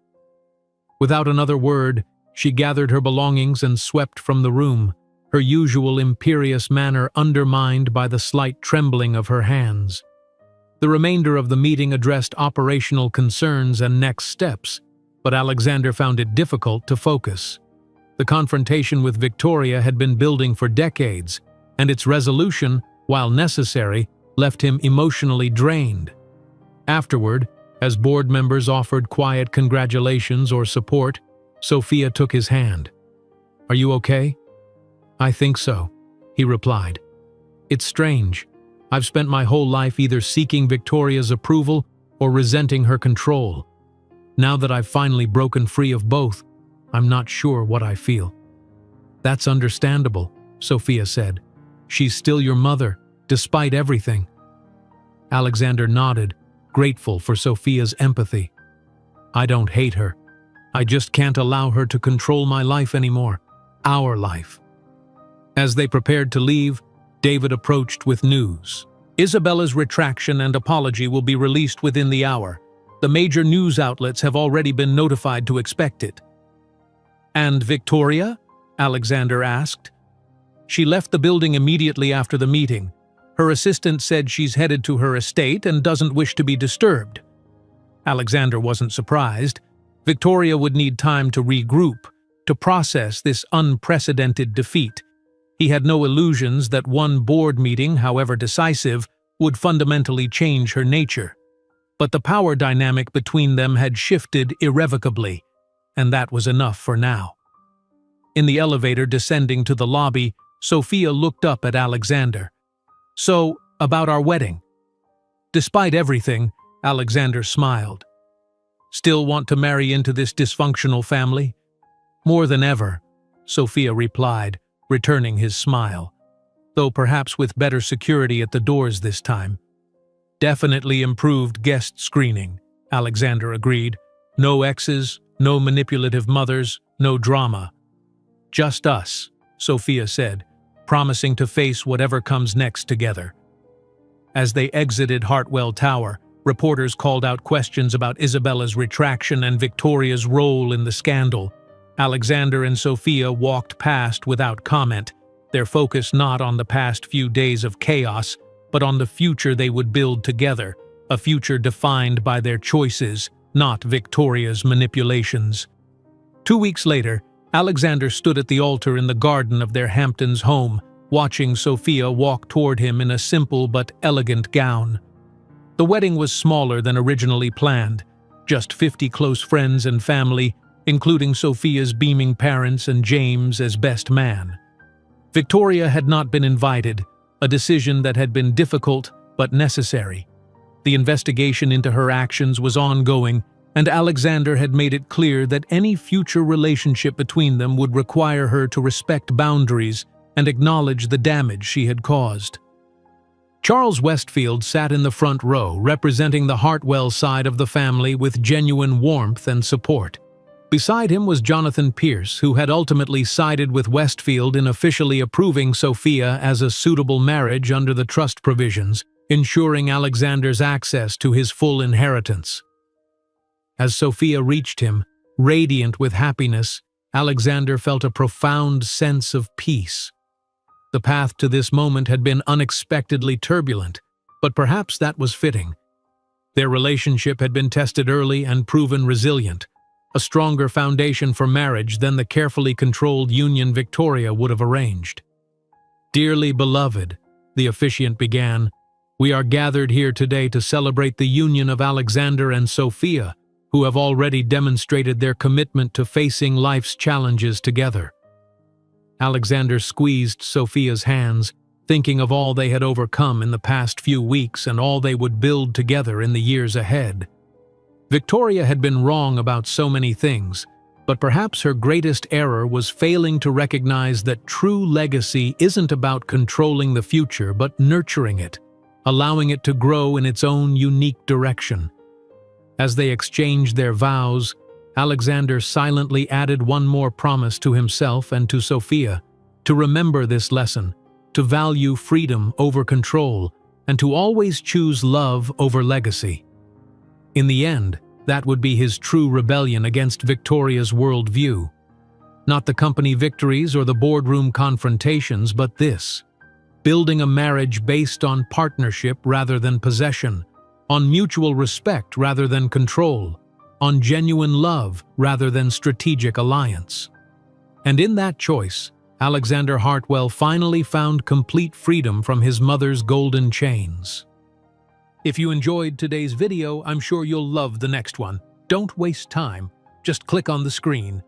Without another word, she gathered her belongings and swept from the room, her usual imperious manner undermined by the slight trembling of her hands. The remainder of the meeting addressed operational concerns and next steps, but Alexander found it difficult to focus. The confrontation with Victoria had been building for decades, and its resolution, while necessary, left him emotionally drained. Afterward, as board members offered quiet congratulations or support, Sophia took his hand. "Are you okay?" "I think so," he replied. "It's strange. I've spent my whole life either seeking Victoria's approval or resenting her control. Now that I've finally broken free of both, I'm not sure what I feel." "That's understandable," Sophia said. "She's still your mother, despite everything." Alexander nodded, grateful for Sophia's empathy. "I don't hate her. I just can't allow her to control my life anymore. Our life." As they prepared to leave, David approached with news. "Isabella's retraction and apology will be released within the hour. The major news outlets have already been notified to expect it." "And Victoria?" Alexander asked. "She left the building immediately after the meeting. Her assistant said she's headed to her estate and doesn't wish to be disturbed." Alexander wasn't surprised. Victoria would need time to regroup, to process this unprecedented defeat. He had no illusions that one board meeting, however decisive, would fundamentally change her nature. But the power dynamic between them had shifted irrevocably, and that was enough for now. In the elevator descending to the lobby, Sophia looked up at Alexander. "So, about our wedding?" Despite everything, Alexander smiled. "Still want to marry into this dysfunctional family?" "More than ever," Sophia replied, returning his smile, though perhaps with better security at the doors this time. "Definitely improved guest screening," Alexander agreed. "No exes, no manipulative mothers, no drama. Just us," Sophia said, promising to face whatever comes next together. As they exited Hartwell Tower, reporters called out questions about Isabella's retraction and Victoria's role in the scandal. Alexander and Sophia walked past without comment, their focus not on the past few days of chaos, but on the future they would build together, a future defined by their choices, not Victoria's manipulations. 2 weeks later, Alexander stood at the altar in the garden of their Hamptons home, watching Sophia walk toward him in a simple but elegant gown. The wedding was smaller than originally planned, just 50 close friends and family, including Sophia's beaming parents and James as best man. Victoria had not been invited, a decision that had been difficult but necessary. The investigation into her actions was ongoing, and Alexander had made it clear that any future relationship between them would require her to respect boundaries and acknowledge the damage she had caused. Charles Westfield sat in the front row, representing the Hartwell side of the family with genuine warmth and support. Beside him was Jonathan Pierce, who had ultimately sided with Westfield in officially approving Sophia as a suitable marriage under the trust provisions, ensuring Alexander's access to his full inheritance. As Sophia reached him, radiant with happiness, Alexander felt a profound sense of peace. The path to this moment had been unexpectedly turbulent, but perhaps that was fitting. Their relationship had been tested early and proven resilient, a stronger foundation for marriage than the carefully controlled union Victoria would have arranged. "Dearly beloved," the officiant began, "we are gathered here today to celebrate the union of Alexander and Sophia, who have already demonstrated their commitment to facing life's challenges together." Alexander squeezed Sophia's hands, thinking of all they had overcome in the past few weeks and all they would build together in the years ahead. Victoria had been wrong about so many things, but perhaps her greatest error was failing to recognize that true legacy isn't about controlling the future but nurturing it, allowing it to grow in its own unique direction. As they exchanged their vows, Alexander silently added one more promise to himself and to Sophia: to remember this lesson, to value freedom over control, and to always choose love over legacy. In the end, that would be his true rebellion against Victoria's worldview. Not the company victories or the boardroom confrontations, but this: building a marriage based on partnership rather than possession, on mutual respect rather than control, on genuine love rather than strategic alliance. And in that choice, Alexander Hartwell finally found complete freedom from his mother's golden chains. If you enjoyed today's video, I'm sure you'll love the next one. Don't waste time. Just click on the screen